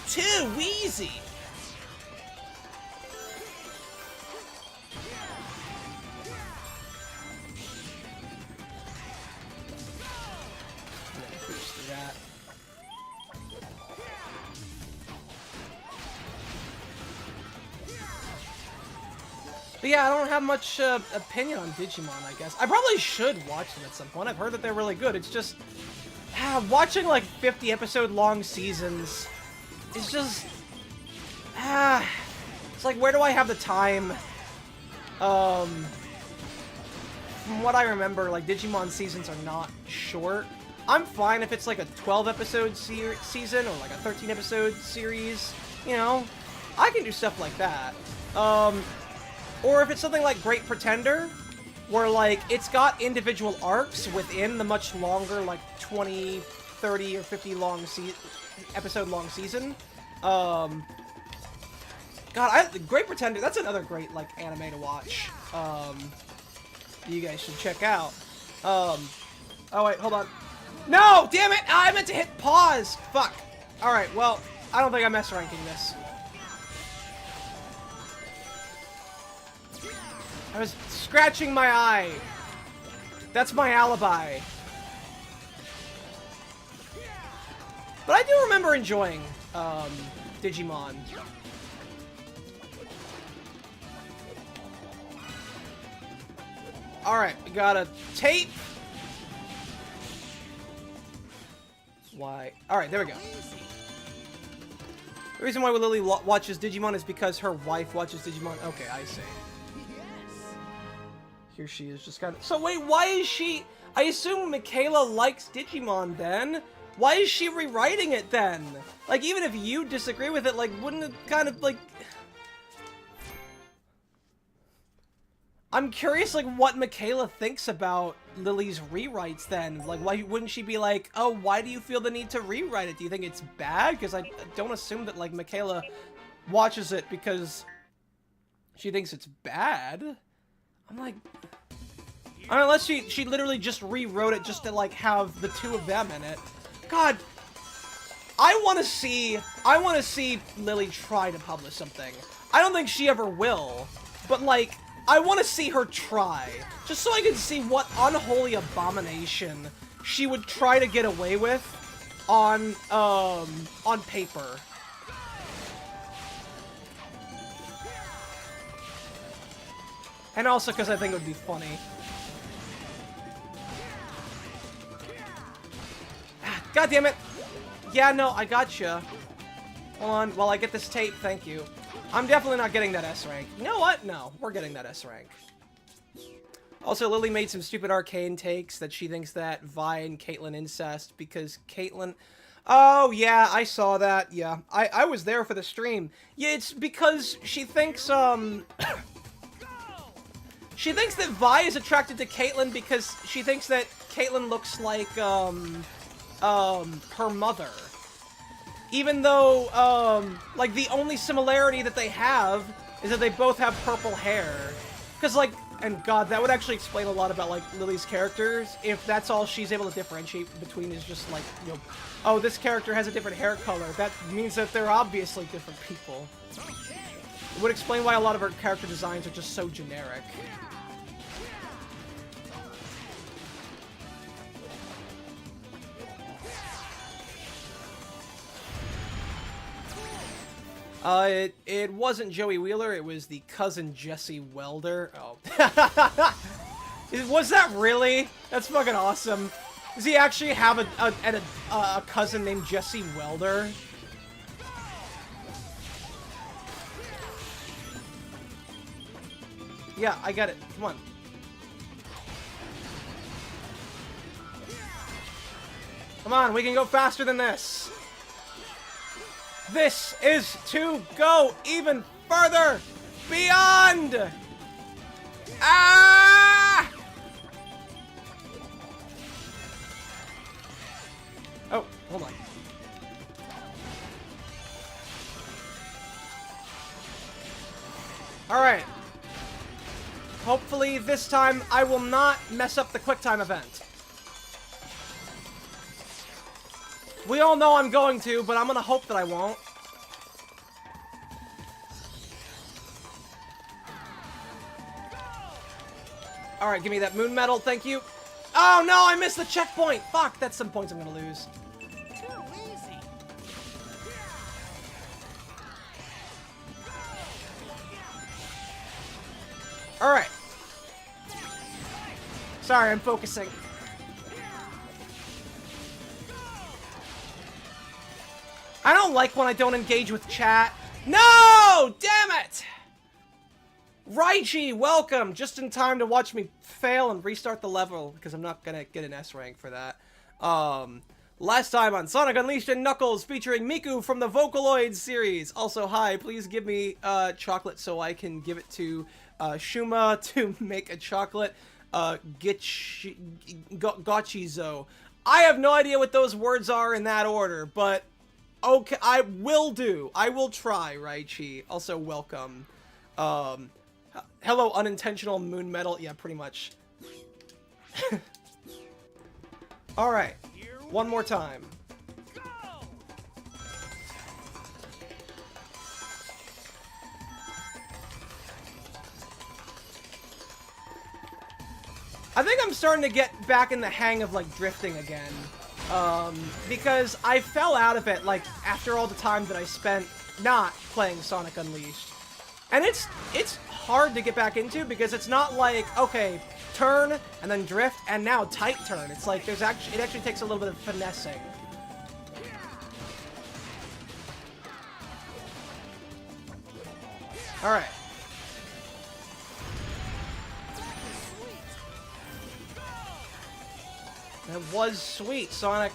Too easy! That. But yeah, I don't have much opinion on Digimon, I guess. I probably should watch them at some point. I've heard that they're really good. It's just... watching, like, 50-episode-long seasons is just... it's like, where do I have the time? From what I remember, like, Digimon seasons are not short. I'm fine if it's, like, a 12-episode season or, like, a 13-episode series. You know? I can do stuff like that. Or if it's something like Great Pretender, where, like, it's got individual arcs within the much longer, like, 20, 30, or 50 episode-long season. Great Pretender, that's another great, like, anime to watch. You guys should check out. Oh, wait, hold on. No! Damn it! I meant to hit pause! Fuck. Alright, well, I don't think I'm S-ranking this. I was scratching my eye. That's my alibi. But I do remember enjoying, Digimon. Alright, we got a tape. Why? Alright, there we go. The reason why Lily watches Digimon is because her wife watches Digimon. Okay, I see. Here she is, just kind of... So wait, why is she... I assume Michaela likes Digimon then? Why is she rewriting it then? Like, even if you disagree with it, like, wouldn't it kind of, like... I'm curious, like, what Michaela thinks about Lily's rewrites then. Like, why wouldn't she be like, oh, why do you feel the need to rewrite it? Do you think it's bad? Because I don't assume that, like, Michaela watches it because she thinks it's bad. I'm like... I mean, unless she literally just rewrote it just to, like, have the two of them in it. God, I want to see Lily try to publish something. I don't think she ever will, but, like, I want to see her try. Just so I can see what unholy abomination she would try to get away with on paper. And also because I think it would be funny. God damn it! Yeah, no, I gotcha. Hold on, while I get this tape, thank you. I'm definitely not getting that S rank. You know what? No, we're getting that S rank. Also, Lily made some stupid arcane takes that she thinks that Vi and Caitlyn incest because Caitlyn... Oh, yeah, I saw that, yeah. I was there for the stream. Yeah, it's because she thinks, she thinks that Vi is attracted to Caitlyn because she thinks that Caitlyn looks like, her mother. Even though, like, the only similarity that they have is that they both have purple hair. Because, like, and God, that would actually explain a lot about, like, Lily's characters, if that's all she's able to differentiate between is just, like, you know, oh, this character has a different hair color. That means that they're obviously different people. It would explain why a lot of her character designs are just so generic. It wasn't Joey Wheeler, it was the cousin Jesse Welder. Oh. Was that really? That's fucking awesome. Does he actually have a cousin named Jesse Welder? Yeah, I get it. Come on. Come on, we can go faster than this. This is to go even further beyond. Ah! Oh, hold on. All right. Hopefully this time I will not mess up the QuickTime event. We all know I'm going to, but I'm gonna hope that I won't. Alright, give me that moon medal, thank you. Oh no, I missed the checkpoint! Fuck, that's some points I'm gonna lose. Too easy. Alright. Sorry, I'm focusing. I don't like when I don't engage with chat. No! Damn it! Raichi, welcome! Just in time to watch me fail and restart the level, because I'm not gonna get an S rank for that. Last time on Sonic Unleashed and Knuckles, featuring Miku from the Vocaloid series. Also, hi, please give me chocolate so I can give it to Shuma to make a chocolate Gachizo. I have no idea what those words are in that order, but okay, I will do. I will try, Raichi. Also, welcome. Hello, unintentional moon medal. Yeah, pretty much. Alright. One more time. Go! I think I'm starting to get back in the hang of, like, drifting again. Because I fell out of it, like, after all the time that I spent not playing Sonic Unleashed. And it's hard to get back into because it's not like, okay, turn and then drift and now tight turn. It's like it actually takes a little bit of finessing. All right. That was sweet, Sonic.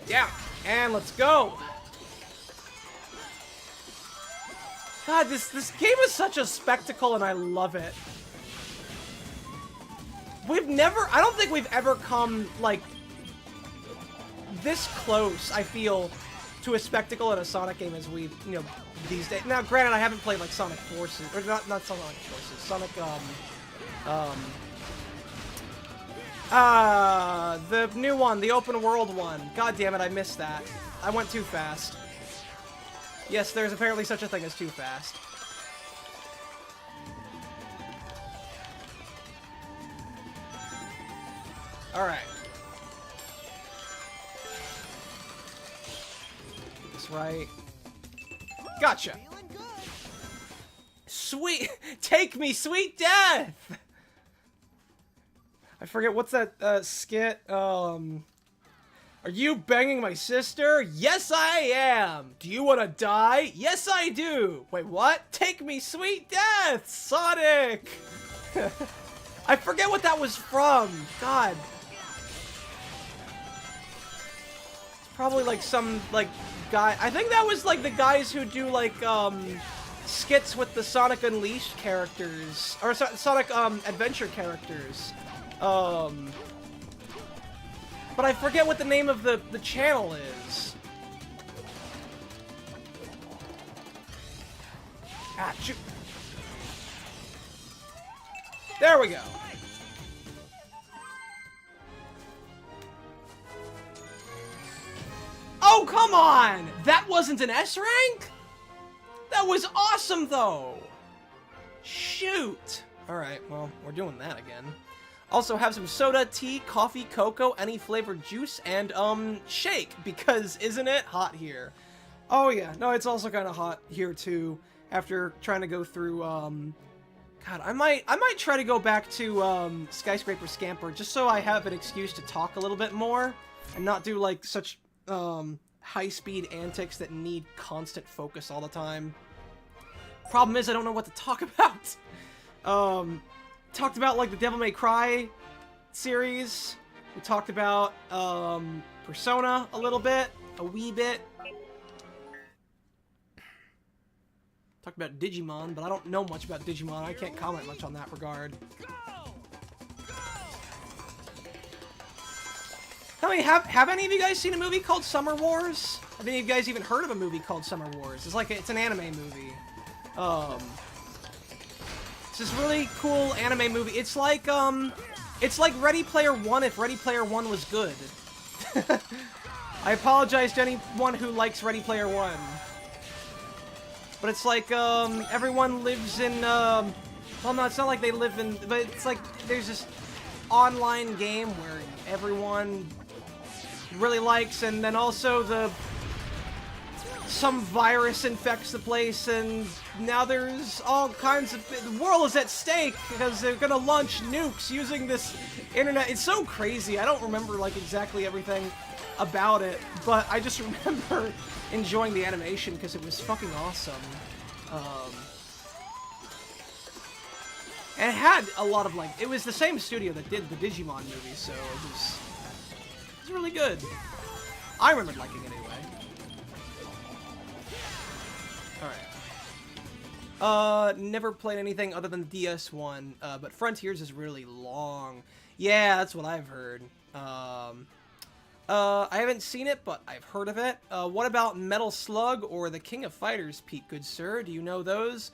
Yeah, and let's go. God, this game is such a spectacle and I love it. I don't think we've ever come, like, this close, I feel, to a spectacle in a Sonic game as we've, you know, these days. Now, granted, I haven't played, like, Sonic Forces, or not Sonic Forces, Sonic, the new one, the open world one. God damn it, I missed that. I went too fast. Yes, there's apparently such a thing as too fast. Alright. That's right. Gotcha. Feeling good. Sweet. Take me, sweet death. I forget what's that skit. Are you banging my sister? Yes, I am. Do you want to die? Yes, I do. Wait, what? Take me, sweet death, Sonic. I forget what that was from. God. It's probably like some like guy. I think that was like the guys who do like skits with the Sonic Unleashed characters or Sonic Adventure characters. But I forget what the name of the channel is. Ah, shoot. There we go. Oh, come on! That wasn't an S rank? That was awesome, though. Shoot. Alright, well, we're doing that again. Also, have some soda, tea, coffee, cocoa, any flavored juice, and, shake, because isn't it hot here? Oh, yeah. No, it's also kind of hot here, too, after trying to go through, God, I might try to go back to, Skyscraper Scamper, just so I have an excuse to talk a little bit more, and not do, like, such, high-speed antics that need constant focus all the time. Problem is, I don't know what to talk about. Talked about, like, the Devil May Cry series. We talked about, Persona a little bit, a wee bit. Talked about Digimon, but I don't know much about Digimon. I can't comment much on that regard. I mean, have any of you guys seen a movie called Summer Wars? Have any of you guys even heard of a movie called Summer Wars? It's an anime movie. It's this really cool anime movie. It's like Ready Player One if Ready Player One was good. I apologize to anyone who likes Ready Player One. But it's like, everyone lives in, well, no, it's not like they live in, but it's like there's this online game where everyone really likes, and then also some virus infects the place, and now there's all kinds of... The world is at stake because they're gonna launch nukes using this internet. It's so crazy. I don't remember, like, exactly everything about it, but I just remember enjoying the animation because it was fucking awesome. And it had a lot of, like... It was the same studio that did the Digimon movie, so it was really good. I remembered liking it anyway. Alright. Never played anything other than the DS one, but Frontiers is really long. Yeah, that's what I've heard. I haven't seen it, but I've heard of it. What about Metal Slug or the King of Fighters, Pete, good sir? Do you know those?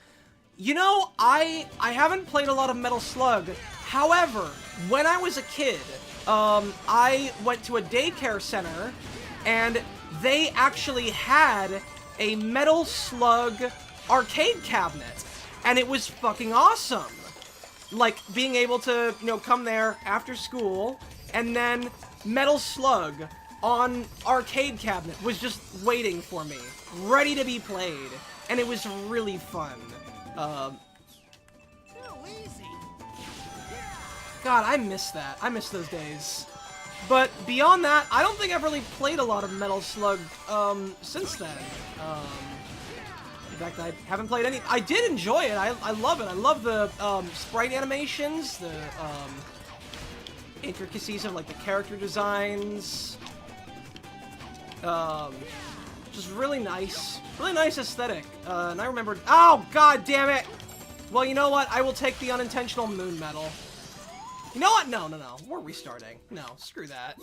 You know, I haven't played a lot of Metal Slug. However, when I was a kid, I went to a daycare center, and they actually had a Metal Slug arcade cabinet, and it was fucking awesome. Like, being able to, you know, come there after school, and then Metal Slug on arcade cabinet was just waiting for me, ready to be played, and it was really fun. God, I miss that. I miss those days. But beyond that, I don't think I've really played a lot of Metal Slug, since then. In fact, I haven't played any. I did enjoy it. I love it. I love the, sprite animations, the, intricacies of, like, the character designs. Just really nice aesthetic. And I remembered, oh, god damn it! Well, you know what? I will take the unintentional moon medal. You know what? No. We're restarting. No, screw that.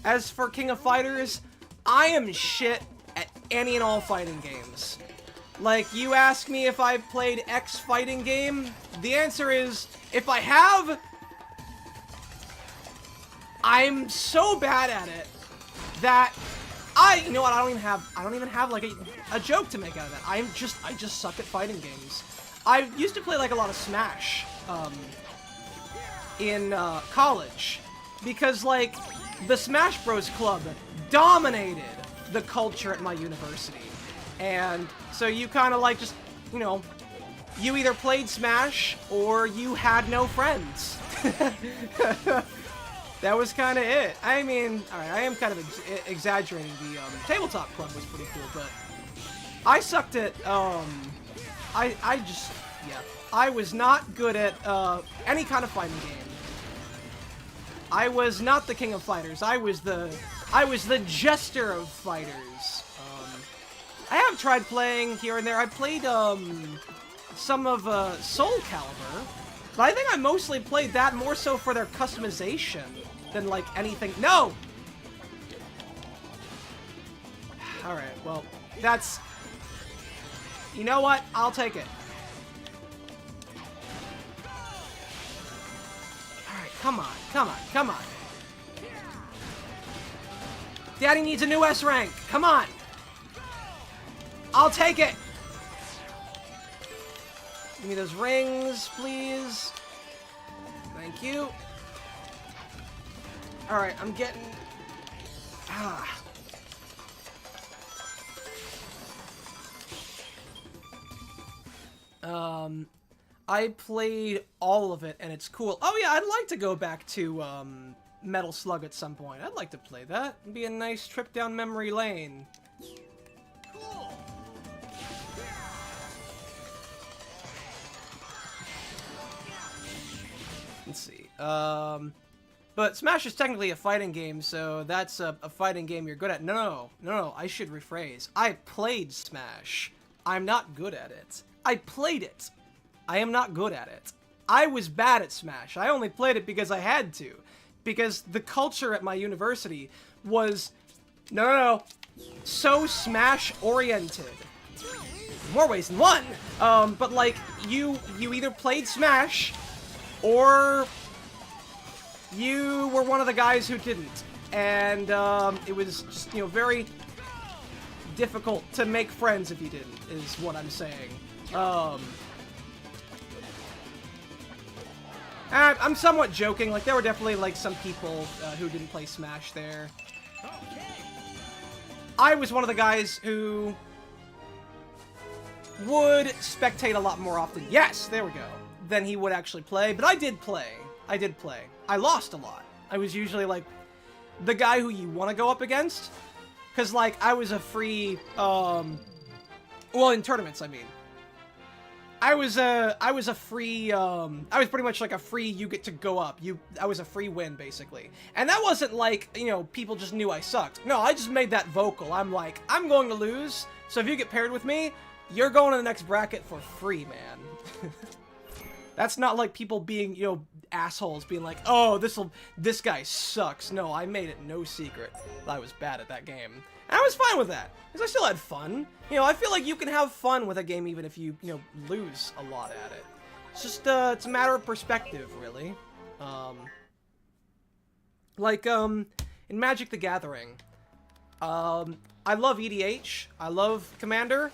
As for King of Fighters, I am shit at any and all fighting games. Like, you ask me if I've played X fighting game, the answer is, if I have, I'm so bad at it that you know what, I don't even have like a joke to make out of that. I just suck at fighting games. I used to play like a lot of Smash, in, college, because like, the Smash Bros Club dominated the culture at my university. And so you kind of like just, you know, you either played Smash or you had no friends. That was kind of it. I mean, alright, I am kind of exaggerating. The tabletop club was pretty cool, but I sucked at, I was not good at any kind of fighting game. I was not the King of Fighters. I was the Jester of Fighters. I have tried playing here and there. I played some of Soul Calibur, but I think I mostly played that more so for their customization than like anything. No. All right. Well, that's. You know what? I'll take it. Alright, come on. Daddy needs a new S rank. Come on. I'll take it. Give me those rings, please. Thank you. Alright, I'm getting... I played all of it, and it's cool. Oh yeah, I'd like to go back to, Metal Slug at some point. I'd like to play that. It'd be a nice trip down memory lane. Cool. Let's see. But Smash is technically a fighting game, so that's a fighting game you're good at. No, I should rephrase. I played Smash. I'm not good at it. I played it. I am not good at it. I was bad at Smash. I only played it because I had to. Because the culture at my university was, so Smash-oriented. More ways than one! But like, you either played Smash, or you were one of the guys who didn't. And, it was just, very difficult to make friends if you didn't, is what I'm saying. I'm somewhat joking, like, there were definitely, like, some people who didn't play Smash there. I was one of the guys who would spectate a lot more often, yes, there we go, than he would actually play, but I did play. I lost a lot. I was usually, like, the guy who you want to go up against, because, like, I was a free, well, in tournaments, I mean. I was pretty much like a free, you get to go up. I was a free win, basically. And that wasn't like, people just knew I sucked. No, I just made that vocal. I'm like, I'm going to lose, so if you get paired with me, you're going to the next bracket for free, man. That's not like people being, assholes, being like, oh, this guy sucks. No, I made it no secret that I was bad at that game. And I was fine with that, because I still had fun. I feel like you can have fun with a game even if you, lose a lot at it. It's just, it's a matter of perspective, really. In Magic the Gathering, I love EDH, I love Commander,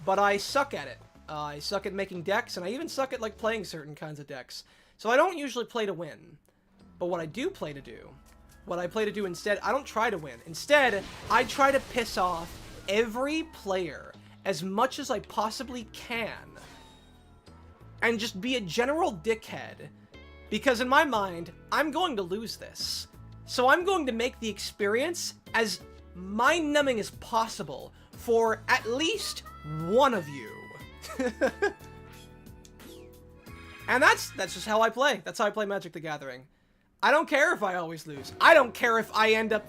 but I suck at it. I suck at making decks, and I even suck at, like, playing certain kinds of decks. So I don't usually play to win. But what I do play to do, instead, I don't try to win. Instead, I try to piss off every player as much as I possibly can. And just be a general dickhead. Because in my mind, I'm going to lose this. So I'm going to make the experience as mind-numbing as possible for at least one of you. And that's just how I play. That's how I play Magic the Gathering. I don't care if I always lose. I don't care if I end up,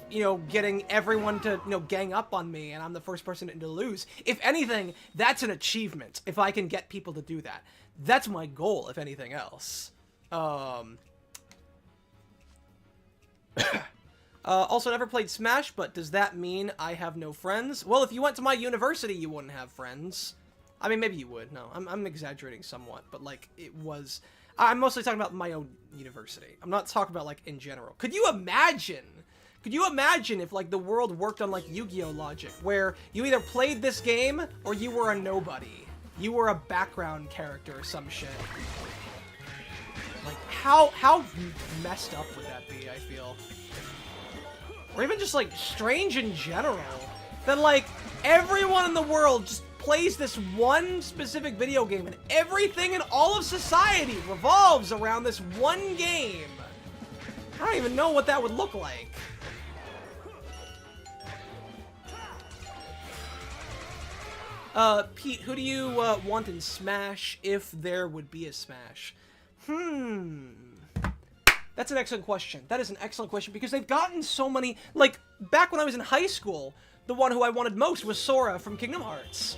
getting everyone to, gang up on me and I'm the first person to lose. If anything, that's an achievement, if I can get people to do that. That's my goal, if anything else. Also, never played Smash, but does that mean I have no friends? Well, if you went to my university, you wouldn't have friends. I mean, maybe you would. No, I'm exaggerating somewhat, but, like, it was... I'm mostly talking about my own university. I'm not talking about, like, in general. Could you imagine if, like, the world worked on, like, Yu-Gi-Oh! Logic, where you either played this game, or you were a nobody? You were a background character or some shit. Like, how messed up would that be, I feel? Or even just, like, strange in general. That, like, everyone in the world just plays this one specific video game, and everything in all of society revolves around this one game. I don't even know what that would look like. Pete, who do you want in Smash if there would be a Smash? That's an excellent question. That is an excellent question, because they've gotten so many... Like, back when I was in high school, the one who I wanted most was Sora from Kingdom Hearts.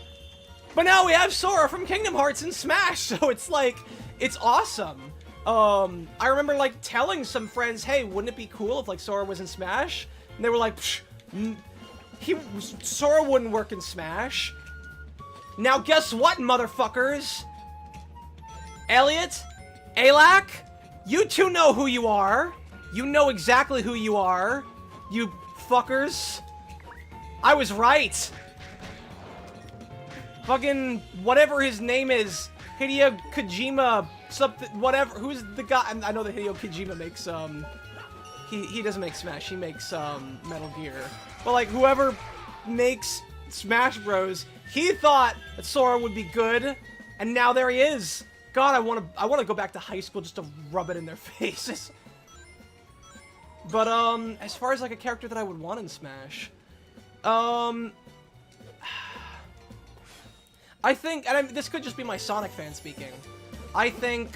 But now we have Sora from Kingdom Hearts in Smash, so it's like, it's awesome. I remember, like, telling some friends, hey, wouldn't it be cool if, like, Sora was in Smash? And they were like, psh, Sora wouldn't work in Smash. Now guess what, motherfuckers? Elliot? Alak? You two know who you are. You know exactly who you are. You fuckers. I was right. Fucking whatever his name is Hideo Kojima, something, whatever. Who's the guy? I know that Hideo Kojima makes he doesn't make Smash. He makes Metal Gear. But like whoever makes Smash Bros, he thought that Sora would be good, and now there he is. God, I want to go back to high school just to rub it in their faces. But as far as like a character that I would want in Smash, I think, and this could just be my Sonic fan speaking, I think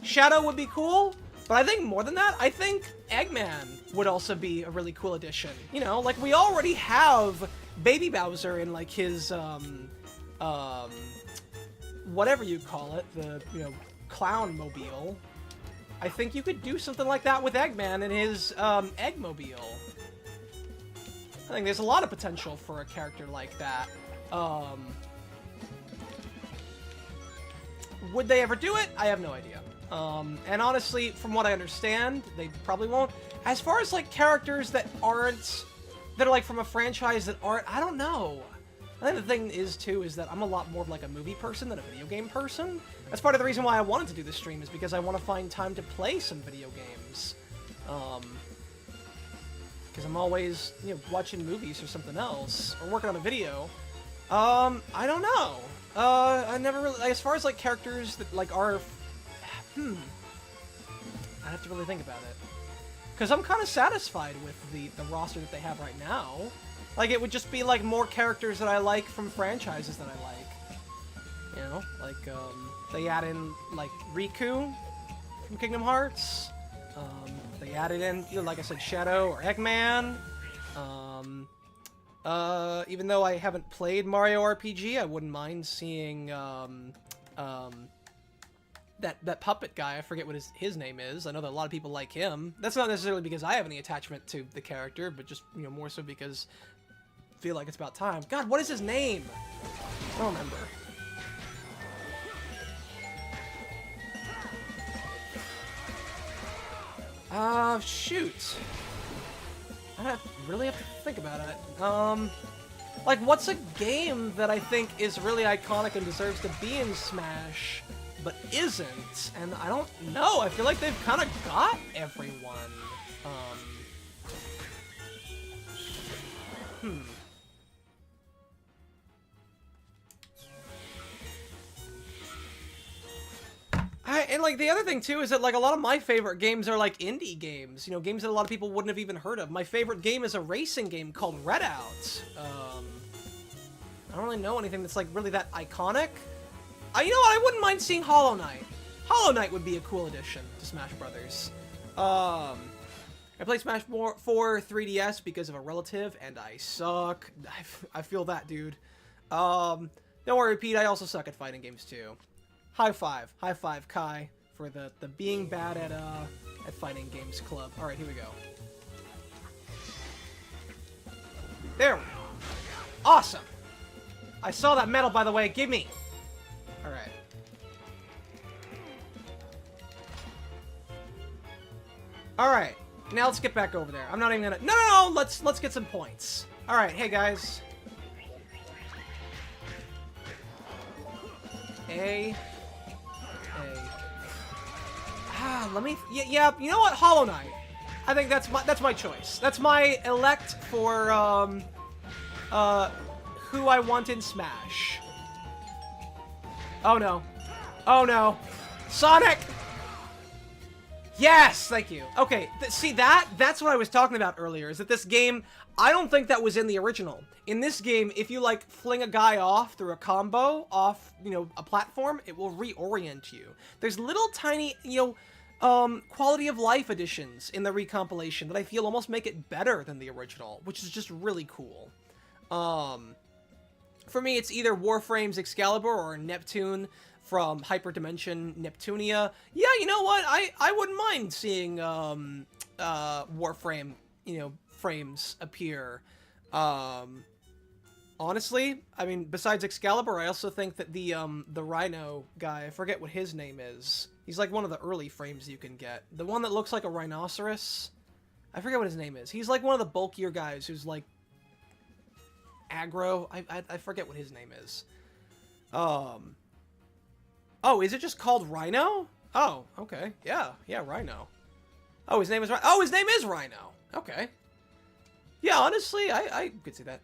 Shadow would be cool, but I think more than that, I think Eggman would also be a really cool addition. You know, like we already have Baby Bowser in like his, whatever you call it, the, you know, clown mobile. I think you could do something like that with Eggman and his, Eggmobile. I think there's a lot of potential for a character like that. Would they ever do it? I have no idea. And honestly, from what I understand, they probably won't. As far as, like, characters that aren't... that are, like, from a franchise that aren't... I don't know. I think the thing is, too, is that I'm a lot more of, like, a movie person than a video game person. That's part of the reason why I wanted to do this stream, is because I want to find time to play some video games. Because I'm always, you know, watching movies or something else, or working on a video. I don't know. I never really, like, as far as, like, characters that, like, are, I have to really think about it. Because I'm kind of satisfied with the roster that they have right now. Like, it would just be, like, more characters that I like from franchises that I like. You know? Like, they add in, like, Riku from Kingdom Hearts. They added in, you know, like I said, Shadow or Eggman. Even though I haven't played Mario RPG, I wouldn't mind seeing, that puppet guy. I forget what his name is. I know that a lot of people like him. That's not necessarily because I have any attachment to the character, but just, you know, more so because I feel like it's about time. God, what is his name? I don't remember. Shoot. I really have to think about it. Like, what's a game that I think is really iconic and deserves to be in Smash, but isn't? And I don't know. I feel like they've kind of got everyone. And, like, the other thing, too, is that, like, a lot of my favorite games are, like, indie games. You know, games that a lot of people wouldn't have even heard of. My favorite game is a racing game called Redout. I don't really know anything that's, like, really that iconic. You know what? I wouldn't mind seeing Hollow Knight. Hollow Knight would be a cool addition to Smash Brothers. I played Smash 4 3DS because of a relative, and I suck. I feel that, dude. Don't worry, Pete. I also suck at fighting games, too. High five, Kai, for the being bad at fighting games club. All right, here we go. There we go. Awesome. I saw that medal, by the way. Give me. All right. All right. Now let's get back over there. I'm not even gonna. No. Let's get some points. All right. Hey guys. Let me. Yeah. You know what? Hollow Knight. I think that's my choice. That's my elect for who I want in Smash. Oh no. Oh no. Sonic. Yes, thank you. Okay, see that's what I was talking about earlier. Is that this game? I don't think that was in the original. In this game, if you like fling a guy off through a combo off, you know, a platform, it will reorient you. There's little tiny, you know, quality of life additions in the recompilation that I feel almost make it better than the original, which is just really cool. For me, it's either Warframe's Excalibur or Neptune from Hyperdimension Neptunia. Yeah, you know what? I wouldn't mind seeing Warframe, you know, frames appear. Honestly, I mean, besides Excalibur, I also think that the Rhino guy, I forget what his name is. He's like one of the early frames you can get. The one that looks like a rhinoceros. I forget what his name is. He's like one of the bulkier guys who's like aggro. I forget what his name is. Oh, is it just called Rhino? Oh, okay. Yeah, Rhino. Oh, his name is Rhino. Oh, his name is Rhino. Okay. Yeah, honestly, I could see that.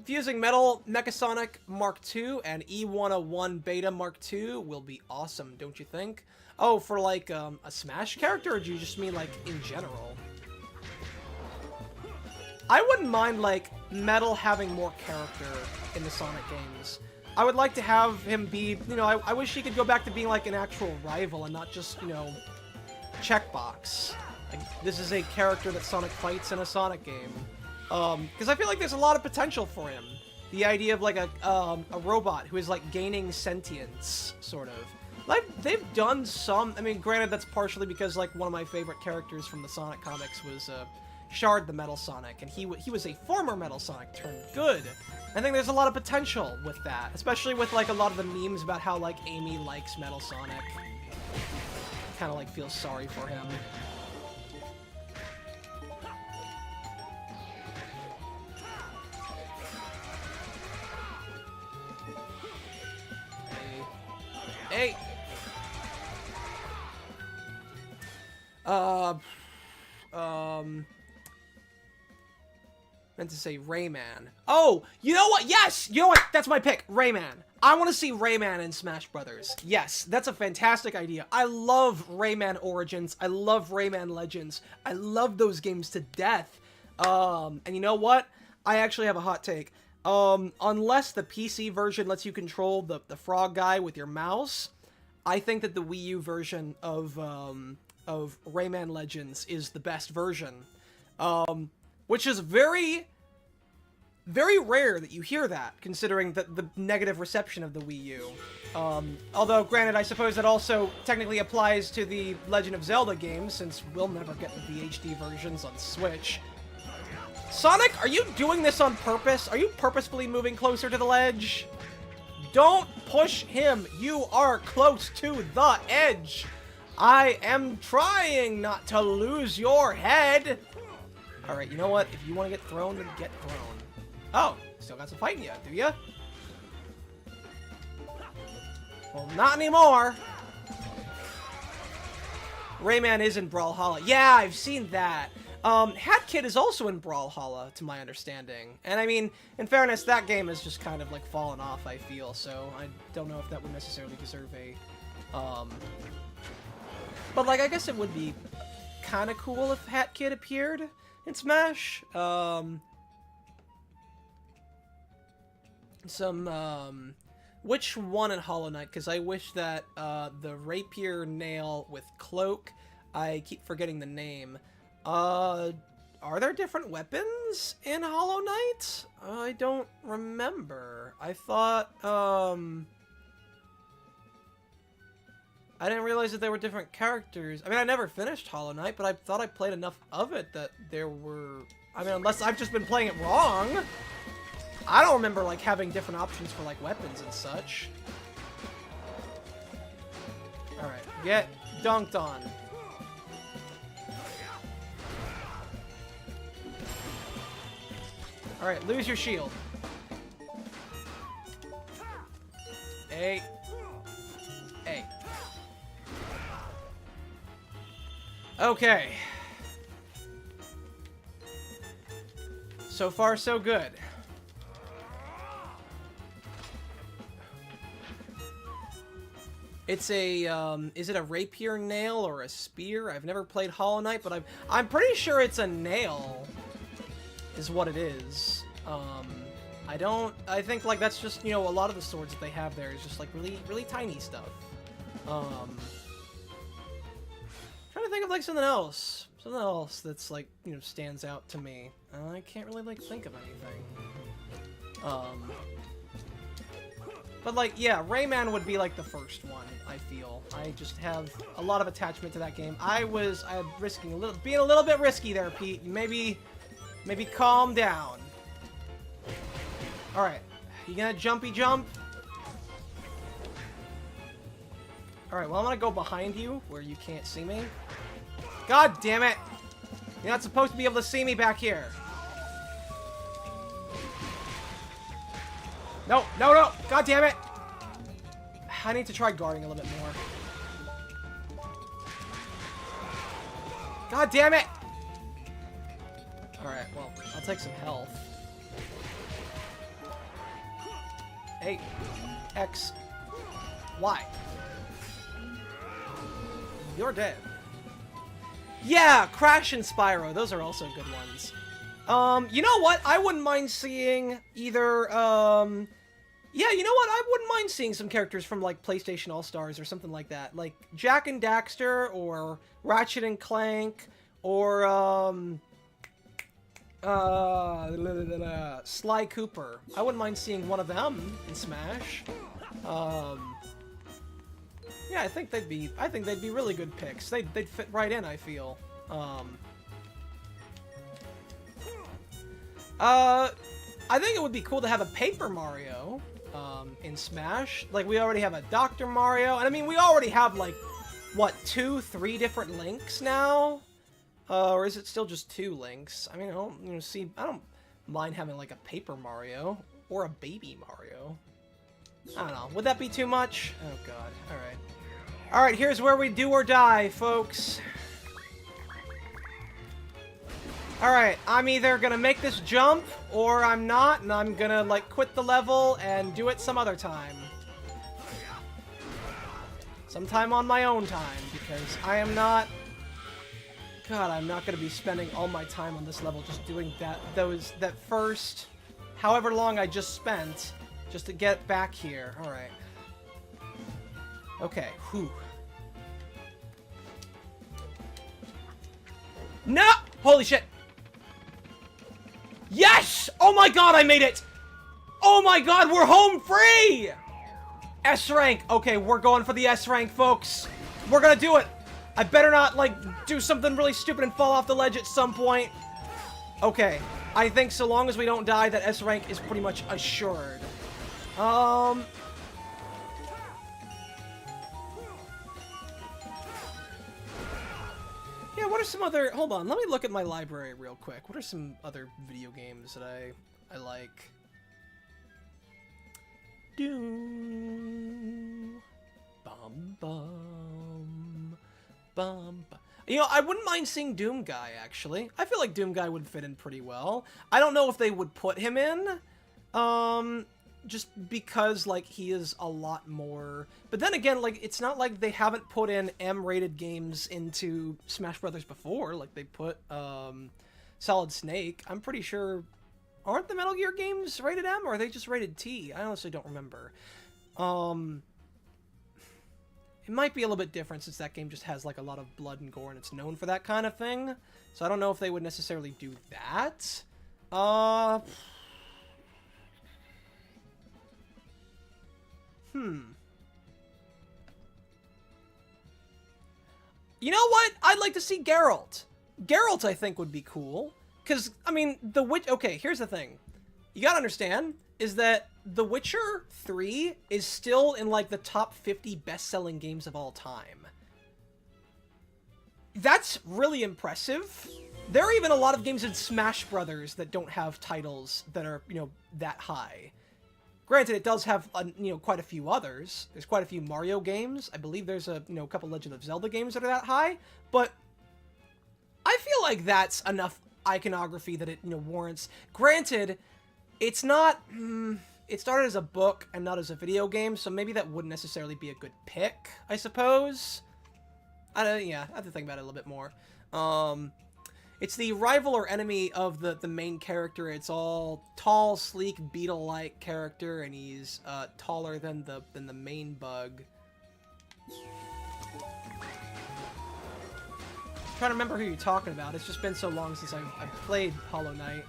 Fusing Metal Mechasonic Mark II and E101 Beta Mark II will be awesome, don't you think? Oh, for like a Smash character, or do you just mean like in general? I wouldn't mind like Metal having more character in the Sonic games. I would like to have him be, you know, I wish he could go back to being like an actual rival and not just, you know, checkbox. Like, this is a character that Sonic fights in a Sonic game. Because I feel like there's a lot of potential for him. The idea of like a robot who is like gaining sentience, sort of. Like, they've done some, I mean, granted that's partially because like one of my favorite characters from the Sonic comics was Shard the Metal Sonic, and he was a former Metal Sonic turned good. I think there's a lot of potential with that, especially with like a lot of the memes about how like Amy likes Metal Sonic. Kind of like feels sorry for him. Hey. Meant to say Rayman. Oh, you know what? Yes! You know what? That's my pick. Rayman. I want to see Rayman in Smash Brothers. Yes, that's a fantastic idea. I love Rayman Origins. I love Rayman Legends. I love those games to death. And you know what? I actually have a hot take. Unless the PC version lets you control the frog guy with your mouse, I think that the Wii U version of Rayman Legends is the best version. Which is very, very rare that you hear that, considering the negative reception of the Wii U. Although, granted, I suppose that also technically applies to the Legend of Zelda games, since we'll never get the VHD versions on Switch. Sonic, are you doing this on purpose? Are you purposefully moving closer to the ledge? Don't push him! You are close to the edge! I am trying not to lose your head! Alright, you know what? If you want to get thrown, then get thrown. Oh, still got some fighting yet, do ya? Well, not anymore! Rayman is in Brawlhalla. Yeah, I've seen that. Hat Kid is also in Brawlhalla, to my understanding. And I mean, in fairness, that game has just kind of like fallen off, I feel, so I don't know if that would necessarily deserve a, but like, I guess it would be kind of cool if Hat Kid appeared in Smash. Which one in Hollow Knight? Because I wish that, the Rapier Nail with Cloak, I keep forgetting the name. Are there different weapons in Hollow Knight? I don't remember. I thought, I didn't realize that there were different characters. I mean, I never finished Hollow Knight, but I thought I played enough of it that there were... I mean, unless I've just been playing it wrong. I don't remember, like, having different options for, like, weapons and such. Alright, get dunked on. Alright, lose your shield. Hey. Hey. Okay. So far, so good. It's a, is it a rapier nail or a spear? I've never played Hollow Knight, but I'm pretty sure it's a nail, is what it is. I think, like, that's just, you know, a lot of the swords that they have there is just, like, really, really tiny stuff. Trying to think of, like, something else that's, like, you know, stands out to me. I can't really, like, think of anything. But, like, yeah, Rayman would be, like, the first one, I feel. I just have a lot of attachment to that game. I'm risking being a little bit risky there, Pete. Maybe calm down. Alright, you gonna jumpy jump? Alright, well, I'm gonna go behind you, where you can't see me. God damn it! You're not supposed to be able to see me back here. No, no, no! God damn it! I need to try guarding a little bit more. God damn it! Alright, well, I'll take some health. A, X, Y. You're dead. Yeah, Crash and Spyro. Those are also good ones. You know what? I wouldn't mind seeing either, yeah, you know what? I wouldn't mind seeing some characters from, like, PlayStation All-Stars or something like that. Like, Jak and Daxter, or Ratchet and Clank, or, Sly Cooper. I wouldn't mind seeing one of them in Smash. Yeah, I think they'd be really good picks. They'd fit right in, I feel. I think it would be cool to have a Paper Mario, in Smash. Like, we already have a Dr. Mario, and I mean, we already have, like, what, 2, 3 different Links now? Or is it still just 2 Links? I mean, I don't mind having, like, a Paper Mario, or a Baby Mario. I don't know. Would that be too much? Oh, God. Alright. Alright, here's where we do or die, folks. Alright, I'm either gonna make this jump, or I'm not, and I'm gonna, like, quit the level and do it some other time. Sometime on my own time, because I am not... God, I'm not gonna be spending all my time on this level just doing that first... however long I just spent, just to get back here. Alright. Okay, whew. No! Holy shit! Yes! Oh my god, I made it! Oh my god, we're home free! S rank. Okay, we're going for the S rank, folks. We're gonna do it. I better not, like, do something really stupid and fall off the ledge at some point. Okay. I think so long as we don't die, that S rank is pretty much assured. Yeah, what are some other... Hold on, let me look at my library real quick. What are some other video games that I like? Doom. Bum, bum. Bum, bum. You know, I wouldn't mind seeing Doom Guy, actually. I feel like Doom Guy would fit in pretty well. I don't know if they would put him in. Just because, like, he is a lot more... But then again, like, it's not like they haven't put in M-rated games into Smash Brothers before. Like, they put, Solid Snake. I'm pretty sure... Aren't the Metal Gear games rated M, or are they just rated T? I honestly don't remember. It might be a little bit different since that game just has, like, a lot of blood and gore, and it's known for that kind of thing. So I don't know if they would necessarily do that. You know what? I'd like to see Geralt. Geralt, I think, would be cool. Because, I mean, The Witcher... Okay, here's the thing. You gotta understand, is that The Witcher 3 is still in, like, the top 50 best-selling games of all time. That's really impressive. There are even a lot of games in Smash Brothers that don't have titles that are, you know, that high. Granted, it does have, you know, quite a few others. There's quite a few Mario games. I believe there's a, you know, a couple Legend of Zelda games that are that high. But I feel like that's enough iconography that it, you know, warrants. Granted, it's not... it started as a book and not as a video game, so maybe that wouldn't necessarily be a good pick, I suppose. Yeah, I have to think about it a little bit more. It's the rival or enemy of the main character. It's all tall, sleek, beetle-like character, and he's taller than the main bug. I'm trying to remember who you're talking about. It's just been so long since I've played Hollow Knight.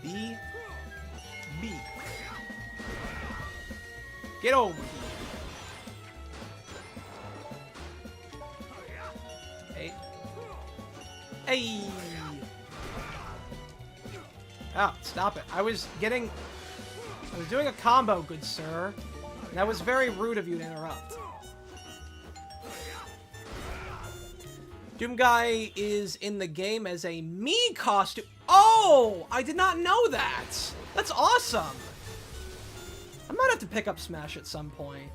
B. Get over here. Hey. Hey! Oh, stop it. I was doing a combo, good sir. And that was very rude of you to interrupt. Doom Guy is in the game as a Mii costume. Oh! I did not know that! That's awesome! I might have to pick up Smash at some point.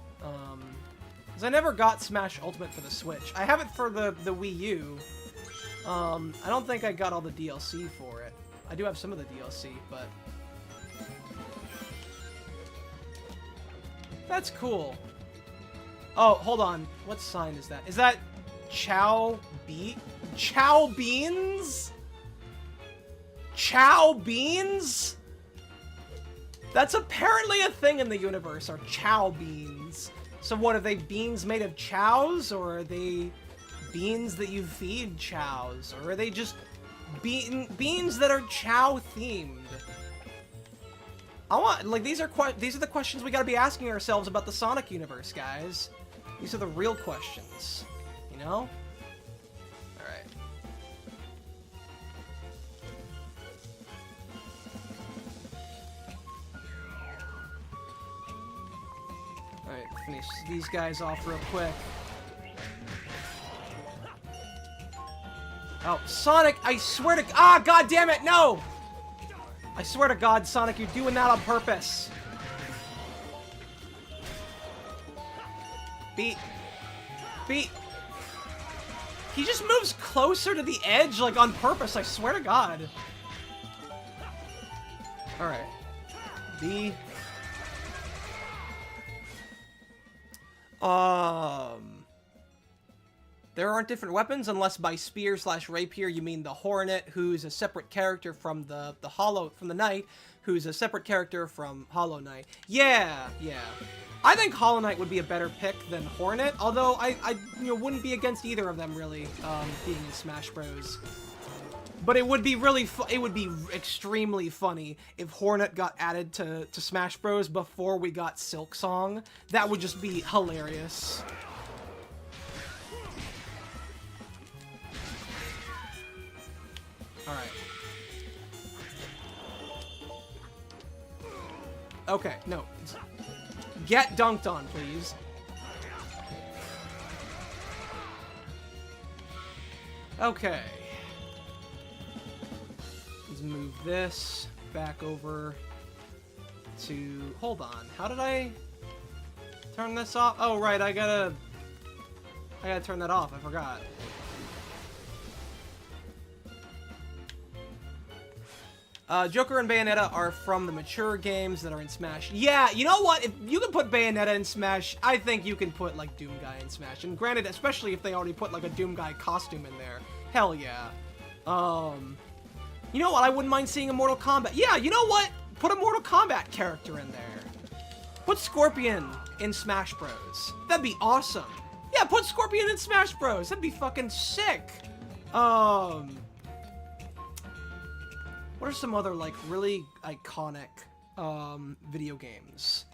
Because I never got Smash Ultimate for the Switch. I have it for the Wii U. I don't think I got all the DLC for it. I do have some of the DLC, but... That's cool. Oh, hold on. What sign is that? Is that Chow Beans? Chow Beans? Chow Beans? That's apparently a thing in the universe, are Chow Beans. So what, are they beans made of chows? Or are they beans that you feed chows? Or are they just beans that are chow themed? I want, like, these are the questions we gotta be asking ourselves about the Sonic universe, guys. These are the real questions, you know? Alright. Alright, finish these guys off real quick. Oh, Sonic, I swear to... Ah, god damn it, no! I swear to God, Sonic, you're doing that on purpose. Beat. Beat. He just moves closer to the edge, like, on purpose, I swear to God. Alright. B. There aren't different weapons unless by spear/rapier you mean the Hornet, who's a separate character from the Knight, who's a separate character from Hollow Knight. Yeah, yeah. I think Hollow Knight would be a better pick than Hornet, although I wouldn't be against either of them really being in Smash Bros. But it would be extremely funny if Hornet got added to Smash Bros before we got Silk Song. That would just be hilarious. Alright. Okay, no. Get dunked on, please. Okay. Let's move this back over to... Hold on. How did I turn this off? Oh, right. I gotta turn that off. I forgot. Joker and Bayonetta are from the mature games that are in Smash. Yeah, you know what? If you can put Bayonetta in Smash, I think you can put, like, Doom Guy in Smash. And granted, especially if they already put, like, a Doom Guy costume in there. Hell yeah. You know what? I wouldn't mind seeing a Mortal Kombat. Yeah, you know what? Put a Mortal Kombat character in there. Put Scorpion in Smash Bros. That'd be awesome. Yeah, put Scorpion in Smash Bros. That'd be fucking sick. What are some other, like, really iconic, video games?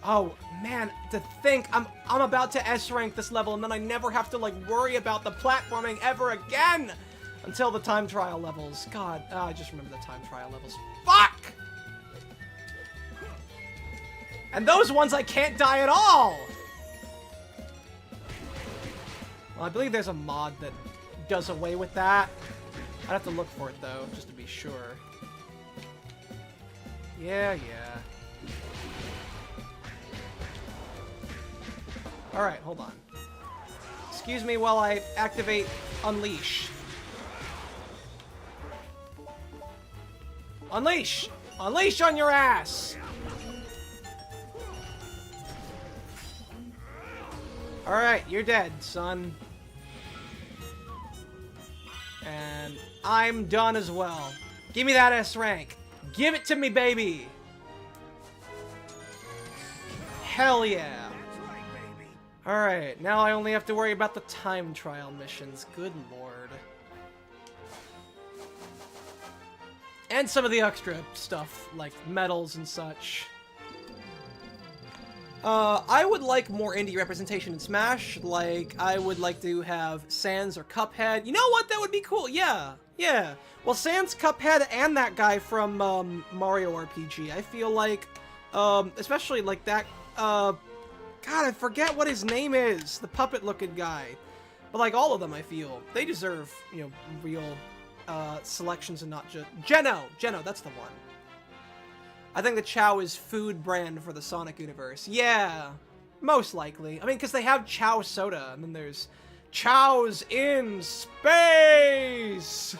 Oh, man, to think I'm about to S-rank this level and then I never have to, like, worry about the platforming ever again! Until the time trial levels. God, I just remember the time trial levels. Fuck! And those ones I can't die at all! Well, I believe there's a mod that does away with that. I'd have to look for it, though, just to be sure. Yeah, yeah. Alright, hold on. Excuse me while I activate Unleash. Unleash! Unleash on your ass! Alright, you're dead, son. And I'm done as well. Give me that S rank. Give it to me, baby! Hell yeah. Alright, now I only have to worry about the time trial missions. Good lord. And some of the extra stuff, like medals and such. I would like more indie representation in Smash. Like, I would like to have Sans or Cuphead. You know what? That would be cool. Yeah, yeah. Well, Sans, Cuphead, and that guy from Mario RPG. I feel like, especially like that, God, I forget what his name is. The puppet-looking guy. But like all of them, I feel they deserve, you know, real selections and not just... Geno, that's the one. I think the Chow is food brand for the Sonic universe. Yeah, most likely. I mean, because they have Chow Soda, and then there's Chows in Space!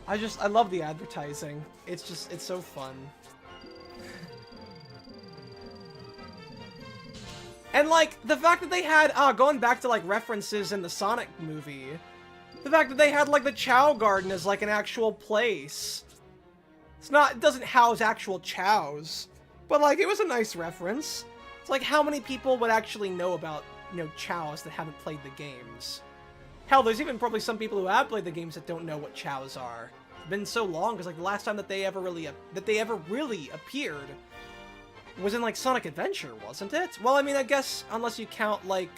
I love the advertising. It's so fun. And, like, the fact that they had, going back to, like, references in the Sonic movie, the fact that they had, like, the Chow Garden as, like, an actual place. It doesn't house actual chows, but, like, it was a nice reference. It's like, how many people would actually know about, you know, chows that haven't played the games? Hell, there's even probably some people who have played the games that don't know what chows are. It's been so long, because, like, the last time that they ever really appeared was in, like, Sonic Adventure, wasn't it? Well, I mean, I guess, unless you count, like,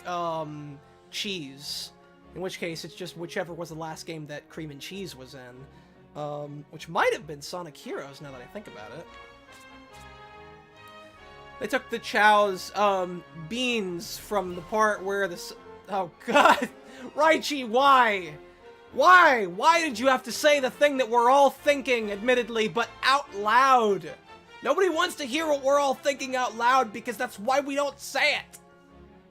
Cheese. In which case, it's just whichever was the last game that Cream and Cheese was in. Which might have been Sonic Heroes, now that I think about it. They took the Chow's, beans from the part where the... Oh, God! Raichi, why? Why? Why did you have to say the thing that we're all thinking, admittedly, but out loud? Nobody wants to hear what we're all thinking out loud because that's why we don't say it.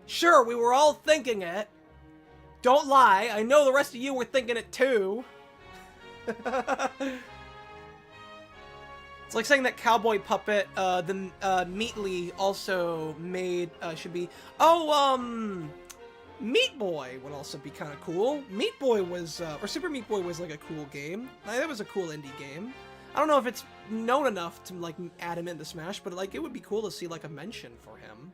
Sure, we were all thinking it. Don't lie, I know the rest of you were thinking it too. It's like saying that Cowboy Puppet, Meatly also made, should be... Oh, Meat Boy would also be kind of cool. Meat Boy was, or Super Meat Boy was like a cool game. That was a cool indie game. I don't know if it's known enough to, like, add him into Smash, but, like, it would be cool to see, like, a mention for him.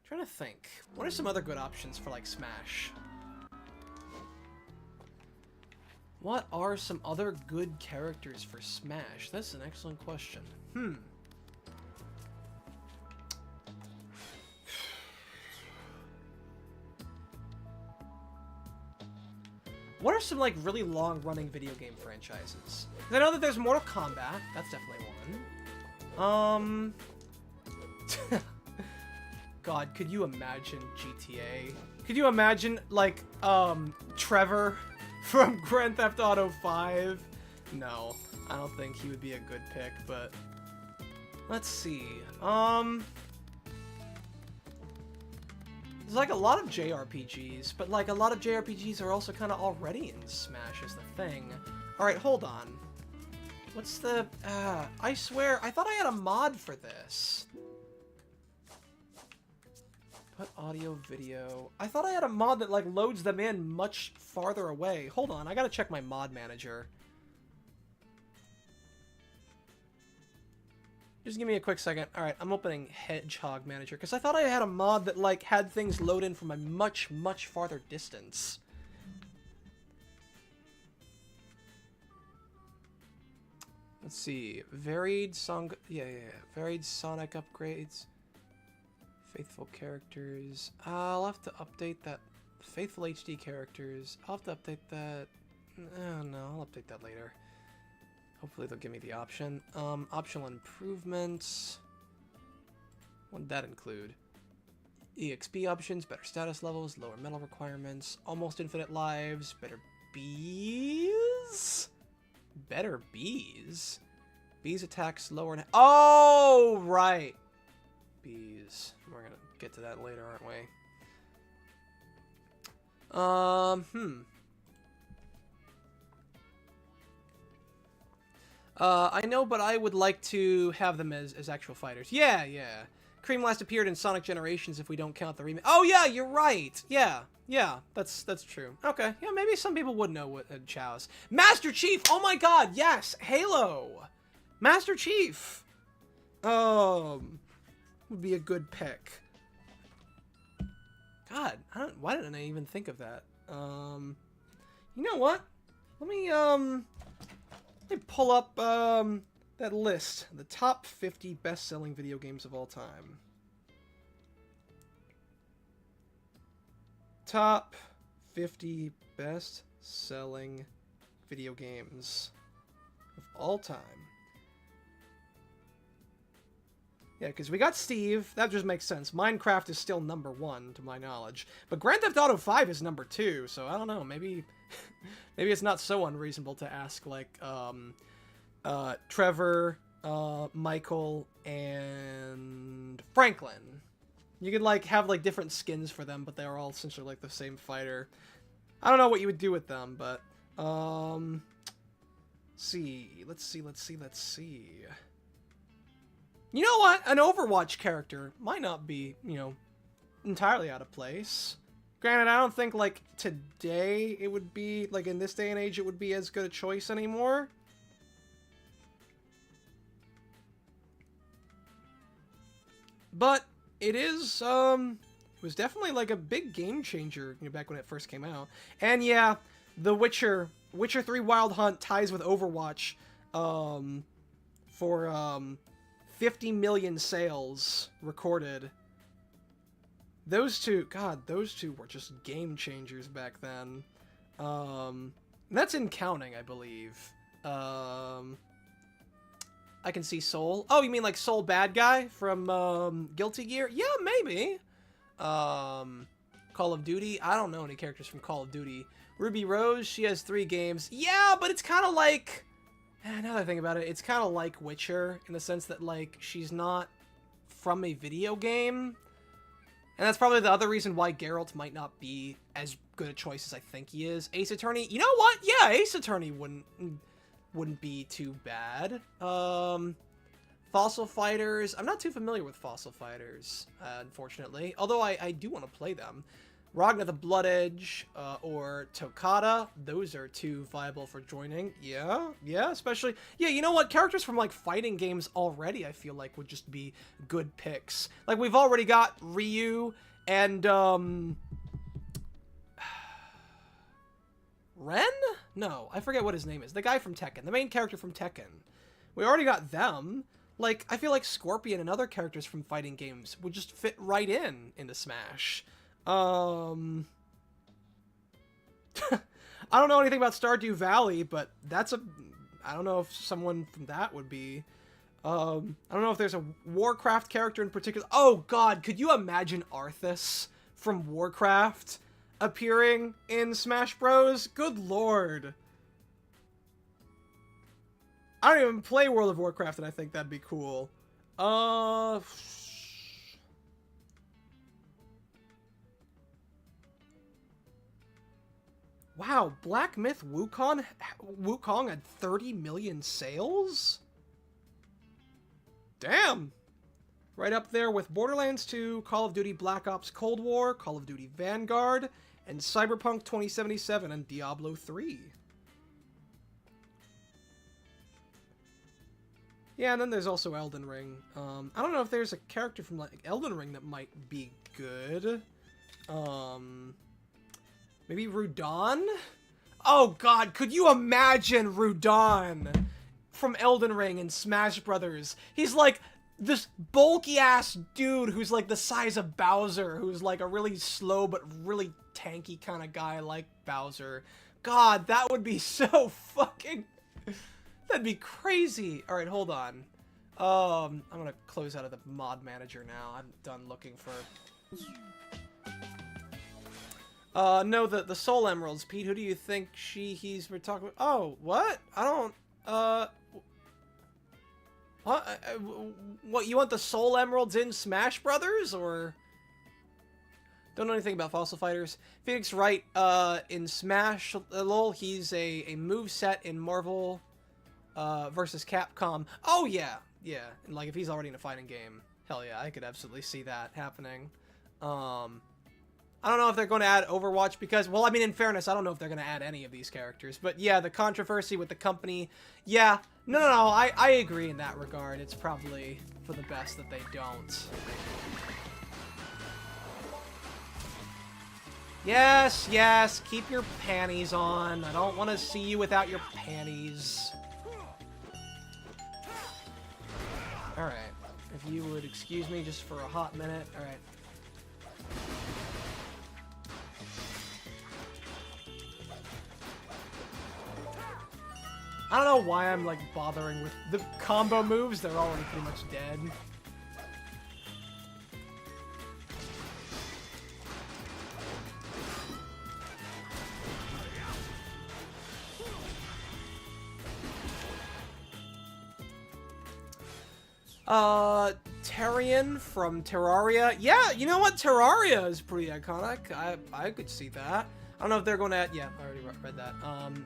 Trying to think. What are some other good options for, like, Smash? What are some other good characters for Smash? That's an excellent question. What are some, like, really long-running video game franchises? 'Cause I know that there's Mortal Kombat. That's definitely one. God, could you imagine GTA? Could you imagine, like, Trevor from Grand Theft Auto 5? No, I don't think he would be a good pick, but... Let's see. There's, like, a lot of JRPGs, but, like, a lot of JRPGs are also kind of already in Smash is the thing. Alright, hold on. What's the... I swear, I thought I had a mod for this. Put audio, video... I thought I had a mod that, like, loads them in much farther away. Hold on, I gotta check my mod manager. Just give me a quick second. Alright, I'm opening Hedgehog Manager, because I thought I had a mod that, like, had things load in from a much, much farther distance. Let's see. Varied song... Yeah. Varied Sonic upgrades. Faithful characters. I'll have to update that. Faithful HD characters. I'll have to update that. No, I'll update that later. Hopefully they'll give me the option. Optional improvements. What did that include? EXP options, better status levels, lower medal requirements, almost infinite lives, better bees? Better bees? Bees attack slower. Oh, right. Bees. We're gonna get to that later, aren't we? I know, but I would like to have them as actual fighters. Yeah. Cream last appeared in Sonic Generations if we don't count the remake. Oh, yeah, you're right. Yeah, that's true. Okay, yeah, maybe some people would know what Chow's. Master Chief! Oh my god, yes! Halo! Master Chief! Would be a good pick. God, why didn't I even think of that? You know what? Let me pull up, that list. The top 50 best-selling video games of all time. Top 50 best-selling video games of all time. Yeah, because we got Steve. That just makes sense. Minecraft is still number 1, to my knowledge. But Grand Theft Auto 5 is number 2, so I don't know. Maybe maybe it's not so unreasonable to ask, like, Trevor, Michael, and Franklin. You could, like, have, like, different skins for them, but they're all essentially, like, the same fighter. I don't know what you would do with them, but, let's see. You know what? An Overwatch character might not be, you know, entirely out of place. Granted, I don't think, like, today it would be, like, in this day and age, it would be as good a choice anymore. But it is, it was definitely, like, a big game changer, you know, back when it first came out. And yeah, The Witcher 3 Wild Hunt ties with Overwatch, for, 50 million sales recorded. Those two were just game changers back then. That's in counting, I believe. I can see Soul. Oh, you mean like Soul Bad Guy from Guilty Gear? Yeah, maybe. Call of Duty. I don't know any characters from Call of Duty. Ruby Rose, she has 3 games. Yeah, but it's kind of like... Now that I think about it, it's kind of like Witcher, in the sense that, like, she's not from a video game. And that's probably the other reason why Geralt might not be as good a choice as I think he is. Ace Attorney, you know what? Yeah, Ace Attorney wouldn't be too bad. Fossil Fighters, I'm not too familiar with Fossil Fighters, unfortunately. Although I do want to play them. Ragnar the Blood Edge, or Tokata, those are 2 viable for joining. Yeah, especially... Yeah, you know what? Characters from, like, fighting games already, I feel like, would just be good picks. Like, we've already got Ryu and, Ren? No, I forget what his name is. The guy from Tekken. The main character from Tekken. We already got them. Like, I feel like Scorpion and other characters from fighting games would just fit right into Smash. I don't know anything about Stardew Valley, but that's I don't know if someone from that would be... I don't know if there's a Warcraft character in particular. Oh god, could you imagine Arthas from Warcraft appearing in Smash Bros? Good lord. I don't even play World of Warcraft, and I think that'd be cool. Wow, Black Myth Wukong had 30 million sales? Damn! Right up there with Borderlands 2, Call of Duty Black Ops Cold War, Call of Duty Vanguard, and Cyberpunk 2077 and Diablo 3. Yeah, and then there's also Elden Ring. I don't know if there's a character from like Elden Ring that might be good. Maybe Rudon? Oh god, could you imagine Rudon from Elden Ring and Smash Brothers? He's like this bulky-ass dude who's like the size of Bowser, who's like a really slow but really tanky kind of guy like Bowser. God, that would be so fucking... That'd be crazy. Alright, hold on. I'm gonna close out of the mod manager now. I'm done looking for... No, the Soul Emeralds. Pete, who do you think we're talking about? Oh, what? I don't, what, you want the Soul Emeralds in Smash Brothers, or? Don't know anything about Fossil Fighters. Phoenix Wright, in Smash, lol, he's a moveset in Marvel, versus Capcom. Oh, yeah, and like, if he's already in a fighting game, hell yeah, I could absolutely see that happening. I don't know if they're going to add Overwatch because, well, I mean, in fairness, I don't know if they're going to add any of these characters. But yeah, the controversy with the company, yeah. No, I agree in that regard. It's probably for the best that they don't. Yes, keep your panties on. I don't want to see you without your panties. Alright, if you would excuse me just for a hot minute. Alright. I don't know why I'm, like, bothering with the combo moves. They're already pretty much dead. Terrian from Terraria. Yeah, you know what? Terraria is pretty iconic. I could see that. I don't know if they're going to... Yeah, I already read that.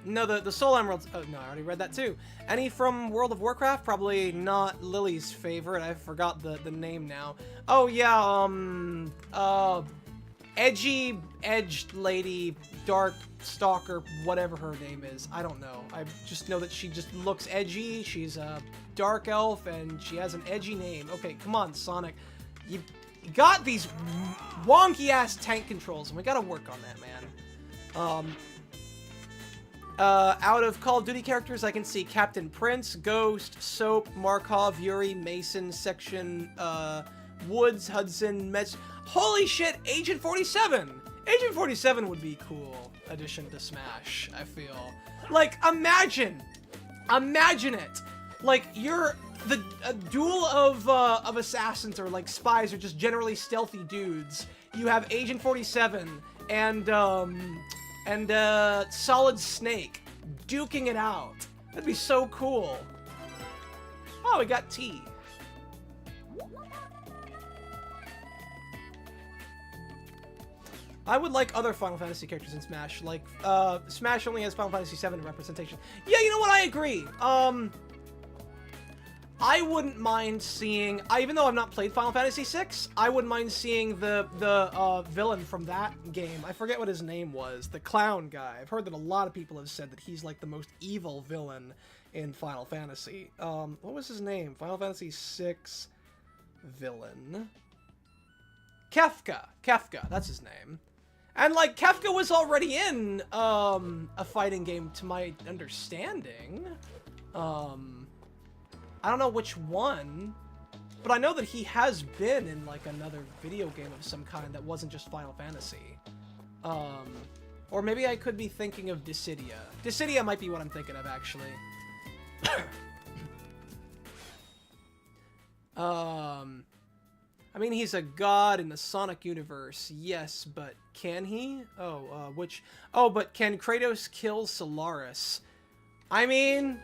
No, the Soul Emeralds... Oh, no, I already read that too. Any from World of Warcraft? Probably not Lily's favorite. I forgot the name now. Oh, yeah, edgy, edged lady, dark stalker, whatever her name is. I don't know. I just know that she just looks edgy. She's a dark elf, and she has an edgy name. Okay, come on, Sonic. You got these wonky-ass tank controls, and we gotta work on that, man. Out of Call of Duty characters, I can see Captain Prince, Ghost, Soap, Markov, Yuri, Mason, Section, Woods, Hudson, Metz. Holy shit, Agent 47! Agent 47 would be a cool addition to Smash, I feel. Like, imagine it! Like, you're a duel of assassins or, like, spies or just generally stealthy dudes. You have Agent 47 and Solid Snake duking it out. That'd be so cool. Oh, we got tea. I would like other Final Fantasy characters in Smash. Like, Smash only has Final Fantasy VII representation. Yeah, you know what? I agree. I wouldn't mind seeing, even though I've not played Final Fantasy VI, I wouldn't mind seeing the villain from that game. I forget what his name was. The clown guy. I've heard that a lot of people have said that he's like the most evil villain in Final Fantasy. What was his name? Final Fantasy VI villain. Kefka. Kefka, that's his name. And, like, Kefka was already in, a fighting game, to my understanding. I don't know which one, but I know that he has been in, like, another video game of some kind that wasn't just Final Fantasy. Or maybe I could be thinking of Dissidia. Dissidia might be what I'm thinking of, actually. I mean, he's a god in the Sonic universe, yes, but can he? Oh, but can Kratos kill Solaris? I mean...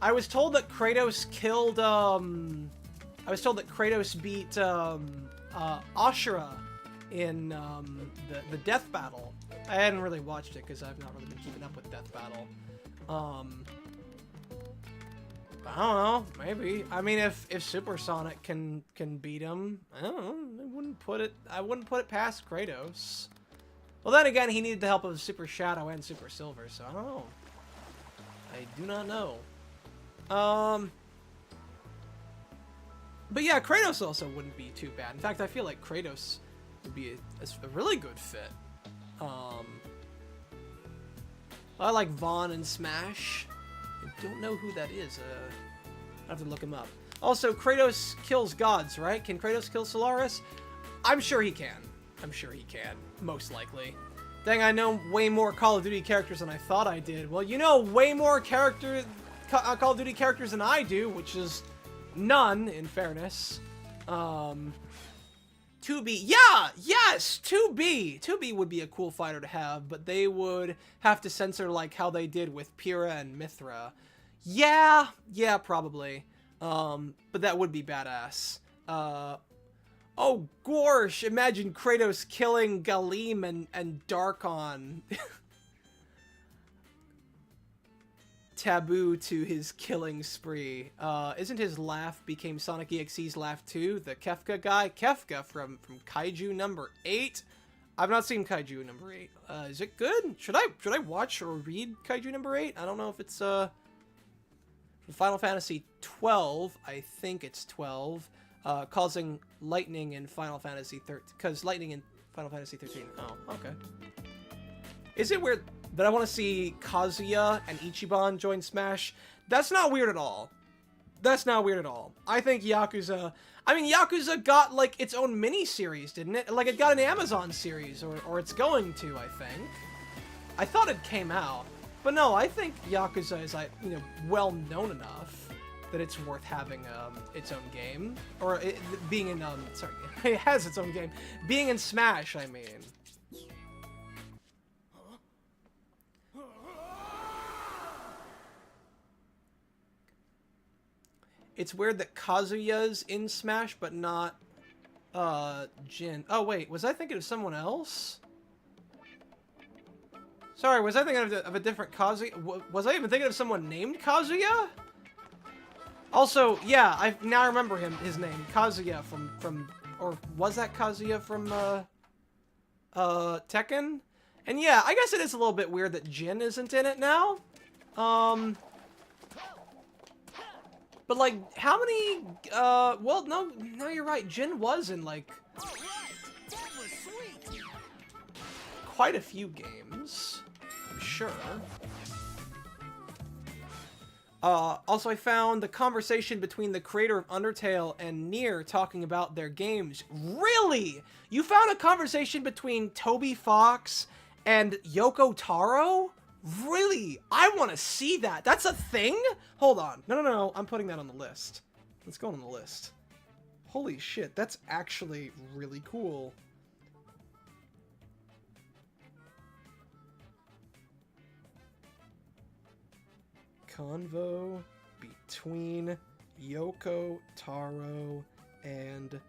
I was told that Kratos killed, I was told that Kratos beat, Ashura in, the Death Battle. I hadn't really watched it, because I've not really been keeping up with Death Battle. I don't know, maybe. I mean, if Supersonic can beat him, I don't know, I wouldn't put it past Kratos. Well, then again, he needed the help of Super Shadow and Super Silver, so I don't know. I do not know. But yeah, Kratos also wouldn't be too bad. In fact, I feel like Kratos would be a really good fit. I like Vaughn in Smash. I don't know who that is. I have to look him up. Also, Kratos kills gods, right? Can Kratos kill Solaris? I'm sure he can. I'm sure he can. Most likely. Dang, I know way more Call of Duty characters than I thought I did. Well, you know way more Call of Duty characters than I do, which is none, in fairness. 2B. Yeah! Yes! 2B! 2B would be a cool fighter to have, but they would have to censor, like, how they did with Pyrrha and Mithra. Yeah! Yeah, probably. But that would be badass. Oh, gorsh! Imagine Kratos killing Galim and Darkon. Taboo to his killing spree. Isn't his laugh became Sonic EXE's laugh too? The Kefka guy? Kefka from Kaiju number 8? I've not seen Kaiju number 8. Is it good? Should I watch or read Kaiju number 8? I don't know if it's from Final Fantasy 12. I think it's 12. Causing lightning in Final Fantasy 13. Because lightning in Final Fantasy 13. Oh, okay. Is it weird that I want to see Kazuya and Ichiban join Smash? That's not weird at all. That's not weird at all. I think Yakuza... I mean, Yakuza got, like, its own mini-series, didn't it? Like, it got an Amazon series, or it's going to, I think. I thought it came out. But no, I think Yakuza is, like, you know, well-known enough that it's worth having its own game. Or being in, sorry, it has its own game. Being in Smash, I mean. It's weird that Kazuya's in Smash, but not, Jin. Oh, wait, was I thinking of someone else? Sorry, was I thinking of a different Kazuya? Was I even thinking of someone named Kazuya? Also, yeah, I now remember his name, Kazuya from, or was that Kazuya from, Tekken? And yeah, I guess it is a little bit weird that Jin isn't in it now. But like, how many, well, no, you're right, Jin was in, like, All right, that was sweet. quite a few games, I'm sure. Also, I found the conversation between the creator of Undertale and Nier talking about their games. Really? You found a conversation between Toby Fox and Yoko Taro? Really? I want to see that. That's a thing? Hold on. No. I'm putting that on the list. Let's go on the list. Holy shit, that's actually really cool. Convo between Yoko Taro and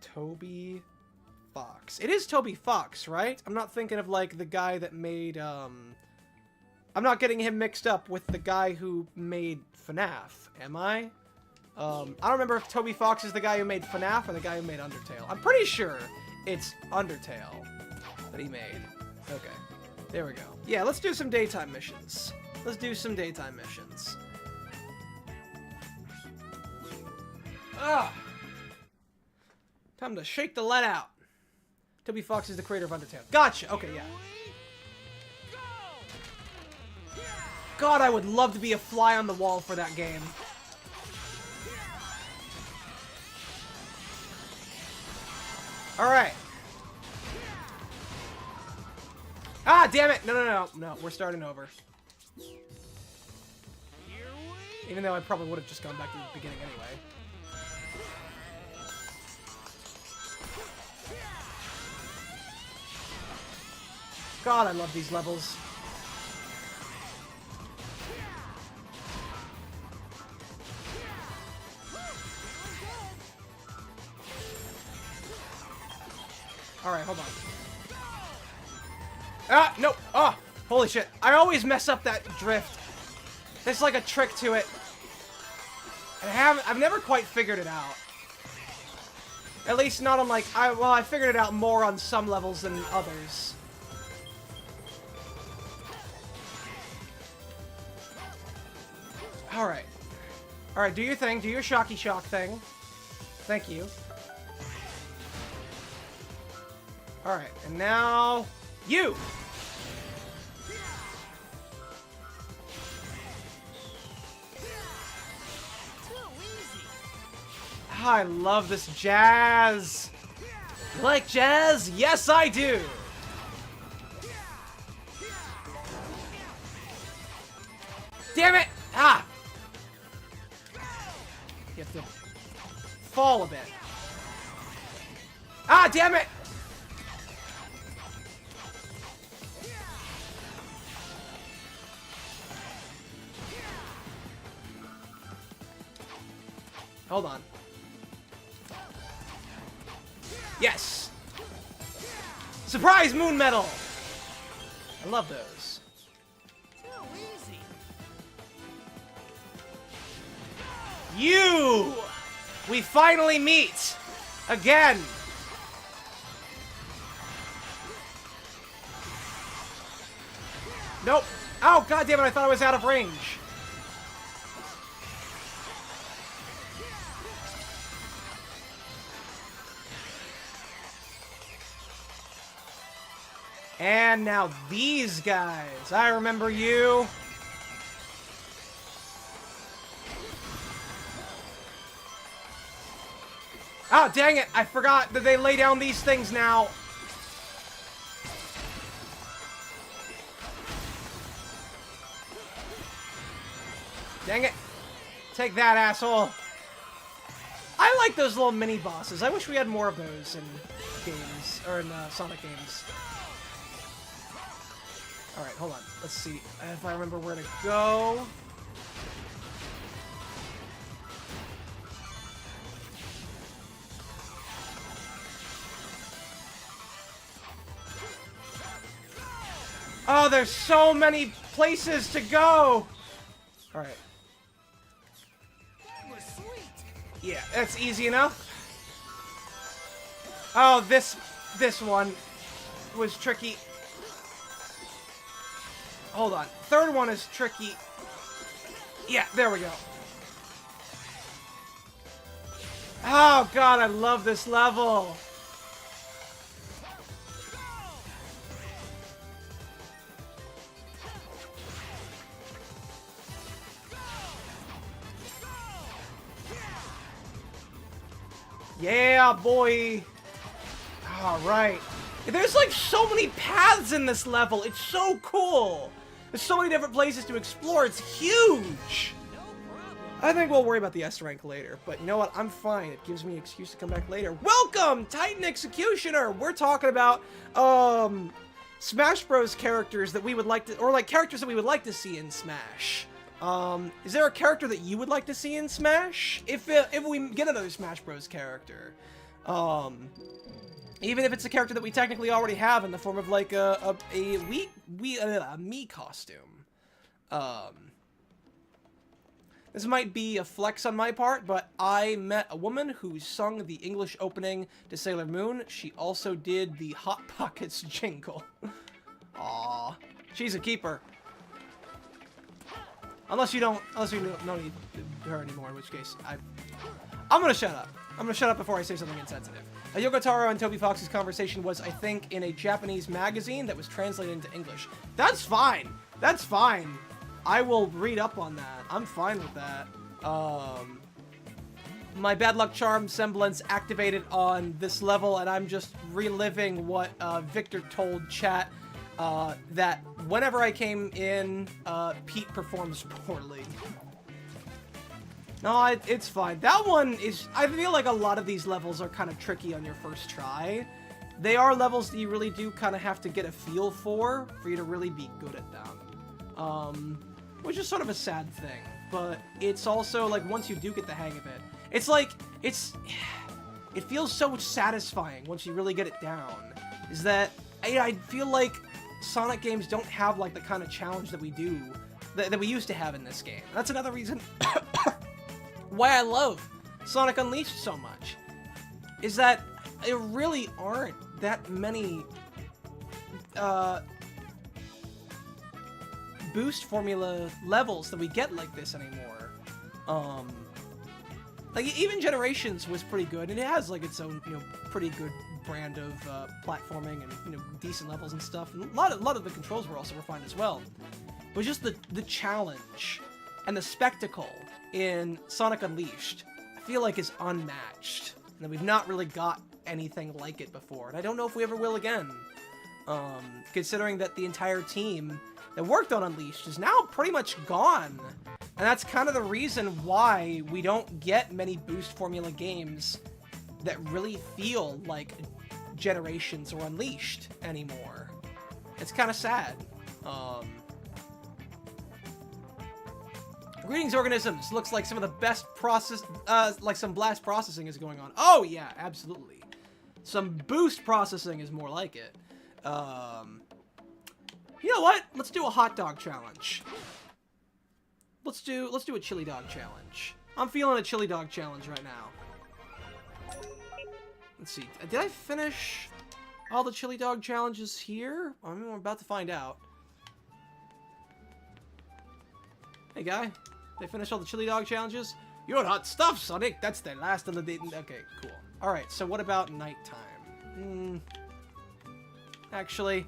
Toby Fox. It is Toby Fox, right? I'm not thinking of, like, the guy that made, I'm not getting him mixed up with the guy who made FNAF, am I? I don't remember if Toby Fox is the guy who made FNAF or the guy who made Undertale. I'm pretty sure it's Undertale that he made. Okay, there we go. Yeah, let's do some daytime missions. Let's do some daytime missions. Ah! Time to shake the lead out. Toby Fox is the creator of Undertale. Gotcha! Okay, yeah. God, I would love to be a fly on the wall for that game. Alright. Ah, damn it! No, we're starting over. Even though I probably would have just gone back to the beginning anyway. God, I love these levels. Alright, hold on. Ah, no! Ah! Holy shit. I always mess up that drift. There's like a trick to it. I've never quite figured it out. At least not on like, I figured it out more on some levels than others. Alright. Alright, do your thing. Do your shocky shock thing. Thank you. Alright, and now... you! I love this jazz! You like jazz? Yes, I do! Damn it! Ah! You have to fall a bit. Ah, damn it! Hold on. Yes! Surprise moon medal! I love those. Too easy. You! We finally meet! Again! Nope. Oh, goddammit, I thought I was out of range. And now these guys. I remember you. Oh, dang it. I forgot that they lay down these things now. Dang it. Take that, asshole. I like those little mini bosses. I wish we had more of those in games, or in Sonic games. Alright, hold on. Let's see if I remember where to go. Oh, there's so many places to go. All right. That was sweet. Yeah, that's easy enough. Oh, this one was tricky. Hold on. Third one is tricky. Yeah, there we go. Oh god, I love this level. Yeah, boy. All right. There's like so many paths in this level. It's so cool. There's so many different places to explore. It's huge. No problem. I think we'll worry about the S rank later, but you know what? I'm fine. It gives me an excuse to come back later. Welcome, Titan Executioner! We're talking about, Smash Bros. Characters that we would like to, or like characters that we would like to see in Smash. Is there a character that you would like to see in Smash? If we get another Smash Bros. Character. Even if it's a character that we technically already have in the form of like a Mii costume. This might be a flex on my part, but I met a woman who sung the English opening to Sailor Moon. She also did the Hot Pockets jingle. Aww. She's a keeper. Unless you don't need her anymore, in which case I'm gonna shut up. I'm gonna shut up before I say something insensitive. Yoko Taro and Toby Fox's conversation was, I think, in a Japanese magazine that was translated into English. That's fine. That's fine. I will read up on that. I'm fine with that. My bad luck charm semblance activated on this level, and I'm just reliving what Victor told chat, that whenever I came in, Pete performs poorly. No, it's fine. That one is... I feel like a lot of these levels are kind of tricky on your first try. They are levels that you really do kind of have to get a feel for you to really be good at them. Which is sort of a sad thing. But it's also, like, once you do get the hang of it, it's like, it feels so satisfying once you really get it down. Is that, I feel like Sonic games don't have, like, the kind of challenge that we do, that we used to have in this game. That's another reason why I love Sonic Unleashed so much, is that there really aren't that many boost formula levels that we get like this anymore. Like, even Generations was pretty good, and it has, like, its own, pretty good brand of platforming and, decent levels and stuff. And a lot of the controls were also refined as well. But just the challenge and the spectacle in Sonic Unleashed, I feel like is unmatched. And that we've not really got anything like it before. And I don't know if we ever will again. Considering that the entire team that worked on Unleashed is now pretty much gone. And that's kind of the reason why we don't get many boost formula games that really feel like Generations or Unleashed anymore. It's kind of sad. Greetings, organisms. Looks like some of the best like some blast processing is going on. Oh yeah, absolutely. Some boost processing is more like it. You know what? Let's do a hot dog challenge. Let's do a chili dog challenge. I'm feeling a chili dog challenge right now. Let's see. Did I finish all the chili dog challenges here? I mean, we're about to find out. Hey, guy. They finished all the chili dog challenges? You're hot stuff, Sonic. That's the last of the day. Okay, cool. All right. So what about nighttime? Actually,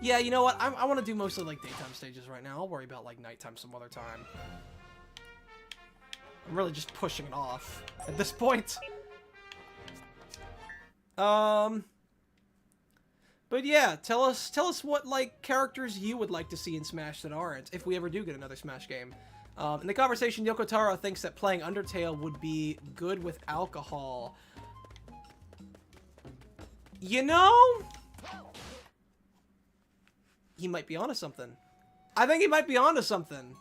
yeah. You know what? I want to do mostly like daytime stages right now. I'll worry about like nighttime some other time. I'm really just pushing it off at this point. But yeah, tell us what, like, characters you would like to see in Smash that aren't, if we ever do get another Smash game. In the conversation, Yoko Taro thinks that playing Undertale would be good with alcohol. You know? He might be onto something. I think he might be onto something.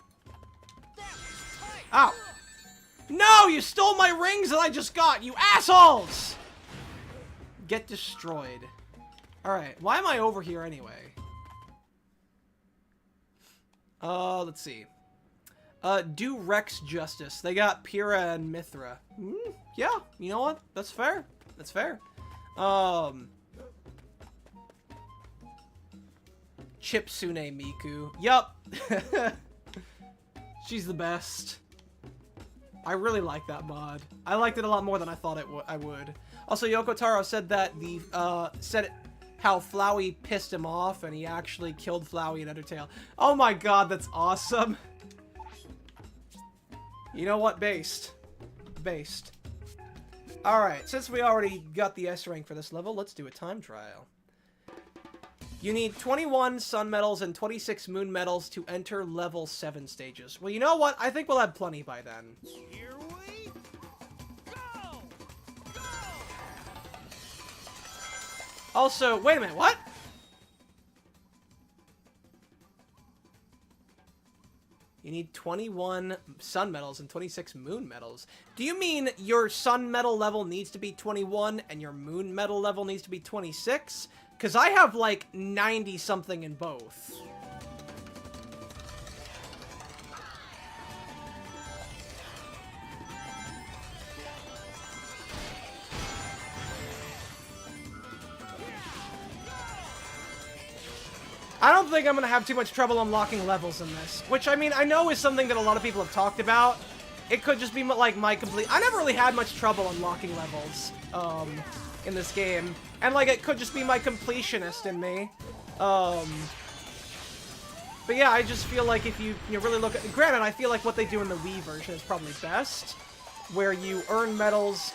Ow. No, you stole my rings that I just got, you assholes! Get destroyed. Alright, why am I over here anyway? Let's see. Do Rex justice. They got Pyrrha and Mithra. Yeah, you know what? That's fair. That's fair. Chipsune Miku. Yup. She's the best. I really like that mod. I liked it a lot more than I thought I would. Also, Yoko Taro said that how Flowey pissed him off, and he actually killed Flowey in Undertale. Oh my god, that's awesome. You know what? Based. Alright, since we already got the S rank for this level, let's do a time trial. You need 21 sun medals and 26 moon medals to enter level 7 stages. Well, you know what? I think we'll have plenty by then. Here we go! Go! Also, wait a minute, what? You need 21 sun medals and 26 moon medals. Do you mean your sun medal level needs to be 21 and your moon medal level needs to be 26? Because I have like 90 something in both. I don't think I'm going to have too much trouble unlocking levels in this. Which, I mean, I know is something that a lot of people have talked about. It could just be like my complete... I never really had much trouble unlocking levels in this game. And like, it could just be my completionist in me. But yeah, I just feel like if you really look at... Granted, I feel like what they do in the Wii version is probably best. Where you earn medals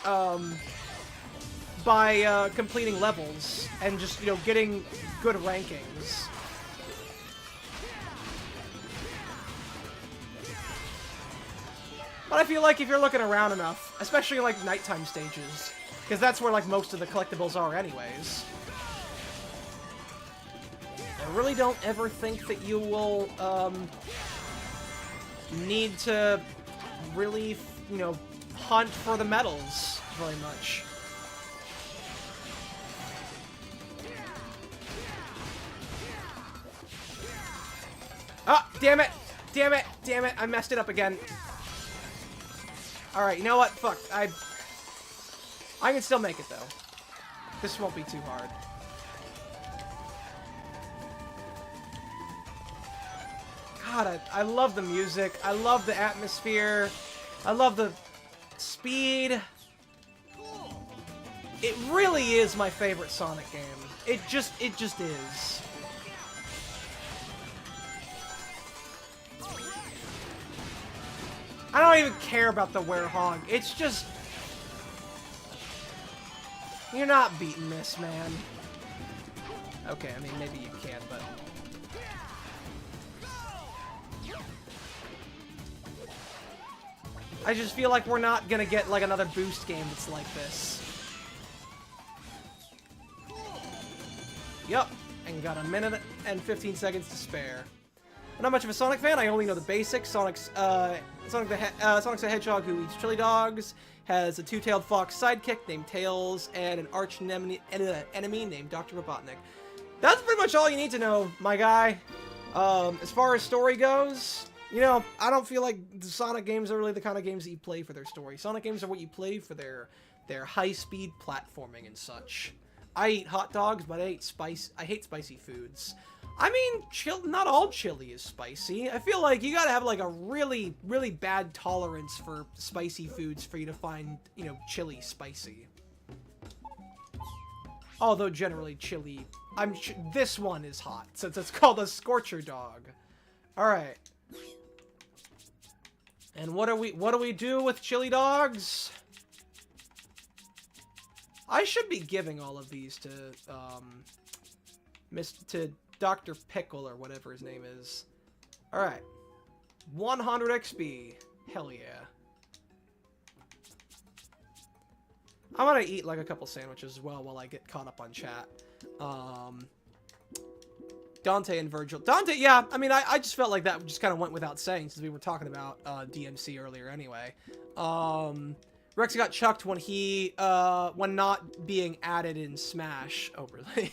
by completing levels. And just, getting good rankings. But I feel like if you're looking around enough, especially like nighttime stages, because that's where like most of the collectibles are anyways. I really don't ever think that you will need to really, hunt for the medals very much. Ah, damn it! Damn it! Damn it! I messed it up again. Alright, you know what? Fuck. I can still make it, though. This won't be too hard. God, I love the music. I love the atmosphere. I love the speed. It really is my favorite Sonic game. It just is. I don't even care about the werehog. It's just... You're not beating this, man. Okay, I mean, maybe you can, but... I just feel like we're not gonna get, like, another boost game that's like this. Yup, and got a minute and 15 seconds to spare. I'm not much of a Sonic fan, I only know the basics. Sonic the Hedgehog who eats chili dogs, has a two-tailed fox sidekick named Tails, and an arch enemy named Dr. Robotnik. That's pretty much all you need to know, my guy. As far as story goes, I don't feel like the Sonic games are really the kind of games that you play for their story. Sonic games are what you play for their high-speed platforming and such. I eat hot dogs, but I hate spicy foods. I mean, not all chili is spicy. I feel like you gotta have like a really, really bad tolerance for spicy foods for you to find, chili spicy. Although generally chili, this one is hot since it's called a Scorcher Dog. All right. And what do we do with chili dogs? I should be giving all of these to Dr. Pickle or whatever his name is. Alright. 100 XP. Hell yeah. I'm gonna eat like a couple sandwiches as well while I get caught up on chat. Dante and Virgil. Dante, yeah, I mean, I just felt like that just kind of went without saying since we were talking about DMC earlier anyway. Rex got chucked when not being added in Smash. Oh, really?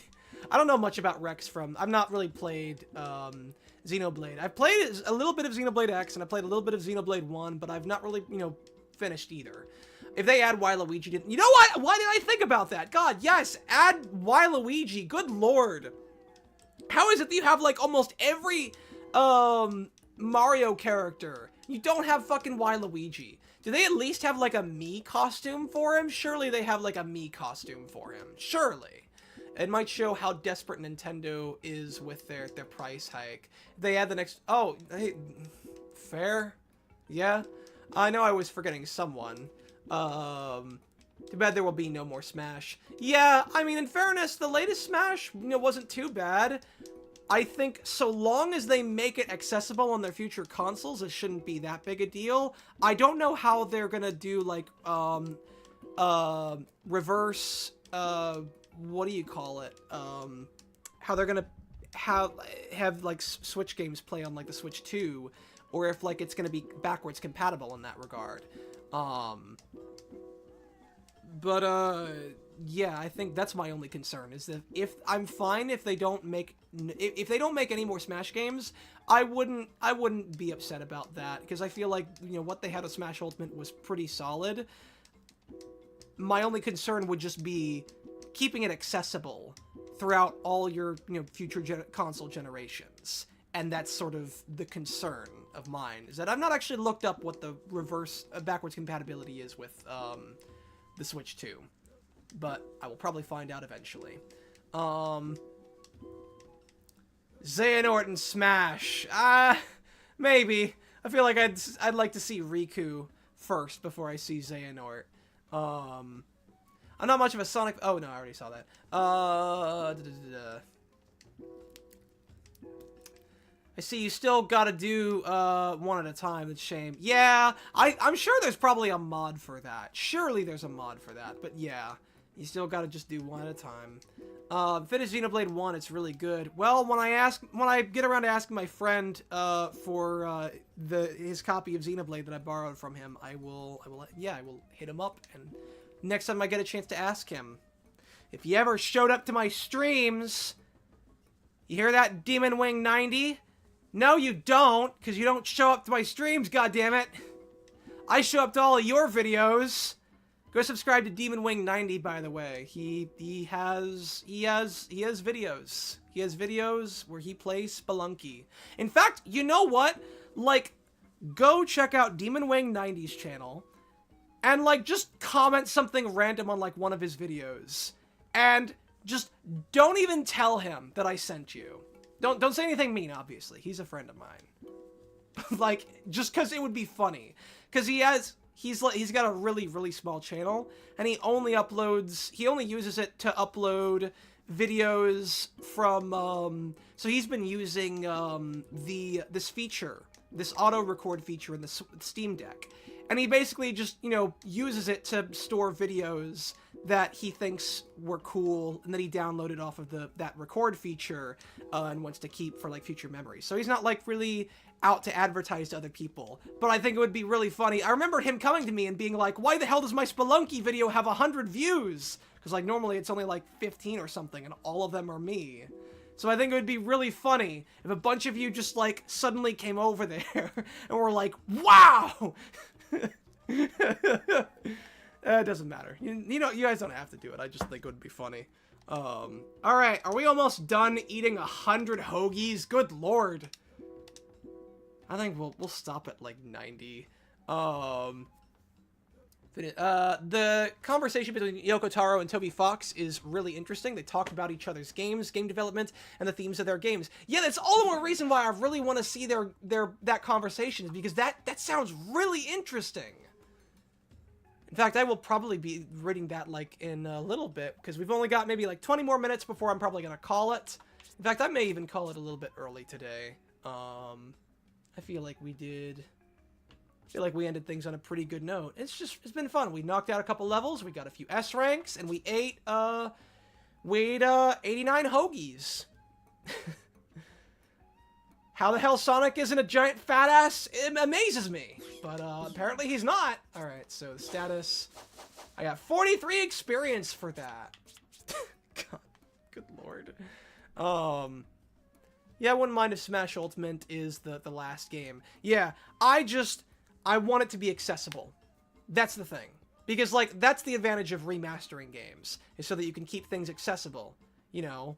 I don't know much about Rex from... I've not really played Xenoblade. I've played a little bit of Xenoblade X, and I played a little bit of Xenoblade 1, but I've not really, you know, finished either. If they add Waluigi... You know what? Why did I think about that? God, yes! Add Waluigi. Good lord. How is it that you have, like, almost every Mario character? You don't have fucking Waluigi. Do they at least have, like, a Mii costume for him? Surely they have, like, a Mii costume for him. Surely. It might show how desperate Nintendo is with their price hike. They add the next... Oh, hey, fair? Yeah? I know I was forgetting someone. Too bad there will be no more Smash. Yeah, I mean, in fairness, the latest Smash, you know, wasn't too bad. I think so long as they make it accessible on their future consoles, it shouldn't be that big a deal. I don't know how they're gonna do, like, reverse, what do you call it? How they're gonna have like, Switch games play on, like, the Switch 2, or if, like, it's gonna be backwards compatible in that regard. Yeah, I think that's my only concern, is that if I'm fine if they don't make any more Smash games, I wouldn't be upset about that, because I feel like, you know, what they had with Smash Ultimate was pretty solid. My only concern would just be keeping it accessible throughout all your, you know, future console generations. And that's sort of the concern of mine, is that I've not actually looked up what the backwards compatibility is with the Switch 2. But I will probably find out eventually. Xehanort and Smash. Maybe. I feel like I'd like to see Riku first before I see Xehanort. I'm not much of a Sonic... Oh, no, I already saw that. I see you still gotta do one at a time. It's a shame. Yeah, I'm sure there's probably a mod for that. Surely there's a mod for that. But yeah, you still gotta just do one at a time. Finish Xenoblade 1, it's really good. Well, when I get around to asking my friend for his copy of Xenoblade that I borrowed from him, I will hit him up, and next time I get a chance to ask him. If he ever showed up to my streams, you hear that, Demon Wing 90? No, you don't, because you don't show up to my streams, goddammit. I show up to all of your videos. Go subscribe to Demon Wing 90, by the way. He has videos. He has videos where he plays Spelunky. In fact, you know what? Like, go check out Demon Wing 90's channel, and, like, just comment something random on, like, one of his videos. And just don't even tell him that I sent you. Don't say anything mean, obviously. He's a friend of mine. Like, just because it would be funny. Because he's got a really, really small channel, and he only uses it to upload videos from, so he's been using, this feature, this auto-record feature in the Steam Deck. And he basically just, you know, uses it to store videos that he thinks were cool and that he downloaded off of that record feature and wants to keep for, like, future memories. So he's not, like, really out to advertise to other people. But I think it would be really funny. I remember him coming to me and being like, why the hell does my Spelunky video have 100 views? Because, like, normally it's only, like, 15 or something, and all of them are me. So I think it would be really funny if a bunch of you just, like, suddenly came over there and were like, wow! It doesn't matter. You know, you guys don't have to do it. I just think it would be funny. Alright, are we almost done eating 100 hoagies? Good lord. I think we'll stop at, like, 90. The conversation between Yoko Taro and Toby Fox is really interesting. They talk about each other's games, game development, and the themes of their games. Yeah, that's all the more reason why I really want to see that conversation, is because that sounds really interesting. In fact, I will probably be reading that, like, in a little bit, because we've only got maybe, like, 20 more minutes before I'm probably going to call it. In fact, I may even call it a little bit early today. I feel like we ended things on a pretty good note. It's been fun. We knocked out a couple levels, we got a few S ranks, and we ate 89 hoagies. How the hell Sonic isn't a giant fat ass, it amazes me. But apparently he's not. Alright, so the status. I got 43 experience for that. God, good lord. lord. Yeah, I wouldn't mind if Smash Ultimate is the last game. Yeah, I want it to be accessible. That's the thing. Because, like, that's the advantage of remastering games, is so that you can keep things accessible. You know?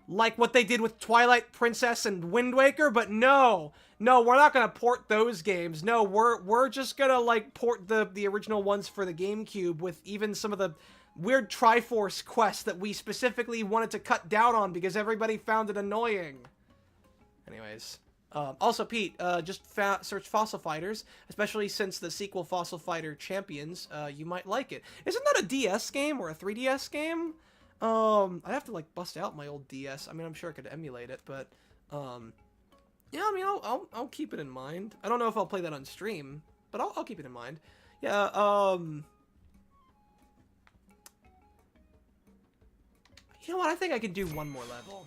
Like what they did with Twilight Princess and Wind Waker, but no, we're not gonna port those games. No, we're just gonna, like, port the original ones for the GameCube with even some of the weird Triforce quests that we specifically wanted to cut down on because everybody found it annoying. Anyways, also Pete, just search Fossil Fighters, especially since the sequel Fossil Fighter Champions, you might like it. Isn't that a DS game or a 3DS game? I'd have to, like, bust out my old DS. I mean, I'm sure I could emulate it, but, yeah, I mean, I'll keep it in mind. I don't know if I'll play that on stream, but I'll keep it in mind. Yeah, you know what? I think I can do one more level.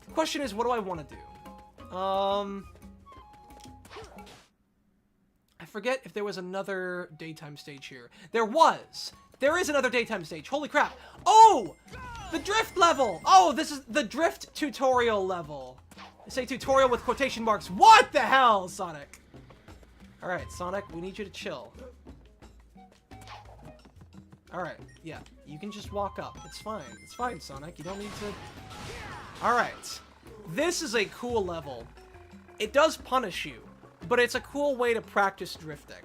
The question is, what do I want to do? I forget if there was another daytime stage here. There is another daytime stage. Holy crap. Oh! The drift level! Oh, this is the drift tutorial level. I say tutorial with quotation marks. What the hell, Sonic? Alright, Sonic, we need you to chill. Alright, yeah. You can just walk up. It's fine. It's fine, Sonic. You don't need to... Alright. This is a cool level. It does punish you, but it's a cool way to practice drifting.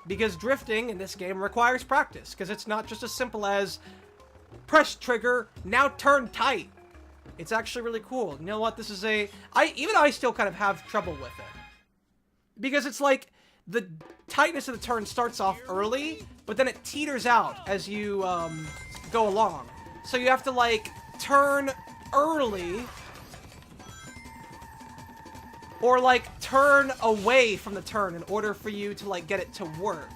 Because drifting in this game requires practice, because it's not just as simple as press trigger, now turn tight. It's actually really cool. You know what? This is even I still kind of have trouble with it. Because it's like, the tightness of the turn starts off early, but then it teeters out as you go along. So you have to, like, turn early, or, like, turn away from the turn in order for you to, like, get it to work.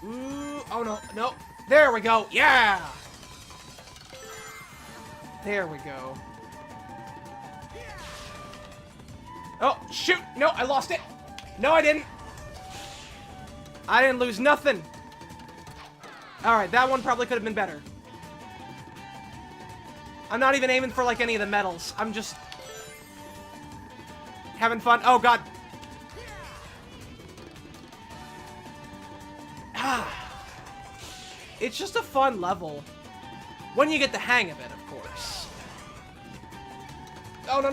Ooh, oh no. There we go, yeah! There we go. Oh, shoot! No, I lost it! No, I didn't! I didn't lose nothing! Alright, that one probably could have been better. I'm not even aiming for, like, any of the medals. I'm just... having fun. Oh, God. It's just a fun level. When you get the hang of it, of course. Oh, no.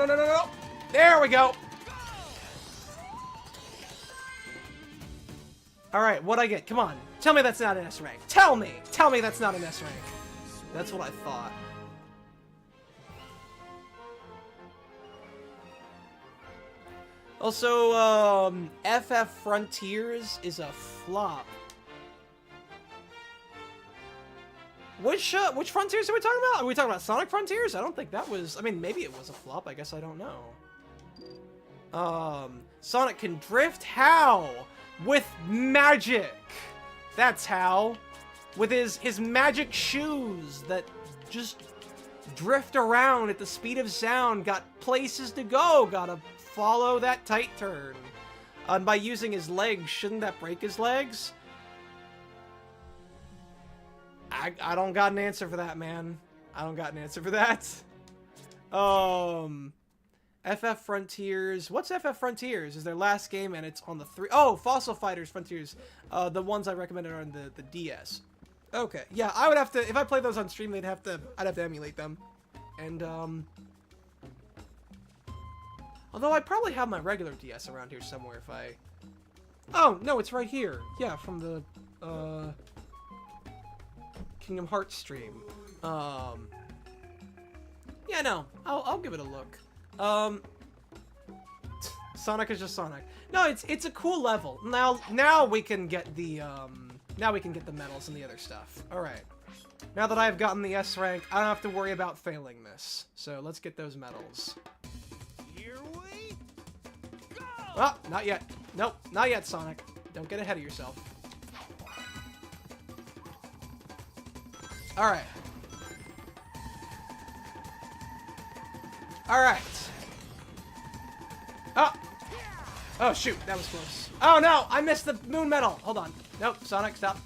There we go. Alright, what'd I get? Come on. Tell me that's not an S rank. Tell me that's not an S rank. That's what I thought. Also, FF Frontiers is a flop. Which Frontiers are we talking about? Are we talking about Sonic Frontiers? I don't think that was... I mean, maybe it was a flop. I guess I don't know. Sonic can drift? How? With magic! That's how. With his magic shoes that just drift around at the speed of sound. Got places to go. Gotta follow that tight turn. And by using his legs, shouldn't that break his legs? I don't got an answer for that, man. I don't got an answer for that. FF Frontiers. What's FF Frontiers? Is their last game and it's on the 3... Oh, Fossil Fighters Frontiers. The ones I recommended are on the DS. Okay. Yeah, I would have to... If I play those on stream, I'd have to emulate them. And, although I probably have my regular DS around here somewhere if I... Oh, no, it's right here. Yeah, from the, Kingdom Hearts stream. Yeah, no, I'll give it a look. Sonic is just Sonic. No, it's a cool level. Now we can get the medals and the other stuff. All right. Now that I've gotten the S rank, I don't have to worry about failing this. So let's get those medals. Here we go! Oh, not yet. Nope, not yet, Sonic. Don't get ahead of yourself. Alright. Alright. Oh! Oh, shoot. That was close. Oh, no! I missed the moon medal! Hold on. Nope, Sonic, stop.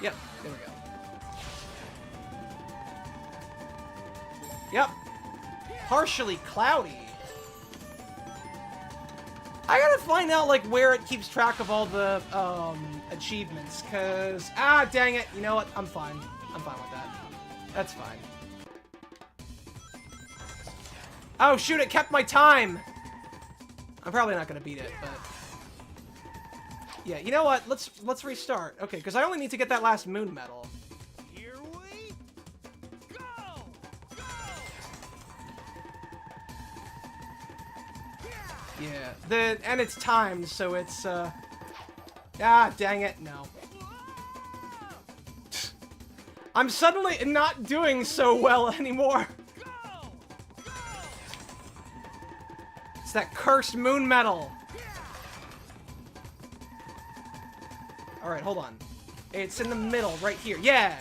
Yep, there we go. Yep. Partially cloudy. I gotta find out, like, where it keeps track of all the, achievements, because... Ah, dang it. You know what? I'm fine. I'm fine with that. That's fine. Oh, shoot, it kept my time! I'm probably not gonna beat it, but... Yeah, you know what? Let's restart. Okay, because I only need to get that last moon medal. Here we go! Go! Yeah, and it's timed, so it's, Ah, dang it, no. I'm suddenly not doing so well anymore. It's that cursed moon medal. Alright, hold on. It's in the middle, right here. Yeah!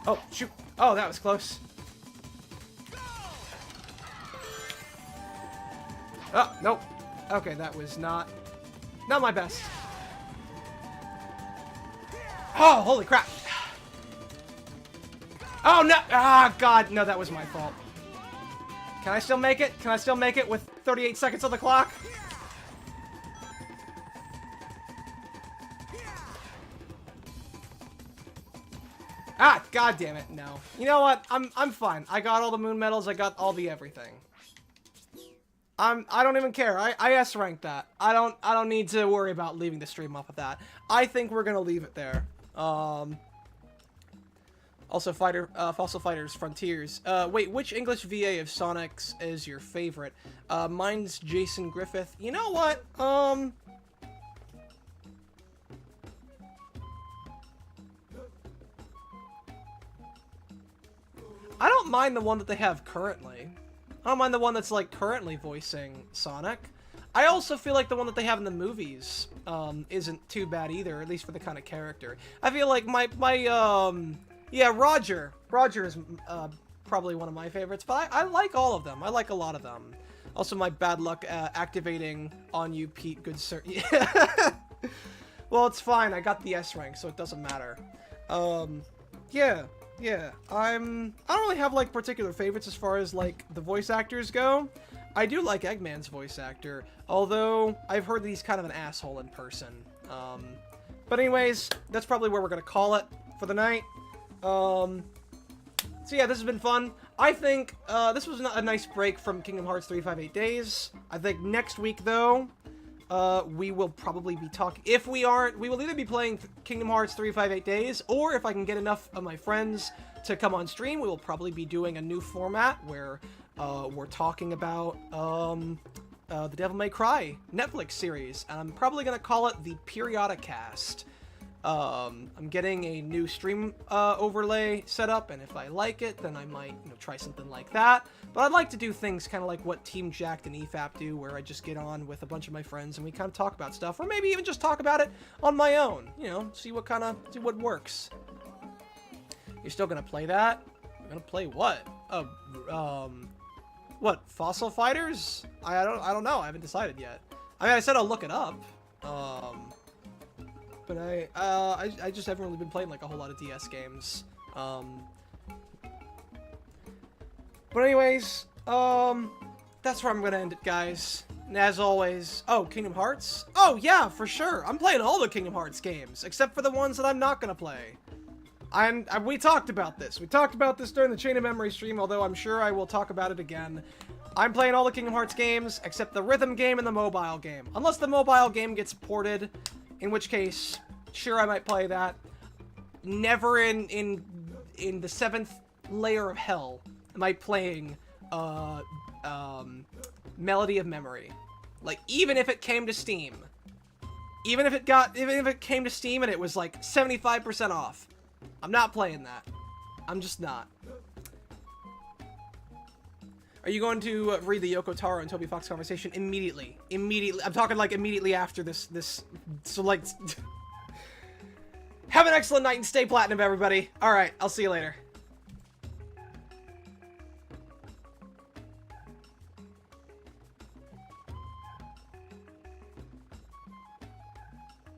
Oh, shoot. Oh, that was close. Oh, nope. Okay, that was not my best. Oh, holy crap. Oh, no. Ah, God. No, that was my fault. Can I still make it? Can I still make it with 38 seconds on the clock? Ah, God damn it. No. You know what? I'm fine. I got all the moon medals. I got all the everything. I don't even care. I S-ranked that. I don't need to worry about leaving the stream off of that. I think we're gonna leave it there. Also, Fossil Fighters Frontiers. Wait, which English VA of Sonic's is your favorite? Mine's Jason Griffith. You know what? I don't mind the one that they have currently. I don't mind the one that's, like, currently voicing Sonic. I also feel like the one that they have in the movies, isn't too bad either, at least for the kind of character. I feel like yeah, Roger. Roger is, probably one of my favorites, but I like all of them. I like a lot of them. Also, my bad luck, activating on you, Pete, good sir. Yeah. Well, it's fine. I got the S rank, so it doesn't matter. Yeah. Yeah, I don't really have, like, particular favorites as far as, like, the voice actors go. I do like Eggman's voice actor, although I've heard that he's kind of an asshole in person. But anyways, that's probably where we're gonna call it for the night. So yeah, this has been fun. I think, this was a nice break from Kingdom Hearts 358 Days. I think next week, though, we will probably be talking... If we aren't, we will either be playing Kingdom Hearts 358 Days, or if I can get enough of my friends to come on stream, we will probably be doing a new format where we're talking about the Devil May Cry Netflix series, and I'm probably going to call it the Periodicast. I'm getting a new stream overlay set up, and if I like it, then I might, try something like that. But I'd like to do things kind of like what Team Jacked and EFAP do, where I just get on with a bunch of my friends and we kind of talk about stuff, or maybe even just talk about it on my own. See what works. You're still gonna play that? You're gonna play what? What? Fossil Fighters? I don't know. I haven't decided yet. I mean, I said I'll look it up. But I just haven't really been playing like a whole lot of DS games. But anyways, that's where I'm gonna end it, guys. And as always, oh, Kingdom Hearts? Oh yeah, for sure. I'm playing all the Kingdom Hearts games, except for the ones that I'm not gonna play. We talked about this. We talked about this during the Chain of Memory stream, although I'm sure I will talk about it again. I'm playing all the Kingdom Hearts games, except the rhythm game and the mobile game. Unless the mobile game gets ported, in which case, sure, I might play that. Never in the 7th layer of hell am I playing, Melody of Memory. Like, even if it came to Steam. Even if it came to Steam and it was, like, 75% off. I'm not playing that. I'm just not. Are you going to read the Yoko Taro and Toby Fox conversation? Immediately. Immediately. I'm talking, like, immediately after this. So, like... Have an excellent night and stay platinum, everybody. Alright, I'll see you later.